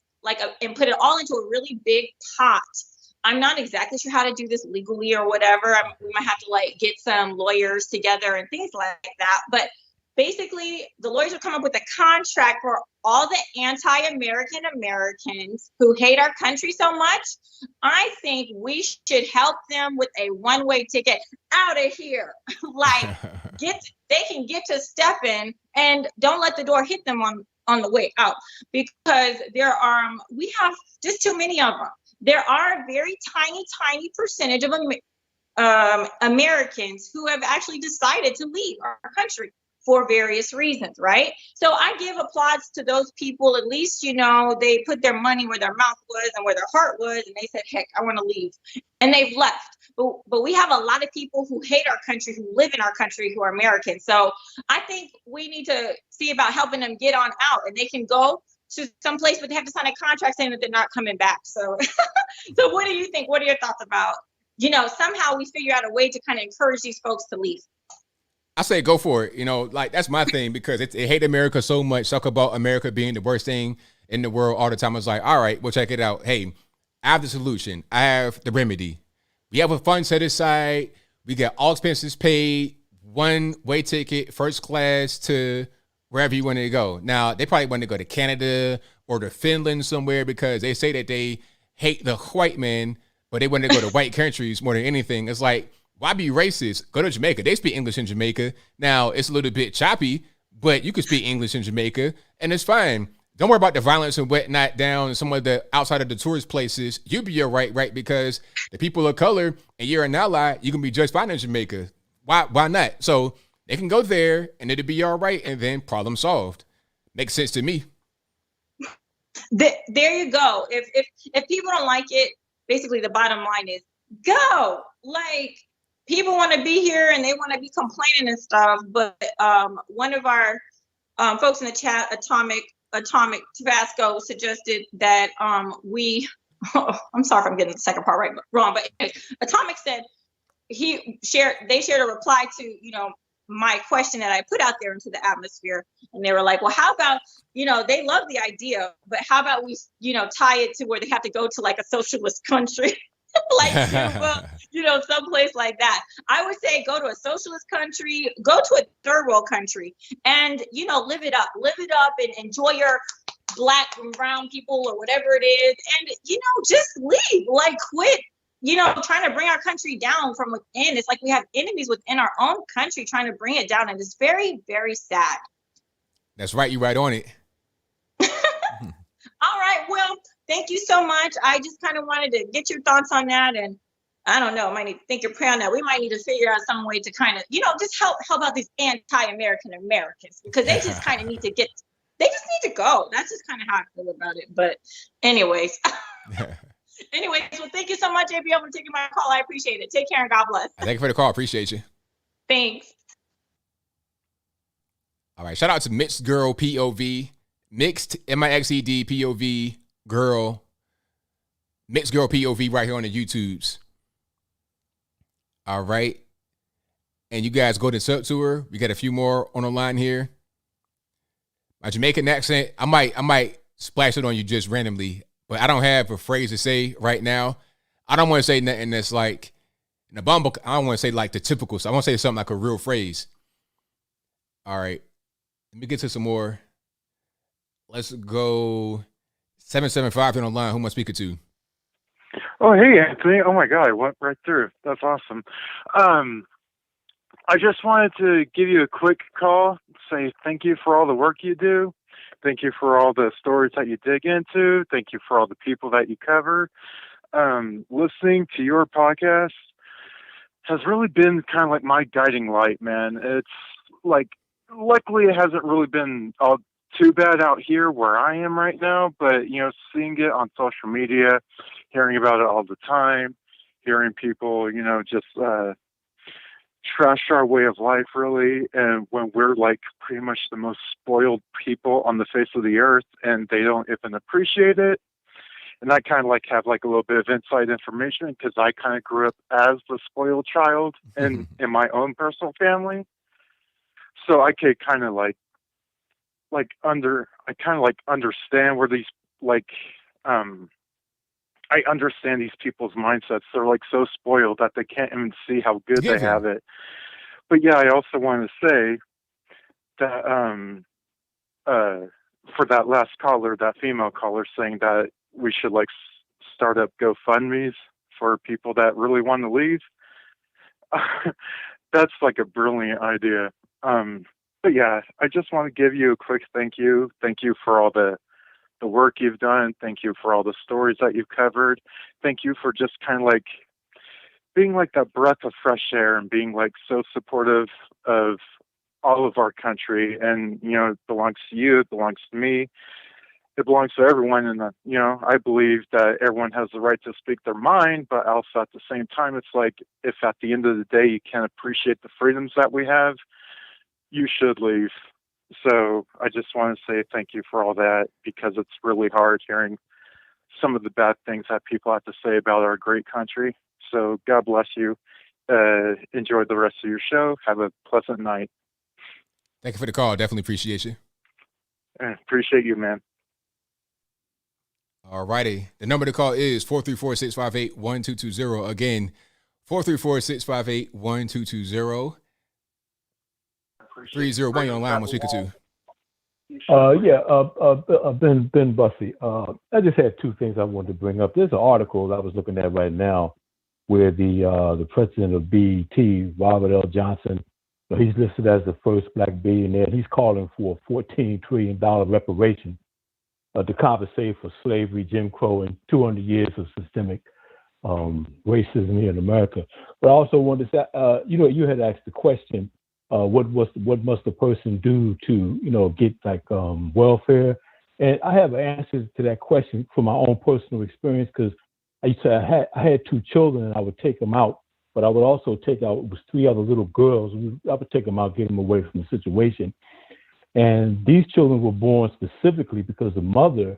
and put it all into a really big pot? I'm not exactly sure how to do this legally or whatever. We might have to get some lawyers together and things like that. But basically, the lawyers will come up with a contract for all the anti-American Americans who hate our country so much. I think we should help them with a one-way ticket out of here. They can get to stepping and don't let the door hit them on the way out, because we have just too many of them. There are a very tiny percentage of Americans who have actually decided to leave our country for various reasons, right? So I give applause to those people. At least, they put their money where their mouth was and where their heart was, and they said, heck, I want to leave. And they've left. But we have a lot of people who hate our country, who live in our country, who are Americans. So I think we need to see about helping them get on out, and they can go to some place, but they have to sign a contract saying that they're not coming back. So, so what do you think? What are your thoughts about, somehow we figure out a way to kind of encourage these folks to leave? I say go for it. That's my thing, because they hate America so much, talk about America being the worst thing in the world all the time. It's like, all right, well, check it out. Hey, I have the solution. I have the remedy. We have a fund set aside. We got all expenses paid, one-way ticket, first class to wherever you want to go. Now, they probably want to go to Canada or to Finland somewhere because they say that they hate the white man, but they want to go to white countries more than anything. It's like, why be racist? Go to Jamaica. They speak English in Jamaica. Now, it's a little bit choppy, but you can speak English in Jamaica, and it's fine. Don't worry about the violence and whatnot down in some of the outside of the tourist places. You'll be all right? Because the people of color and you're an ally, you can be just fine in Jamaica. Why not? So they can go there and it'll be all right, and then problem solved. Makes sense to me. There you go. If people don't like it, basically the bottom line is go. Like, people want to be here and they want to be complaining and stuff, but one of our folks in the chat, Atomic Tabasco, suggested that we I'm sorry if I'm getting the second part wrong, but anyway, Atomic said they shared a reply to my question that I put out there into the atmosphere, and they were like, well, how about they love the idea, but how about we tie it to where they have to go to like a socialist country like Cuba, someplace like that. I would say go to a socialist country, go to a third world country, and live it up and enjoy your black and brown people or whatever it is, and just leave. Like, quit trying to bring our country down from within. It's like we have enemies within our own country trying to bring it down, and it's very, very sad. That's right. You right on it. All right. Well, thank you so much. I just kind of wanted to get your thoughts on that, and I don't know, might need to think your prayer on that. We might need to figure out some way to kind of, just help out these anti-American Americans, because they just kind of need to go. That's just kind of how I feel about it. But anyways. Well, thank you so much, ABL, for taking my call. I appreciate it. Take care and God bless. Thank you for the call. Appreciate you. Thanks. All right. Shout out to Mixed Girl POV. Mixed MIXED POV girl. Mixed Girl POV right here on the YouTubes. All right. And you guys go to sub to her. We got a few more on the line here. My Jamaican accent, I might splash it on you just randomly, but I don't have a phrase to say right now. I don't want to say nothing that's like in the bumble. I don't want to say like the typical stuff. I want to say something like a real phrase. All right. Let me get to some more. Let's go 775 on the line. Who am I speaking to? Oh, hey, Anthony. Oh, my God. I went right through. That's awesome. I just wanted to give you a quick call, say thank you for all the work you do. Thank you for all the stories that you dig into. Thank you for all the people that you cover. Listening to your podcast has really been kind of like my guiding light, man. It's like, luckily it hasn't really been all too bad out here where I am right now, but seeing it on social media, hearing about it all the time, hearing people, just trash our way of life, really, and when we're like pretty much the most spoiled people on the face of the earth, and they don't even appreciate it. And I kind of like have like a little bit of inside information because I kind of grew up as the spoiled child in my own personal family, so I could kind of understand where these I understand these people's mindsets. They're like so spoiled that they can't even see how good they have it. But yeah, I also want to say that for that last caller, that female caller, saying that we should like start up GoFundMes for people that really want to leave. That's like a brilliant idea. But yeah, I just want to give you a quick thank you. Thank you for all the work you've done. Thank you for all the stories that you've covered. Thank you for just kind of like being like that breath of fresh air and being like so supportive of all of our country. And, it belongs to you. It belongs to me. It belongs to everyone. And, I believe that everyone has the right to speak their mind, but also at the same time, it's like, if at the end of the day, you can't appreciate the freedoms that we have, you should leave. So I just want to say thank you for all that, because it's really hard hearing some of the bad things that people have to say about our great country. So God bless you. Enjoy the rest of your show. Have a pleasant night. Thank you for the call. Definitely appreciate you. Appreciate you, man. All righty. The number to call is 434-658-1220. Again, 434-658-1220. 301, you're online. We'll speak it to. Ben Bussey. I just had two things I wanted to bring up. There's an article I was looking at right now where the president of BET, Robert L. Johnson, he's listed as the first black billionaire, and he's calling for a $14 trillion reparation to compensate for slavery, Jim Crow, and 200 years of systemic racism here in America. But I also wanted to say, you had asked the question, what must a person do to, get like welfare? And I have an answer to that question from my own personal experience, because I had two children and I would take them out, but I would also take out, it was three other little girls. I would take them out, get them away from the situation. And these children were born specifically because the mother,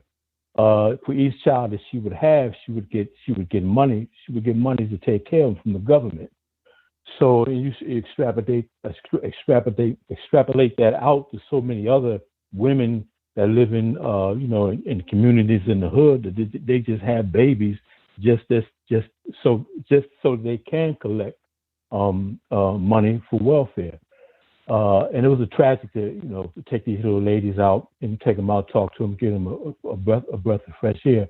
for each child that she would have, she would get money. She would get money to take care of them from the government. So you extrapolate that out to so many other women that live in in communities in the hood that they just have babies just so they can collect money for welfare. And it was a tragic to take these little ladies out and take them out, talk to them, give them a breath of fresh air.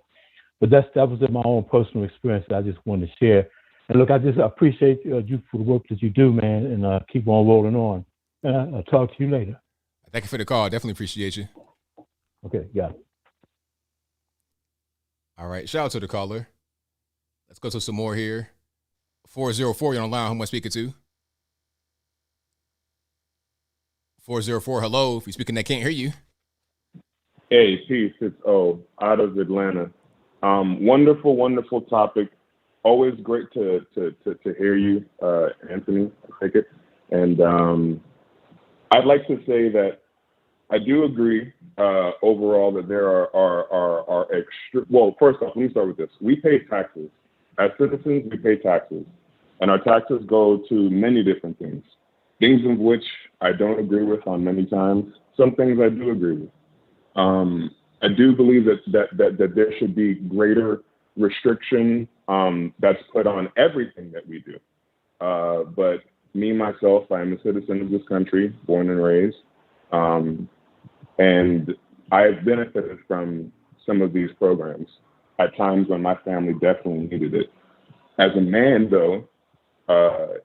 But that was my own personal experience that I just wanted to share. And look, I just appreciate you for the work that you do, man, and keep on rolling on. And I'll talk to you later. Thank you for the call. Definitely appreciate you. Okay, got it. All right, shout out to the caller. Let's go to some more here. 404, you're on the line. Who am I speaking to? 404, hello. If you're speaking, I can't hear you. Hey, peace. It's O out of Atlanta. Wonderful, wonderful topic. Always great to hear you, Anthony. I take it. And I'd like to say that I do agree overall that there are extra. Well, first off, let me start with this. We pay taxes. As citizens, we pay taxes. And our taxes go to many different things. Things of which I don't agree with on many times. Some things I do agree with. I do believe that there should be greater restriction that's put on everything that we do. But me, myself, I am a citizen of this country, born and raised. And I've benefited from some of these programs at times when my family definitely needed it. As a man, though,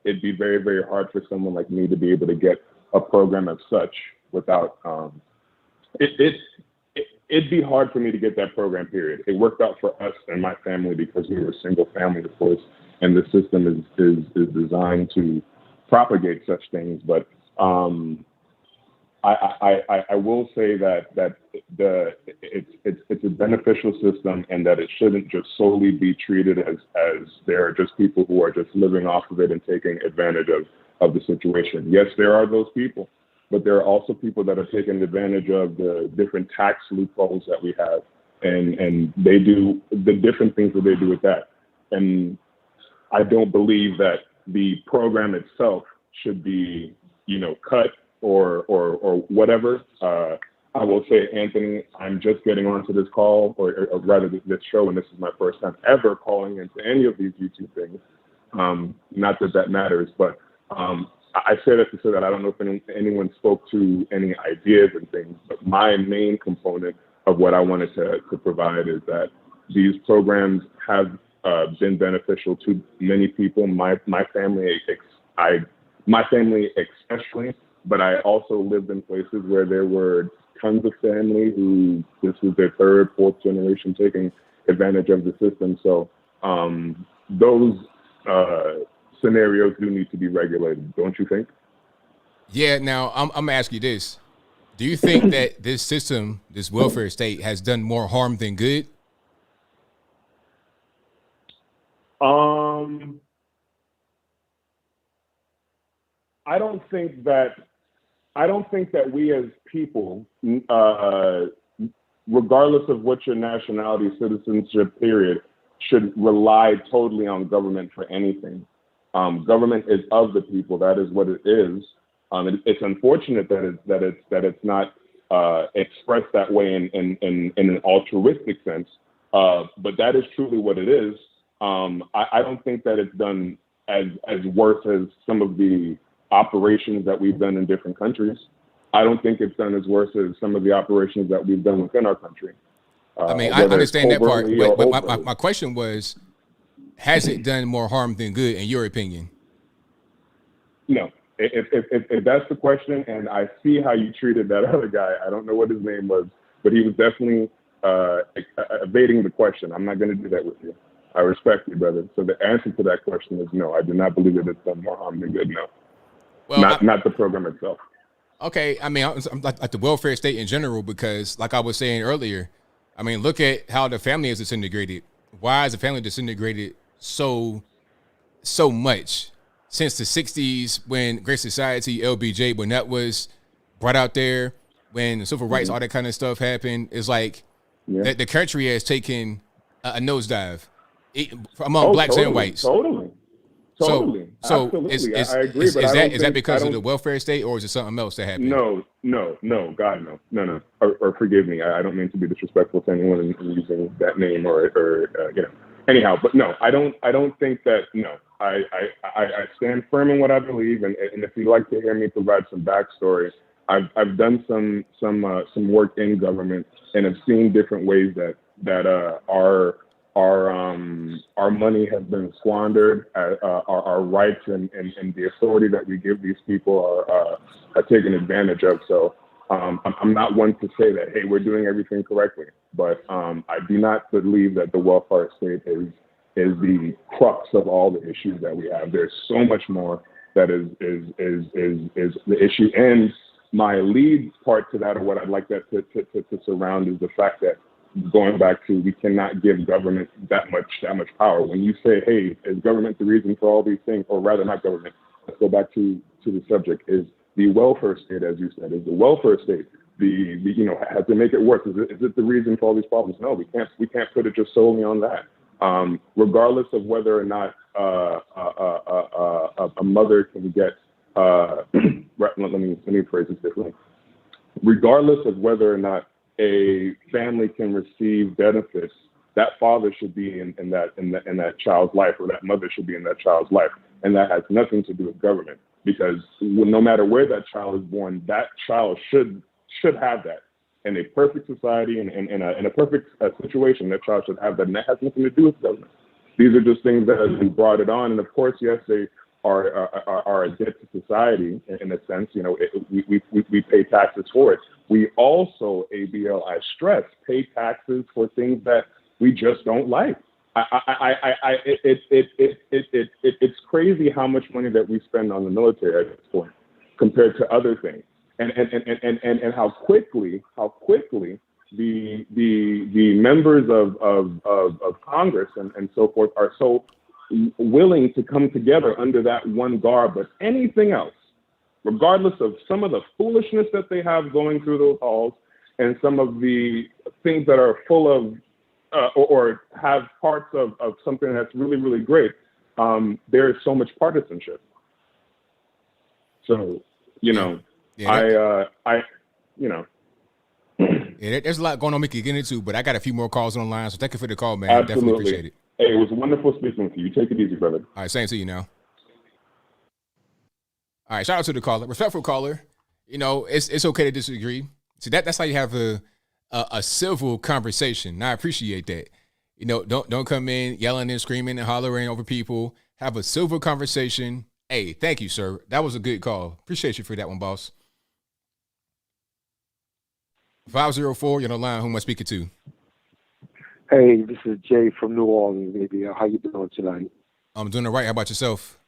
it'd be very, very hard for someone like me to be able to get a program of such without, it'd be hard for me to get that program, period. It worked out for us and my family because we were a single family, of course, and the system is designed to propagate such things. But I will say that it's a beneficial system, and that it shouldn't just solely be treated as there are just people who are just living off of it and taking advantage of the situation. Yes, there are those people, but there are also people that are taking advantage of the different tax loopholes that we have, and they do the different things that they do with that. And I don't believe that the program itself should be, cut or whatever. I will say, Anthony, I'm just getting onto this call, or rather this show, and this is my first time ever calling into any of these YouTube things. Not that matters, but I say that to say that I don't know if anyone spoke to any ideas and things, but my main component of what I wanted to provide is that these programs have been beneficial to many people. My family especially, but I also lived in places where there were tons of family who this was their third, fourth generation taking advantage of the system. So those scenarios do need to be regulated, don't you think? Yeah. Now I'm gonna ask you this: do you think that this system, this welfare state, has done more harm than good? I don't think that we as people, regardless of what your nationality, citizenship, period, should rely totally on government for anything. Government is of the people. That is what it is. It's unfortunate that it's not expressed that way in an altruistic sense. But that is truly what it is. I don't think that it's done as worse as some of the operations that we've done in different countries. I don't think it's done as worse as some of the operations that we've done within our country. I mean, I understand that part, but my question was, has it done more harm than good, in your opinion? No. If that's the question, and I see how you treated that other guy, I don't know what his name was, but he was definitely evading the question. I'm not going to do that with you. I respect you, brother. So the answer to that question is no. I do not believe that it's done more harm than good. No. Well, not the program itself. Okay, I mean, I'm like the welfare state in general, because like I was saying earlier, I mean, look at how the family is disintegrated. Why is the family disintegrated so much since the 60s, when Great Society, LBJ, when that was brought out there, when the civil rights, all that kind of stuff happened? It's like the country has taken a nosedive among blacks and whites. Totally. So Absolutely. I agree. Is that because of the welfare state, or is it something else that happened? No, God, no. Or forgive me. I don't mean to be disrespectful to anyone in using that name or you know. Anyhow, but no, I don't think that. No, I stand firm in what I believe, and if you'd like to hear me provide some backstory, I've done some work in government and have seen different ways that our money has been squandered, our rights and the authority that we give these people are taken advantage of. So I'm not one to say that, hey, we're doing everything correctly, but I do not believe that the welfare state is the crux of all the issues that we have. There's so much more that is the issue. And my lead part to that, or what I'd like that to surround, is the fact that, going back to, we cannot give government that much power. When you say, hey, is government the reason for all these things, or rather not government, let's go back to the subject, is the welfare state, as you said, is the welfare state, the has to make it worse. Is it the reason for all these problems? No, we can't put it just solely on that. Regardless of whether or not a mother can get, let me phrase this differently. Regardless of whether or not a family can receive benefits, that father should be in that child's life, or that mother should be in that child's life, and that has nothing to do with government, because no matter where that child is born, that child should have that. In a perfect society and in a perfect situation, that child should have that, and that has nothing to do with government. These are just things that have been brought it on, and of course, yes, they are a debt to society in a sense. You know, we pay taxes for it. We also, ABL, I stress, pay taxes for things that we just don't like. It's crazy how much money that we spend on the military at this point compared to other things, and how quickly the members of Congress and so forth are so willing to come together under that one garb. But anything else, regardless of some of the foolishness that they have going through those halls, and some of the things that are full of or have parts of something that's really, really great, there is so much partisanship. So, there's a lot going on we could get into, but I got a few more calls on the line, so thank you for the call, man. Absolutely. Definitely appreciate it. Hey, it was wonderful speaking with you. Take it easy, brother. All right, same to you now. All right, shout out to the caller. Respectful caller. You know, it's okay to disagree. See, that's how you have a civil conversation. And I appreciate that. You know, don't come in yelling and screaming and hollering over people. Have a civil conversation. Hey, thank you, sir. That was a good call. Appreciate you for that one, boss. 504, you're on the line. Who am I speaking to? Hey, this is Jay from New Orleans, baby. How you doing tonight? I'm doing all right. How about yourself?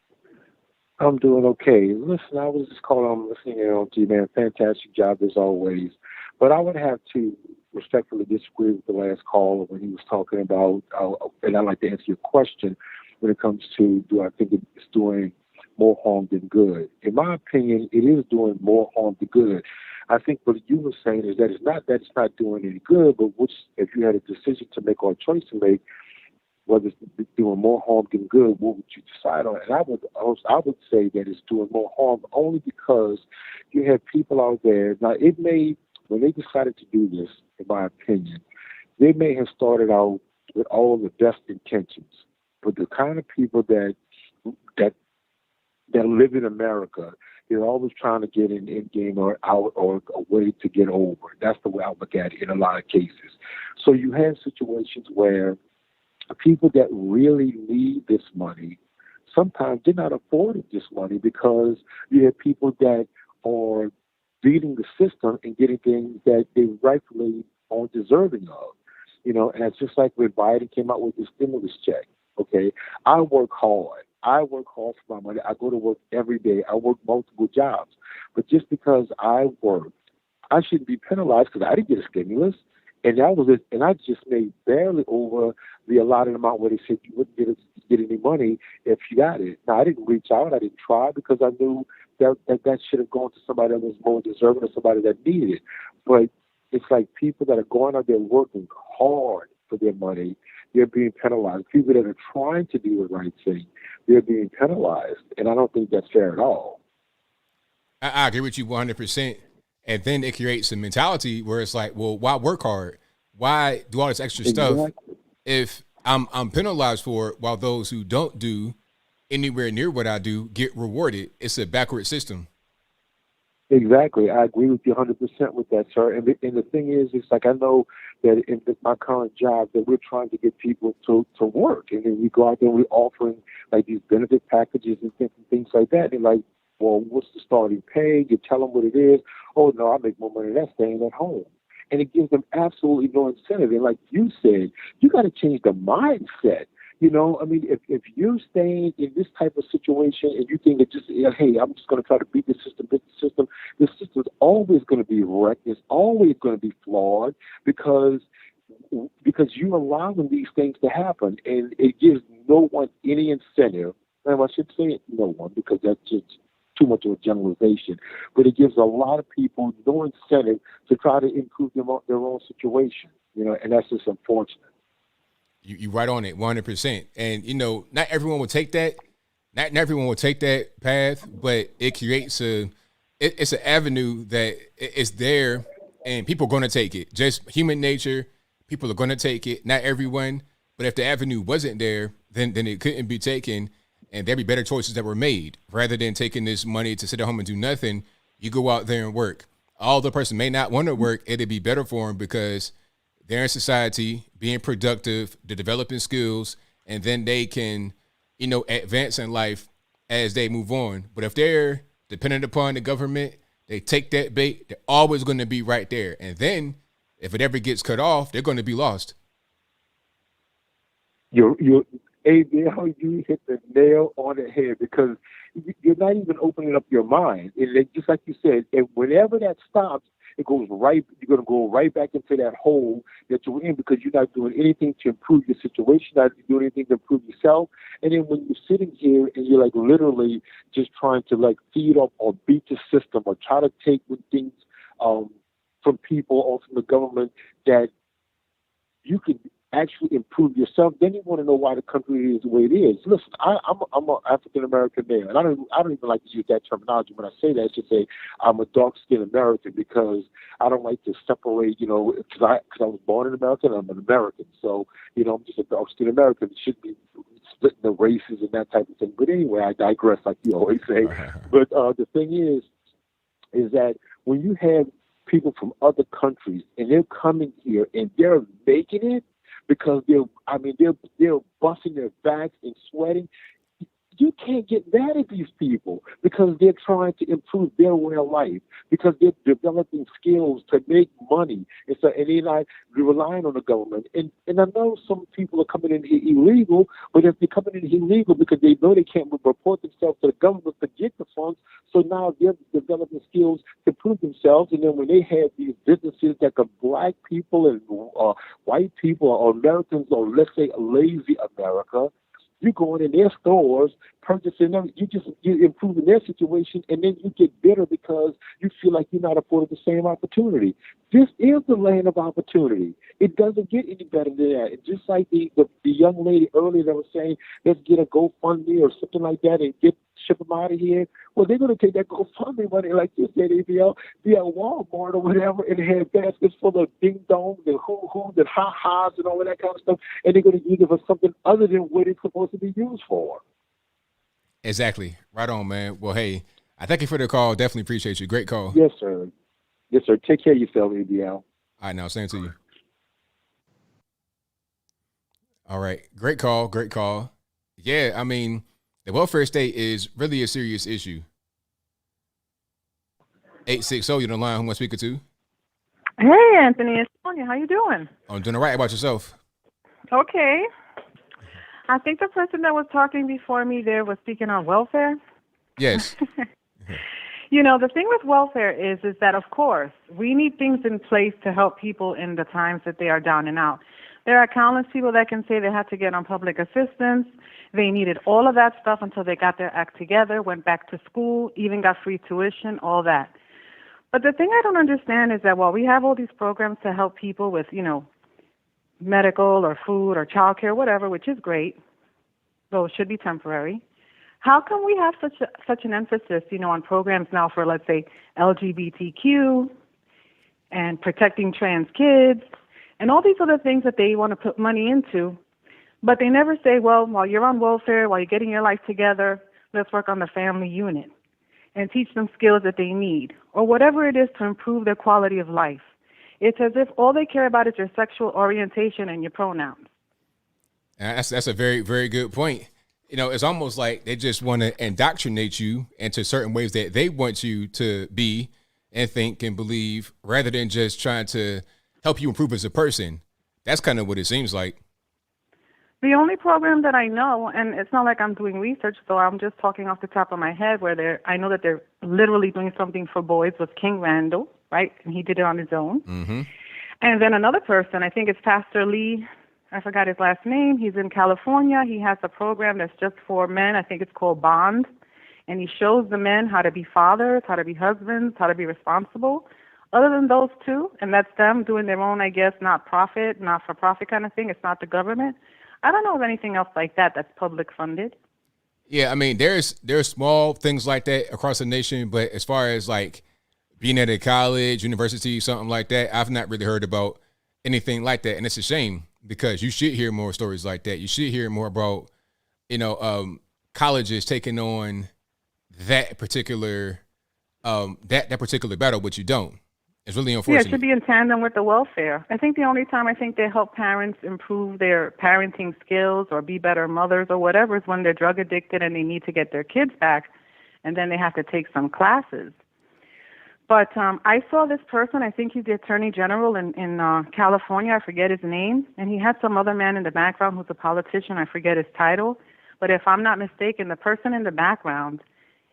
I'm doing okay. Listen, I was just calling on listening in on you, man. Fantastic job as always. But I would have to respectfully disagree with the last caller when he was talking about, and I'd like to answer your question when it comes to, do I think it's doing more harm than good? In my opinion, it is doing more harm than good. I think what you were saying is that it's not doing any good, but if you had a decision to make or a choice to make, whether it's doing more harm than good, what would you decide on? And I would say that it's doing more harm only because you have people out there. Now, when they decided to do this, in my opinion, they may have started out with all the best intentions. But the kind of people that live in America, they're always trying to get an end game or out or a way to get over. That's the way I look at it in a lot of cases. So you have situations where people that really need this money, sometimes they're not affording this money because you have people that are beating the system and getting things that they rightfully are deserving of. And it's just like when Biden came out with the stimulus check. Okay, I work hard. I work hard for my money. I go to work every day. I work multiple jobs. But just because I work, I shouldn't be penalized because I didn't get a stimulus. And that was it. And I just made barely over the allotted amount where they said you wouldn't get any money if you got it. Now, I didn't reach out. I didn't try because I knew that should have gone to somebody that was more deserving or somebody that needed it. But it's like people that are going out there working hard for their money, they're being penalized. People that are trying to do the right thing, they're being penalized. And I don't think that's fair at all. I agree with you 100%. And then it creates a mentality where it's like, well, why work hard? Why do all this extra stuff if I'm penalized for it while those who don't do anywhere near what I do get rewarded? It's a backward system. Exactly. I agree with you 100% with that, sir. And the thing is, it's like I know that in my current job that we're trying to get people to work. And then we go out there and we're offering like these benefit packages and things like that. And like, well, what's the starting pay? You tell them what it is. Oh, no, I make more money than that staying at home. And it gives them absolutely no incentive. And like you said, you got to change the mindset. I mean, if you're staying in this type of situation and you think that just, hey, I'm just going to try to beat the system's always going to be wrecked. It's always going to be flawed because you're allowing these things to happen. And it gives no one any incentive. And I should say no one because that's just too much of a generalization. But it gives a lot of people no incentive to try to improve their own situation. And that's just unfortunate. You right on it 100%. And, not everyone will take that. Not everyone will take that path, but it creates it's an avenue that is there and people are going to take it. Just human nature. People are going to take it. Not everyone. But if the avenue wasn't there, then it couldn't be taken. And there'd be better choices that were made. Rather than taking this money to sit at home and do nothing, you go out there and work. Although the person may not want to work, it'd be better for them because they're in society, being productive, they're developing skills, and then they can, advance in life as they move on. But if they're dependent upon the government, they take that bait, they're always going to be right there. And then if it ever gets cut off, they're going to be lost. ABL, you hit the nail on the head because you're not even opening up your mind. And just like you said, and whenever that stops, you're going to go right back into that hole that you're in because you're not doing anything to improve your situation, not doing anything to improve yourself. And then when you're sitting here and you're like literally just trying to like feed up or beat the system or try to take things from people or from the government that you could actually improve yourself, then you want to know why the country is the way it is. Listen, I'm an African American male, and I don't even like to use that terminology when I say that. I should say I'm a dark-skinned American because I don't like to separate, because I was born in America and I'm an American. So, I'm just a dark-skinned American. It shouldn't be splitting the races and that type of thing. But anyway, I digress, like you always say. But the thing is that when you have people from other countries and they're coming here and they're making it, because they're busting their backs and sweating. You can't get mad at these people because they're trying to improve their way of life, because they're developing skills to make money. And they're not relying on the government. And I know some people are coming in here illegal, but if they're coming in here illegal because they know they can't report themselves to the government to get the funds, so now they're developing skills to prove themselves. And then when they have these businesses that are black people and white people or Americans, or let's say a lazy America, you go in their stores, purchasing them, you're improving their situation, and then you get bitter because you feel like you're not afforded the same opportunity. This is the land of opportunity. It doesn't get any better than that. And just like the young lady earlier that was saying, let's get a GoFundMe or something like that and get ship them out of here. Well, they're going to take that GoFundMe money, like you said, ABL, be at Walmart or whatever, and have baskets full of ding-dongs and hoo-hoos and ha-has and all of that kind of stuff, and they're going to use it for something other than what it's supposed to be used for. Exactly. Right on, man. Well, hey, I thank you for the call. Definitely appreciate you. Great call. Yes, sir. Yes, sir. Take care of yourself, ABL. All right, now, same to you. All right. Great call. Great call. Yeah, I mean, the welfare state is really a serious issue. 860, you're on the line. Who am I speaking to? Hey, Anthony, it's Sonia. How you doing? I'm doing all right. How about yourself? Okay. I think the person that was talking before me there was speaking on welfare. Yes. You know, the thing with welfare is that, of course, we need things in place to help people in the times that they are down and out. There are countless people that can say they had to get on public assistance. They needed all of that stuff until they got their act together, went back to school, even got free tuition, all that. But the thing I don't understand is that while we have all these programs to help people with, you know, medical or food or childcare, whatever, which is great, though it should be temporary, how come we have such an emphasis, you know, on programs now for, let's say, LGBTQ and protecting trans kids and all these other things that they want to put money into, but they never say, well, while you're on welfare, while you're getting your life together, let's work on the family unit and teach them skills that they need or whatever it is to improve their quality of life. It's as if all they care about is your sexual orientation and your pronouns. That's a very, very good point. You know, it's almost like they just want to indoctrinate you into certain ways that they want you to be and think and believe rather than just trying to help you improve as a person. That's kind of what it seems like. The only program that I know, and it's not like I'm doing research, so I'm just talking off the top of my head, where I know that they're literally doing something for boys, was King Randall, right? And he did it on his own. Mm-hmm. And then another person, I think it's Pastor Lee, I forgot his last name. He's in California. He has a program that's just for men. I think it's called Bond. And he shows the men how to be fathers, how to be husbands, how to be responsible. Other than those two, and that's them doing their own, I guess, not-for-profit kind of thing. It's not the government. I don't know of anything else like that that's public funded. Yeah, I mean, there's small things like that across the nation, but as far as like being at a college, university, something like that, I've not really heard about anything like that. And it's a shame because you should hear more stories like that. You should hear more about, you know, colleges taking on that particular that particular battle, but you don't. It's really unfortunate. Yeah, it should be in tandem with the welfare. I think the only time I think they help parents improve their parenting skills or be better mothers or whatever is when they're drug addicted and they need to get their kids back, and then they have to take some classes. But I saw this person, I think he's the Attorney General in California, I forget his name, and he had some other man in the background who's a politician, I forget his title. But if I'm not mistaken, the person in the background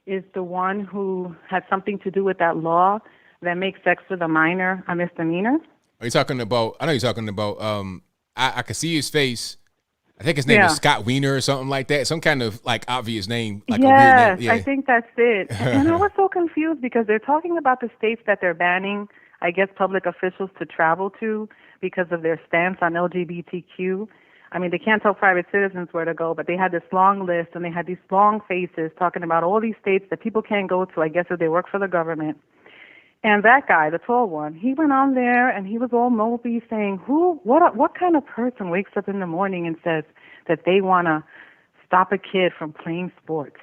is the one who had something to do with that law that makes sex with a minor a misdemeanor. Are you talking about, I know you're talking about, I can see his face. I think his name is Scott Wiener or something like that. Some kind of like obvious name. Like yes, a weird name. Yeah. I think that's it. And I was so confused because they're talking about the states that they're banning, I guess, public officials to travel to because of their stance on LGBTQ. I mean, they can't tell private citizens where to go, but they had this long list and they had these long faces talking about all these states that people can't go to, I guess, if they work for the government. And that guy, the tall one, he went on there and he was all mopey saying, what kind of person wakes up in the morning and says that they want to stop a kid from playing sports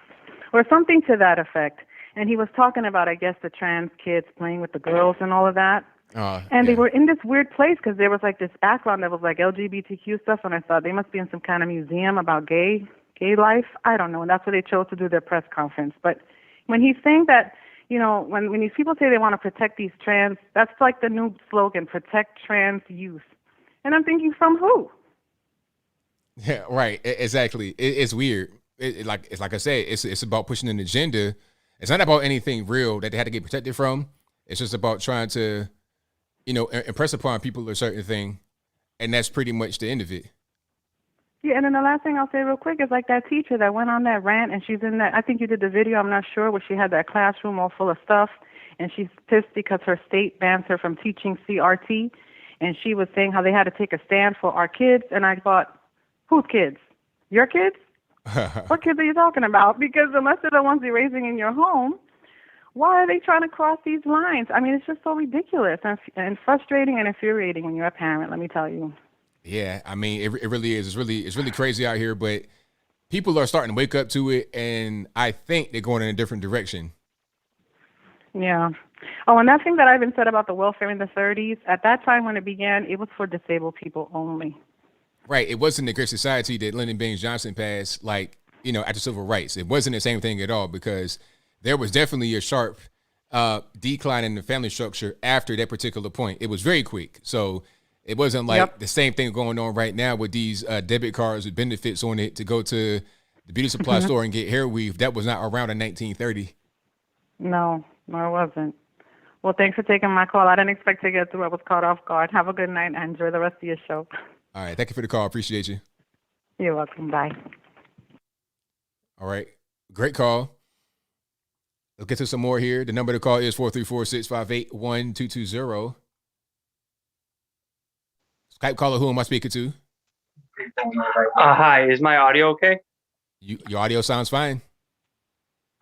or something to that effect. And he was talking about, I guess, the trans kids playing with the girls and all of that. And they were in this weird place because there was like this background that was like LGBTQ stuff. And I thought they must be in some kind of museum about gay life. I don't know. And that's what they chose to do their press conference. But when he's saying that, you know, when these people say they want to protect these trans, that's like the new slogan, protect trans youth. And I'm thinking, from who? Yeah, right. Exactly. It's weird. It's like I said, it's about pushing an agenda. It's not about anything real that they had to get protected from. It's just about trying to, you know, impress upon people a certain thing. And that's pretty much the end of it. Yeah, and then the last thing I'll say real quick is like that teacher that went on that rant, and she's in that, I think you did the video, I'm not sure, where she had that classroom all full of stuff, and she's pissed because her state bans her from teaching CRT, and she was saying how they had to take a stand for our kids, and I thought, whose kids? Your kids? What kids are you talking about? Because unless they're the ones you're raising in your home, why are they trying to cross these lines? I mean, it's just so ridiculous and frustrating and infuriating when you're a parent, let me tell you. Yeah, I mean, it really is. It's really crazy out here, but people are starting to wake up to it, and I think they're going in a different direction. Yeah. Oh, and that thing that I've been said about the welfare in the 30s, at that time when it began, it was for disabled people only. Right. It wasn't the Great Society that Lyndon Baines Johnson passed, like, after civil rights. It wasn't the same thing at all, because there was definitely a sharp decline in the family structure after that particular point. It was very quick. So it wasn't like the same thing going on right now with these debit cards with benefits on it to go to the beauty supply store and get hair weave. That was not around in 1930. No, it wasn't. Well, thanks for taking my call. I didn't expect to get through. I was caught off guard. Have a good night and enjoy the rest of your show. All right. Thank you for the call. Appreciate you. You're welcome. Bye. All right. Great call. Let's get to some more here. The number to call is 434-658-1220. Skype caller, who am I speaking to? Hi, is my audio okay? Your audio sounds fine.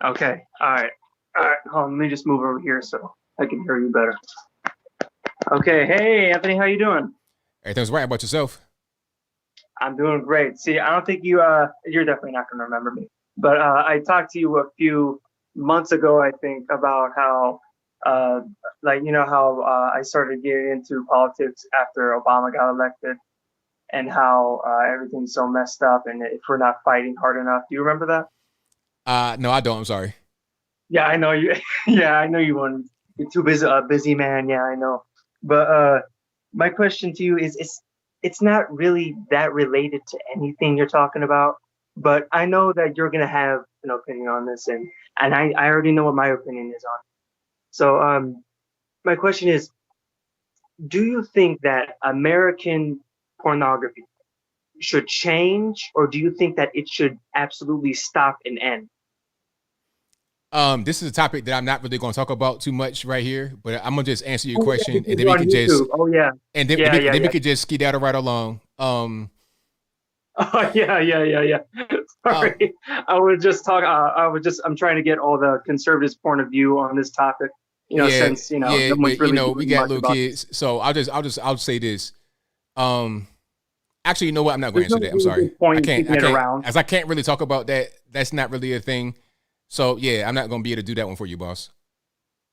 Okay, all right. Hold on, let me just move over here so I can hear you better. Okay, hey, Anthony, how you doing? Everything's right. About yourself? I'm doing great. See, I don't think you're definitely not going to remember me. But I talked to you a few months ago, I think, about how, how I started getting into politics after Obama got elected, and how everything's so messed up, and if we're not fighting hard enough. Do you remember that? No, I don't. I'm sorry. Yeah, I know you. Yeah, I know you want. You're too busy man. Yeah, I know. But my question to you is, it's not really that related to anything you're talking about. But I know that you're gonna have an opinion on this, and I already know what my opinion is on it. So my question is, do you think that American pornography should change, or do you think that it should absolutely stop and end? This is a topic that I'm not really going to talk about too much right here, but I'm gonna just answer your question, and then we can just and then we could just skedaddle right along. Oh, yeah. Sorry, I'm trying to get all the conservatives' point of view on this topic. No one's really we got little kids, so I'll say this. Actually, you know what? I'm not going to answer that. I'm sorry. I can't, as I can't really talk about that. That's not really a thing. So yeah, I'm not going to be able to do that one for you, boss.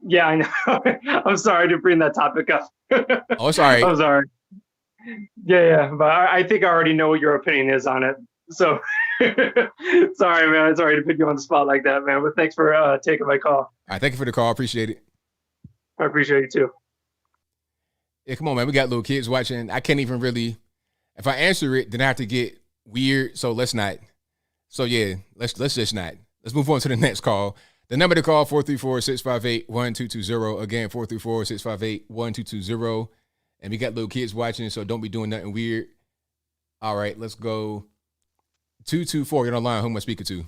Yeah, I know. I'm sorry to bring that topic up. Oh, it's all right. I'm sorry. Yeah, but I think I already know what your opinion is on it. So sorry, man. Sorry to put you on the spot like that, man. But thanks for taking my call. All right, thank you for the call. Appreciate it. I appreciate it too. Yeah, come on, man. We got little kids watching. I can't even really. If I answer it, then I have to get weird. So let's not. So yeah, let's just not. Let's move on to the next call. The number to call, 434-658-1220. Again, 434-658-1220. And we got little kids watching, so don't be doing nothing weird. All right, let's go. 224, you're on the line. Who am I speaking to?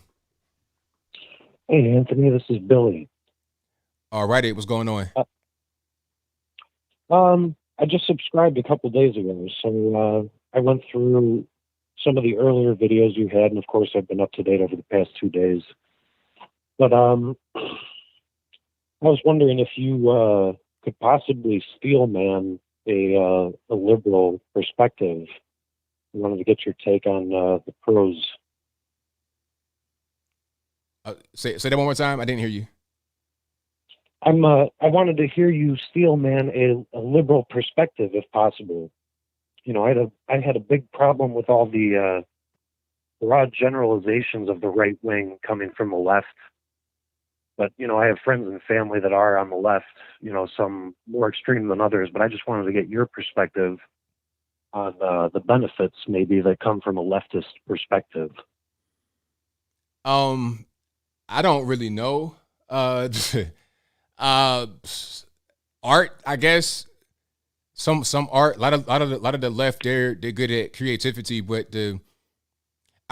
Hey, Anthony, this is Billy. All righty, what's going on? I just subscribed a couple days ago, so I went through some of the earlier videos you had, and of course I've been up to date over the past 2 days. But I was wondering if you could possibly steel man a liberal perspective. I wanted to get your take on the pros. Say that one more time. I didn't hear you. I wanted to hear you steel man a liberal perspective, if possible. You know, I had a big problem with all the broad generalizations of the right wing coming from the left. But, you know, I have friends and family that are on the left, you know, some more extreme than others. But I just wanted to get your perspective on the benefits maybe that come from a leftist perspective. I don't really know. Art, I guess. Some art. A lot of the left, they're good at creativity, but I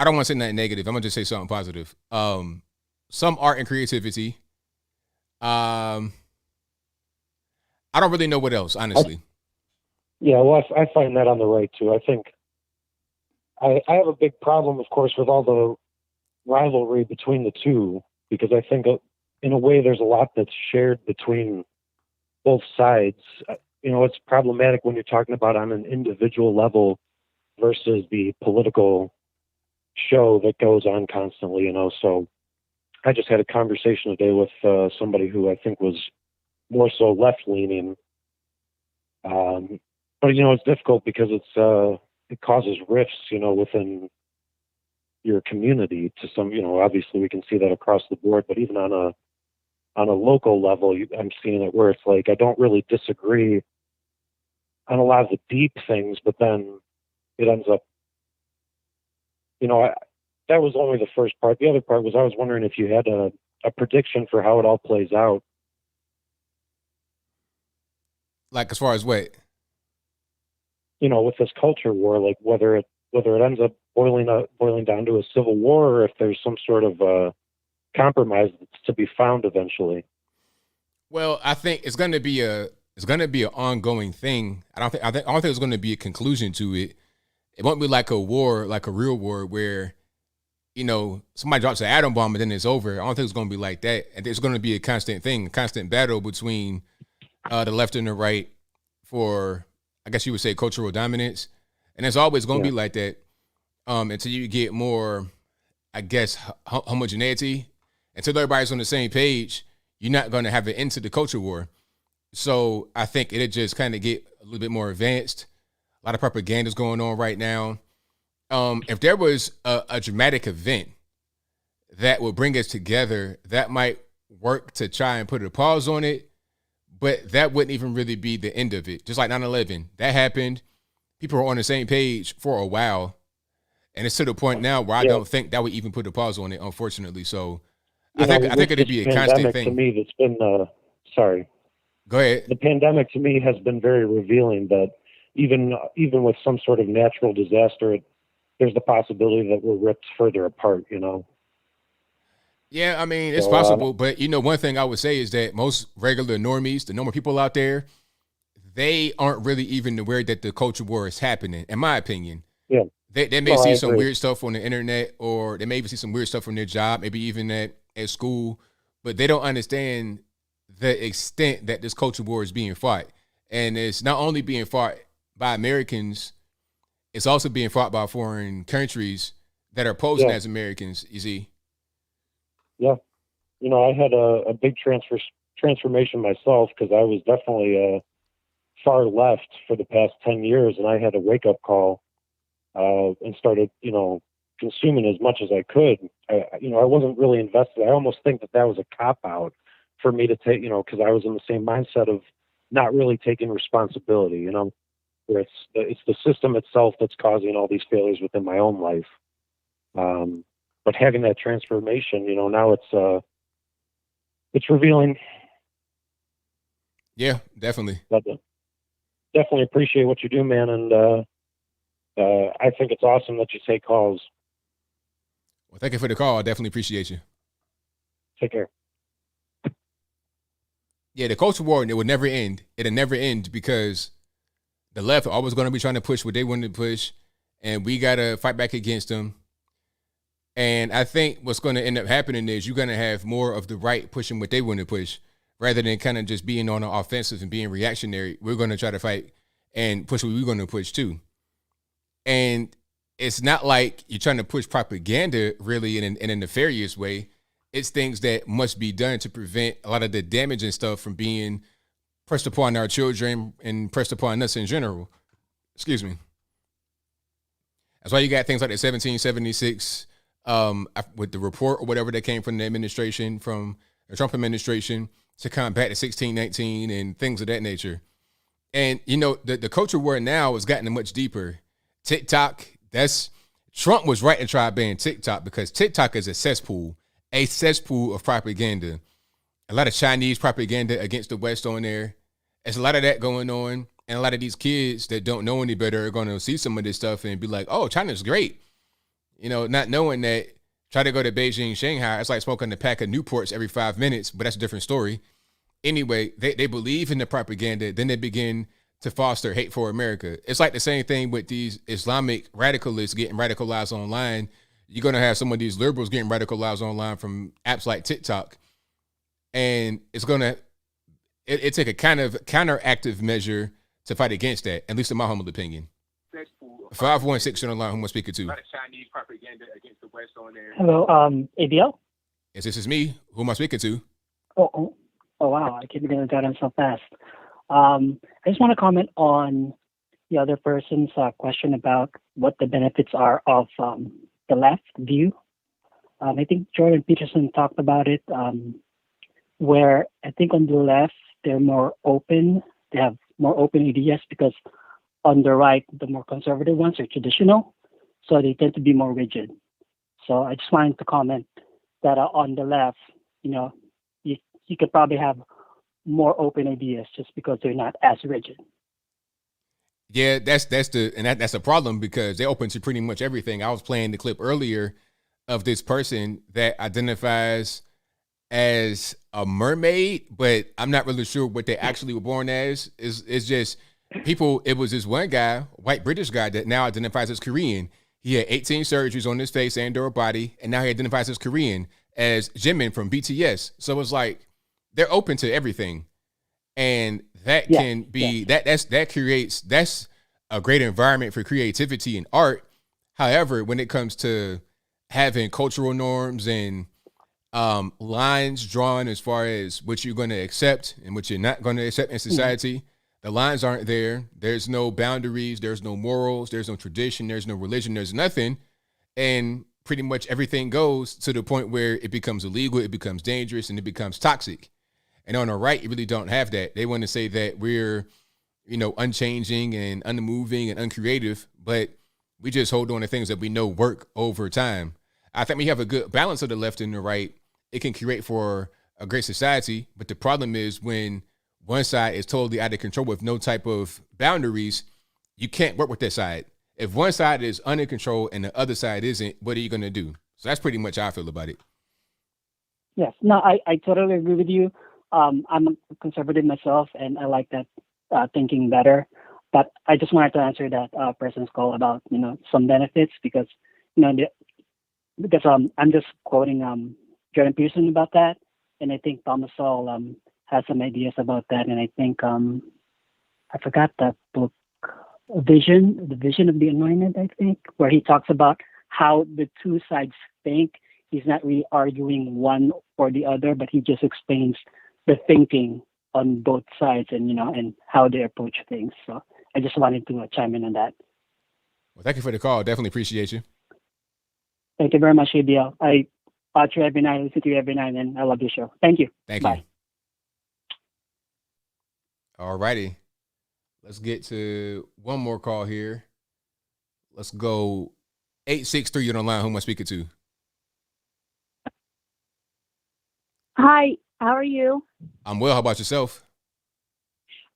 don't want to say nothing negative. I'm gonna just say something positive. Some art and creativity. I don't really know what else, honestly. Well, I find that on the right too. I think I have a big problem, of course, with all the rivalry between the two, because I think in a way there's a lot that's shared between both sides. It's problematic when you're talking about on an individual level versus the political show that goes on constantly, So I just had a conversation today with somebody who I think was more so left-leaning. But, it's difficult because it causes rifts, within your community to some, obviously we can see that across the board, but even on a local level, I'm seeing it where it's like, I don't really disagree on a lot of the deep things, but then it ends up, that was only the first part. The other part was I was wondering if you had a prediction for how it all plays out. Like as far as what? With this culture war, like whether it ends up boiling down to a civil war, or if there's some sort of compromise that's to be found eventually. Well, I think it's going to be an ongoing thing. I don't think there's going to be a conclusion to it. It won't be like a war, like a real war where, somebody drops an atom bomb and then it's over. I don't think it's going to be like that. And there's going to be a constant thing, a constant battle between the left and the right for, I guess you would say, cultural dominance. And it's always going to be like that until you get more, I guess, homogeneity. Until everybody's on the same page, you're not going to have an end to the culture war. So I think it'll just kind of get a little bit more advanced. A lot of propaganda is going on right now. If there was a dramatic event that would bring us together, that might work to try and put a pause on it, but that wouldn't even really be the end of it. Just like 9/11, that happened. People were on the same page for a while, and it's to the point now where I don't think that would even put a pause on it, unfortunately. So I think it'd be a constant thing. To me, that's been sorry. Go ahead. The pandemic to me has been very revealing that even with some sort of natural disaster, there's the possibility that we're ripped further apart, Yeah, I mean, it's possible. But, one thing I would say is that most regular normies, the normal people out there, they aren't really even aware that the culture war is happening, in my opinion. Yeah. They may see some weird stuff on the internet, or they may even see some weird stuff from their job, maybe even at school, but they don't understand the extent that this culture war is being fought. And it's not only being fought by Americans, it's also being fought by foreign countries that are posing as Americans, you see. Yeah. I had a big transformation myself because I was definitely far left for the past 10 years, and I had a wake-up call and started, consuming as much as I could. I wasn't really invested. I almost think that was a cop-out for me to take, because I was in the same mindset of not really taking responsibility, where it's the system itself that's causing all these failures within my own life. But having that transformation, now it's revealing. Yeah, definitely. But, definitely appreciate what you do, man. And I think it's awesome that you take calls. Well, thank you for the call. I definitely appreciate you. Take care. Yeah, the culture war, it would never end. It'll never end because the left are always going to be trying to push what they want to push, and we got to fight back against them. And I think what's going to end up happening is you're going to have more of the right pushing what they want to push rather than kind of just being on the offensive and being reactionary. We're going to try to fight and push what we're going to push too. And it's not like you're trying to push propaganda really in a nefarious way. It's things that must be done to prevent a lot of the damage and stuff from being pressed upon our children and pressed upon us in general. Excuse me. That's why you got things like the 1776 with the report or whatever that came from the administration, from the Trump administration, to combat the 1619 and things of that nature. And, the culture war now has gotten much deeper. TikTok, Trump was right to try to ban TikTok because TikTok is a cesspool of propaganda. A lot of Chinese propaganda against the West on there. There's a lot of that going on. And a lot of these kids that don't know any better are going to see some of this stuff and be like, oh, China's great. Not knowing that, try to go to Beijing, Shanghai, it's like smoking a pack of Newports every 5 minutes, but that's a different story. Anyway, they believe in the propaganda, then they begin to foster hate for America. It's like the same thing with these Islamic radicalists getting radicalized online. you're going to have some of these liberals getting radicalized online from apps like TikTok. And it's going to it take a kind of counteractive measure to fight against that, at least in my humble opinion. 516 online, who am I speaking to? Chinese propaganda against the West on there. Hello, ABL? Yes, this is me. Who am I speaking to? Oh, wow. I keep getting that done so fast. I just want to comment on the other person's question about what the benefits are of the left view. I think Jordan Peterson talked about it, where I think on the left, they're more open. They have more open ideas because on the right, the more conservative ones are traditional. So they tend to be more rigid. So I just wanted to comment that on the left, you could probably have more open ideas just because they're not as rigid. Yeah, that's a problem because they're open to pretty much everything. I was playing the clip earlier of this person that identifies as a mermaid, but I'm not really sure what they actually were born as. It's just people. It was this one guy, white British guy, that now identifies as Korean. He had 18 surgeries on his face and/or body, and now he identifies as Korean, as Jimin from BTS. So it's like they're open to everything, and that can be that's a great environment for creativity and art. However, when it comes to having cultural norms and lines drawn as far as what you're going to accept and what you're not going to accept in society, the lines aren't there. There's no boundaries. There's no morals. There's no tradition. There's no religion. There's nothing. And pretty much everything goes to the point where it becomes illegal, it becomes dangerous, and it becomes toxic. And on the right, you really don't have that. They want to say that we're, unchanging and unmoving and uncreative, but we just hold on to things that we know work over time. I think we have a good balance of the left and the right. It can create for a great society, but the problem is when one side is totally out of control with no type of boundaries, you can't work with that side. If one side is under control and the other side isn't, what are you going to do? So that's pretty much how I feel about it. Yes, no, I totally agree with you. I'm a conservative myself, and I like that thinking better. But I just wanted to answer that person's call about some benefits because I'm just quoting Jordan Peterson about that, and I think Thomas Sowell has some ideas about that, and I think I forgot that book, the Vision of the Anointed, I think, where he talks about how the two sides think. He's not really arguing one or the other, but he just explains the thinking on both sides and how they approach things. So I just wanted to chime in on that. Well, thank you for the call. Definitely appreciate you. Thank you very much, ABL. I watch you every night, listen to you every night, and I love your show. Thank you. Thank Bye. you. All righty. Let's get to one more call here. Let's go 863. You're on the line. Who am I speaking to? Hi, how are you? I'm well. How about yourself?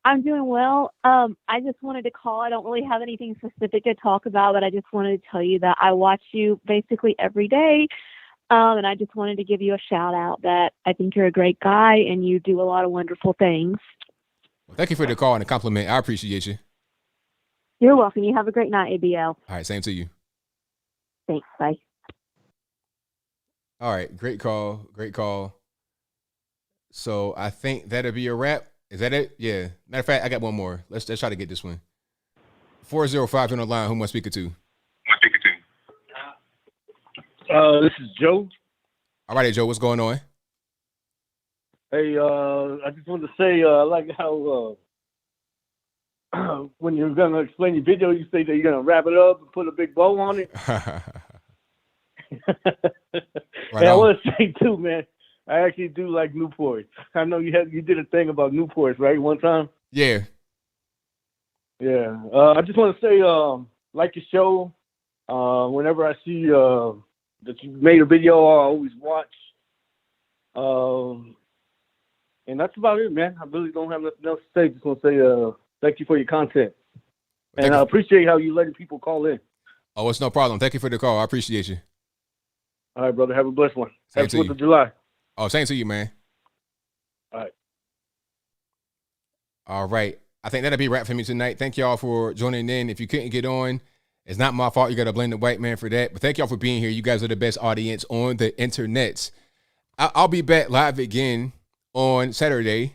I'm doing well. I just wanted to call. I don't really have anything specific to talk about, but I just wanted to tell you that I watch you basically every day. And I just wanted to give you a shout out that I think you're a great guy and you do a lot of wonderful things. Well, thank you for the call and the compliment. I appreciate you. You're welcome. You have a great night, ABL. All right. Same to you. Thanks. Bye. All right. Great call. Great call. So I think that'll be a wrap. Is that it? Yeah. Matter of fact, I got one more. Let's try to get this one. 405 on the line. Who am I speaking to? This is Joe. All right, Joe. What's going on? Hey, I just wanted to say, I like how when you're gonna explain your video, you say that you're gonna wrap it up and put a big bow on it. Right I on. want to say too, man. I actually do like Newports. I know you did a thing about Newports, right? One time. Yeah. Yeah. I just want to say, like your show. Whenever I see that you made a video, I always watch. And that's about it, man. I really don't have nothing else to say. Just want to say thank you for your content. And I appreciate how you letting people call in. Oh, it's no problem. Thank you for the call. I appreciate you. All right, brother. Have a blessed one. Same Happy to 4th you. of July. Oh, same to you, man. All right. All right. I think that'll be a wrap for me tonight. Thank y'all for joining in. If you couldn't get on, It's not my fault. You got to blame the white man for that. But thank y'all for being here. You guys are the best audience on the internet. I'll be back live again on Saturday.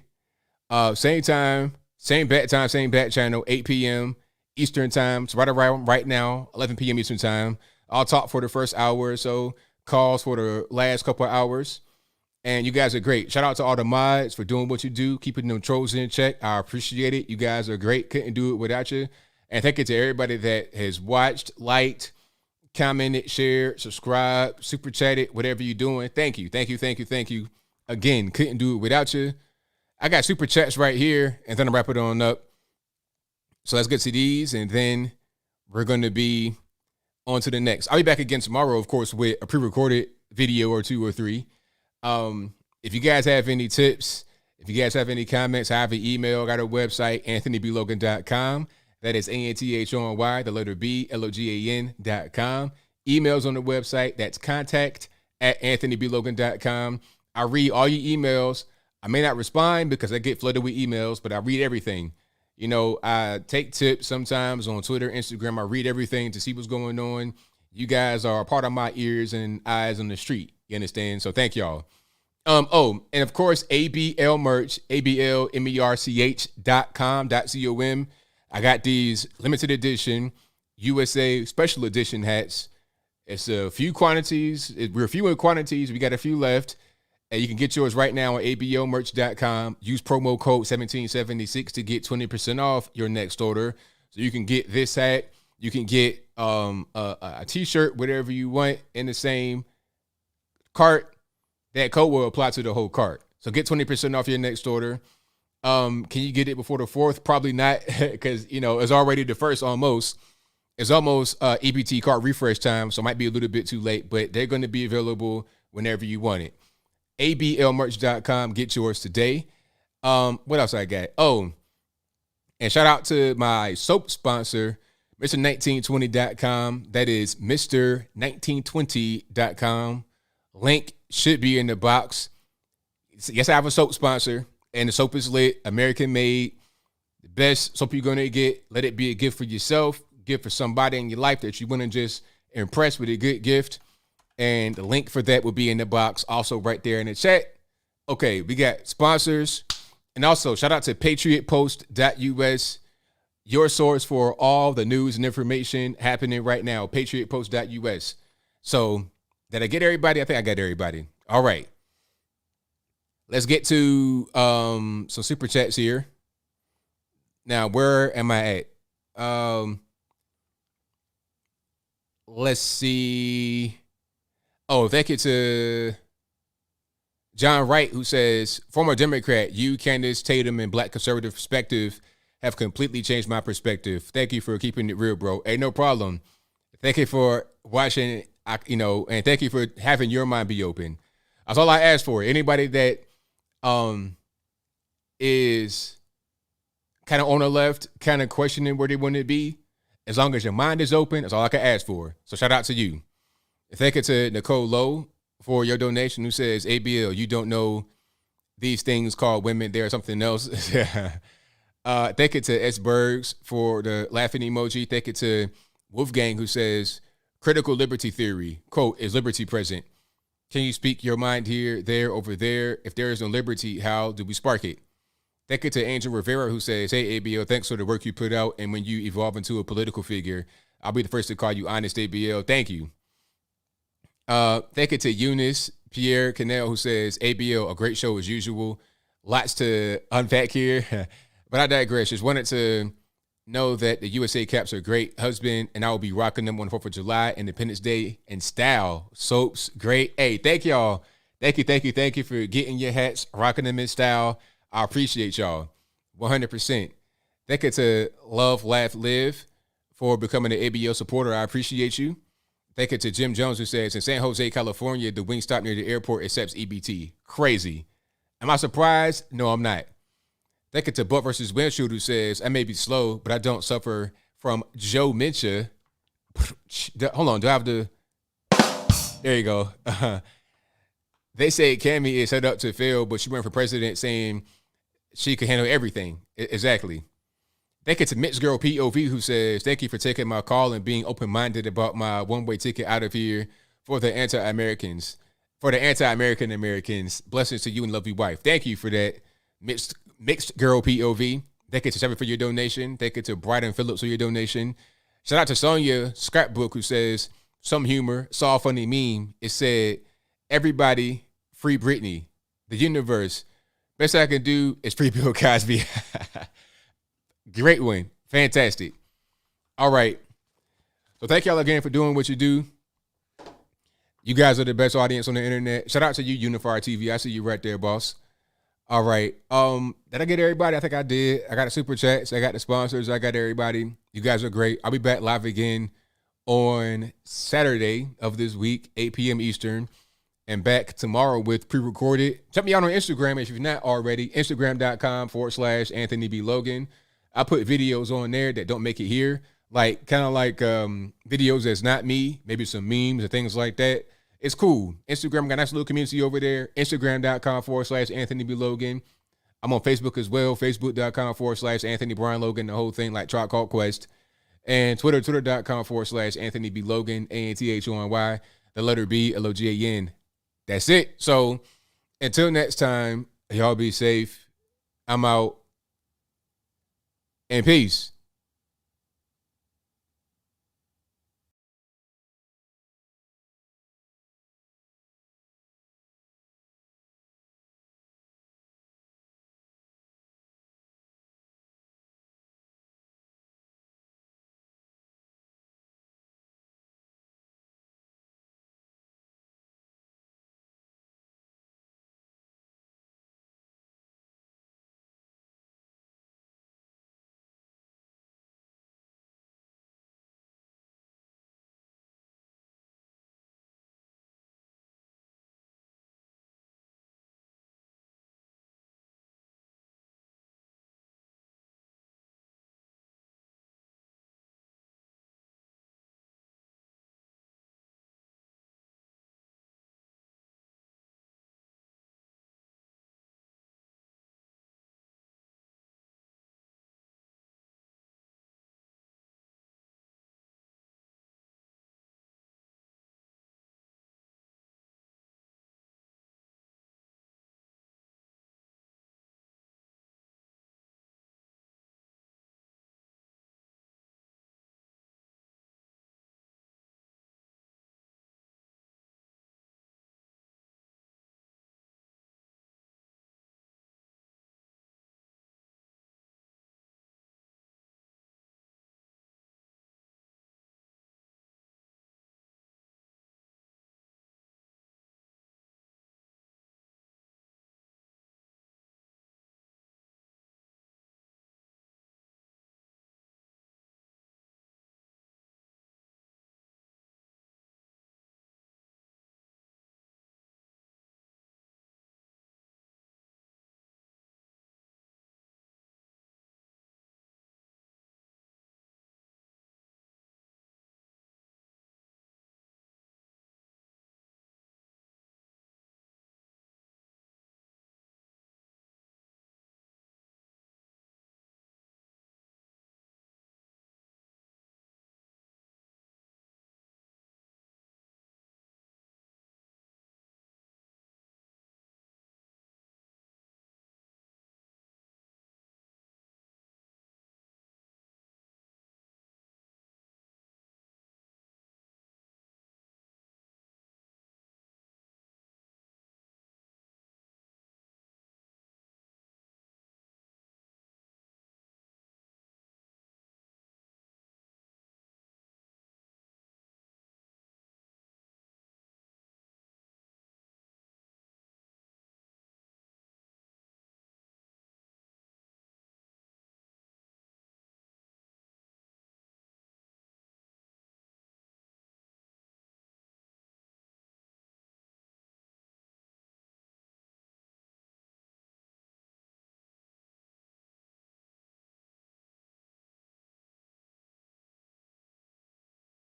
Same time, same bat time, same bat channel, 8 p.m. Eastern time. It's right around right now, 11 p.m. Eastern time. I'll talk for the first hour or so, calls for the last couple of hours. And you guys are great. Shout out to all the mods for doing what you do, keeping them trolls in check. I appreciate it. You guys are great. Couldn't do it without you. And thank you to everybody that has watched, liked, commented, shared, subscribed, super chatted, whatever you're doing. Thank you. Thank you. Thank you. Thank you. Again, couldn't do it without you. I got super chats right here, and then I'll wrap it on up. So let's get to these, and then we're going to be on to the next. I'll be back again tomorrow, of course, with a pre-recorded video or 2 or 3. If you guys have any tips, if you guys have any comments, I have an email, got a website, anthonyblogan.com. That is ANTHONY, the letter B, LOGAN.com. Emails on the website. That's contact@anthonyblogan.com. I read all your emails. I may not respond because I get flooded with emails, but I read everything. You know, I take tips sometimes on Twitter, Instagram. I read everything to see what's going on. You guys are a part of my ears and eyes on the street. You understand? So thank y'all. And of course, ABL merch, ABLmerch.com.com. I got these limited edition USA special edition hats. It's a few quantities. We're few in quantities. We got a few left. And you can get yours right now on ablmerch.com. Use promo code 1776 to get 20% off your next order. So you can get this hat. You can get a t-shirt, whatever you want, in the same cart. That code will apply to the whole cart. So get 20% off your next order. Can you get it before the 4th? Probably not, because, you know, it's already the 1st almost. It's almost EBT cart refresh time, so it might be a little bit too late, but they're going to be available whenever you want it. ablmerch.com. Get yours today. What else I got? Oh, and shout out to my soap sponsor, Mr1920.com. That is Mr1920.com. Link should be in the box. Yes, I have a soap sponsor, and the soap is lit, American made. The best soap you're going to get. Let it be a gift for yourself, gift for somebody in your life that you want to just impress with a good gift. And the link for that will be in the box, also right there in the chat. Okay, we got sponsors. And also, shout out to patriotpost.us, your source for all the news and information happening right now, patriotpost.us. So, did I get everybody? I think I got everybody. All right. Let's get to some super chats here. Now, where am I at? Let's see. Oh, thank you to John Wright, who says, former Democrat, you, Candace Tatum, and Black conservative perspective have completely changed my perspective. Thank you for keeping it real, bro. Hey, no problem. Thank you for watching, and thank you for having your mind be open. That's all I ask for. Anybody that is kind of on the left, kind of questioning where they want to be, as long as your mind is open, that's all I can ask for. So shout out to you. Thank you to Nicole Lowe for your donation, who says, ABL, you don't know these things called women. There's something else. Thank you to S. Bergs for the laughing emoji. Thank you to Wolfgang, who says, critical liberty theory, quote, is liberty present? Can you speak your mind here, there, over there? If there is no liberty, how do we spark it? Thank you to Angel Rivera, who says, hey, ABL, thanks for the work you put out. And when you evolve into a political figure, I'll be the first to call you honest, ABL. Thank you. Thank you to Eunice Pierre Canel, who says, ABL, a great show as usual. Lots to unpack here, but I digress. Just wanted to know that the USA caps are great. Husband, and I will be rocking them on the 4th of July, Independence Day in style. Soaps, great. Hey, thank y'all. Thank you for getting your hats, rocking them in style. I appreciate y'all 100%. Thank you to Love, Laugh, Live for becoming an ABL supporter. I appreciate you. Thank you to Jim Jones, who says, in San Jose, California, the wing stop near the airport accepts EBT. Crazy. Am I surprised? No, I'm not. Thank you to Butt versus Windshield, who says, I may be slow, but I don't suffer from Joe Mincha. Hold on, do I have to? There you go. They say Cammie is set up to fail, but she went for president saying she could handle everything. Exactly. Thank you to Mixed Girl POV, who says, thank you for taking my call and being open-minded about my one-way ticket out of here for the anti-Americans. For the anti-American Americans. Blessings to you and lovely wife. Thank you for that, Mixed Girl POV. Thank you to Chevy for your donation. Thank you to Bryden Phillips for your donation. Shout out to Sonia Scrapbook, who says, some humor, saw a funny meme. It said, everybody free Britney. The universe. Best I can do is free Bill Cosby. Great one. Fantastic. All right. So thank y'all again for doing what you do. You guys are the best audience on the internet. Shout out to you, Unified TV. I see you right there, boss. All right. Did I get everybody? I think I did. I got the super chats. I got the sponsors. I got everybody. You guys are great. I'll be back live again on Saturday of this week, 8 p.m. Eastern, and back tomorrow with pre-recorded. Check me out on Instagram if you're not already. Instagram.com/Anthony B. Logan. I put videos on there that don't make it here, like kind of like videos that's not me, maybe some memes and things like that. It's cool. Instagram got a nice little community over there. Instagram.com/Anthony B. Logan. I'm on Facebook as well. Facebook.com/Anthony Brian Logan. The whole thing like Tribe Called Quest. And Twitter.com/Anthony B. Logan. ANTHONY. The letter B, LOGAN. That's it. So until next time, y'all be safe. I'm out. And peace.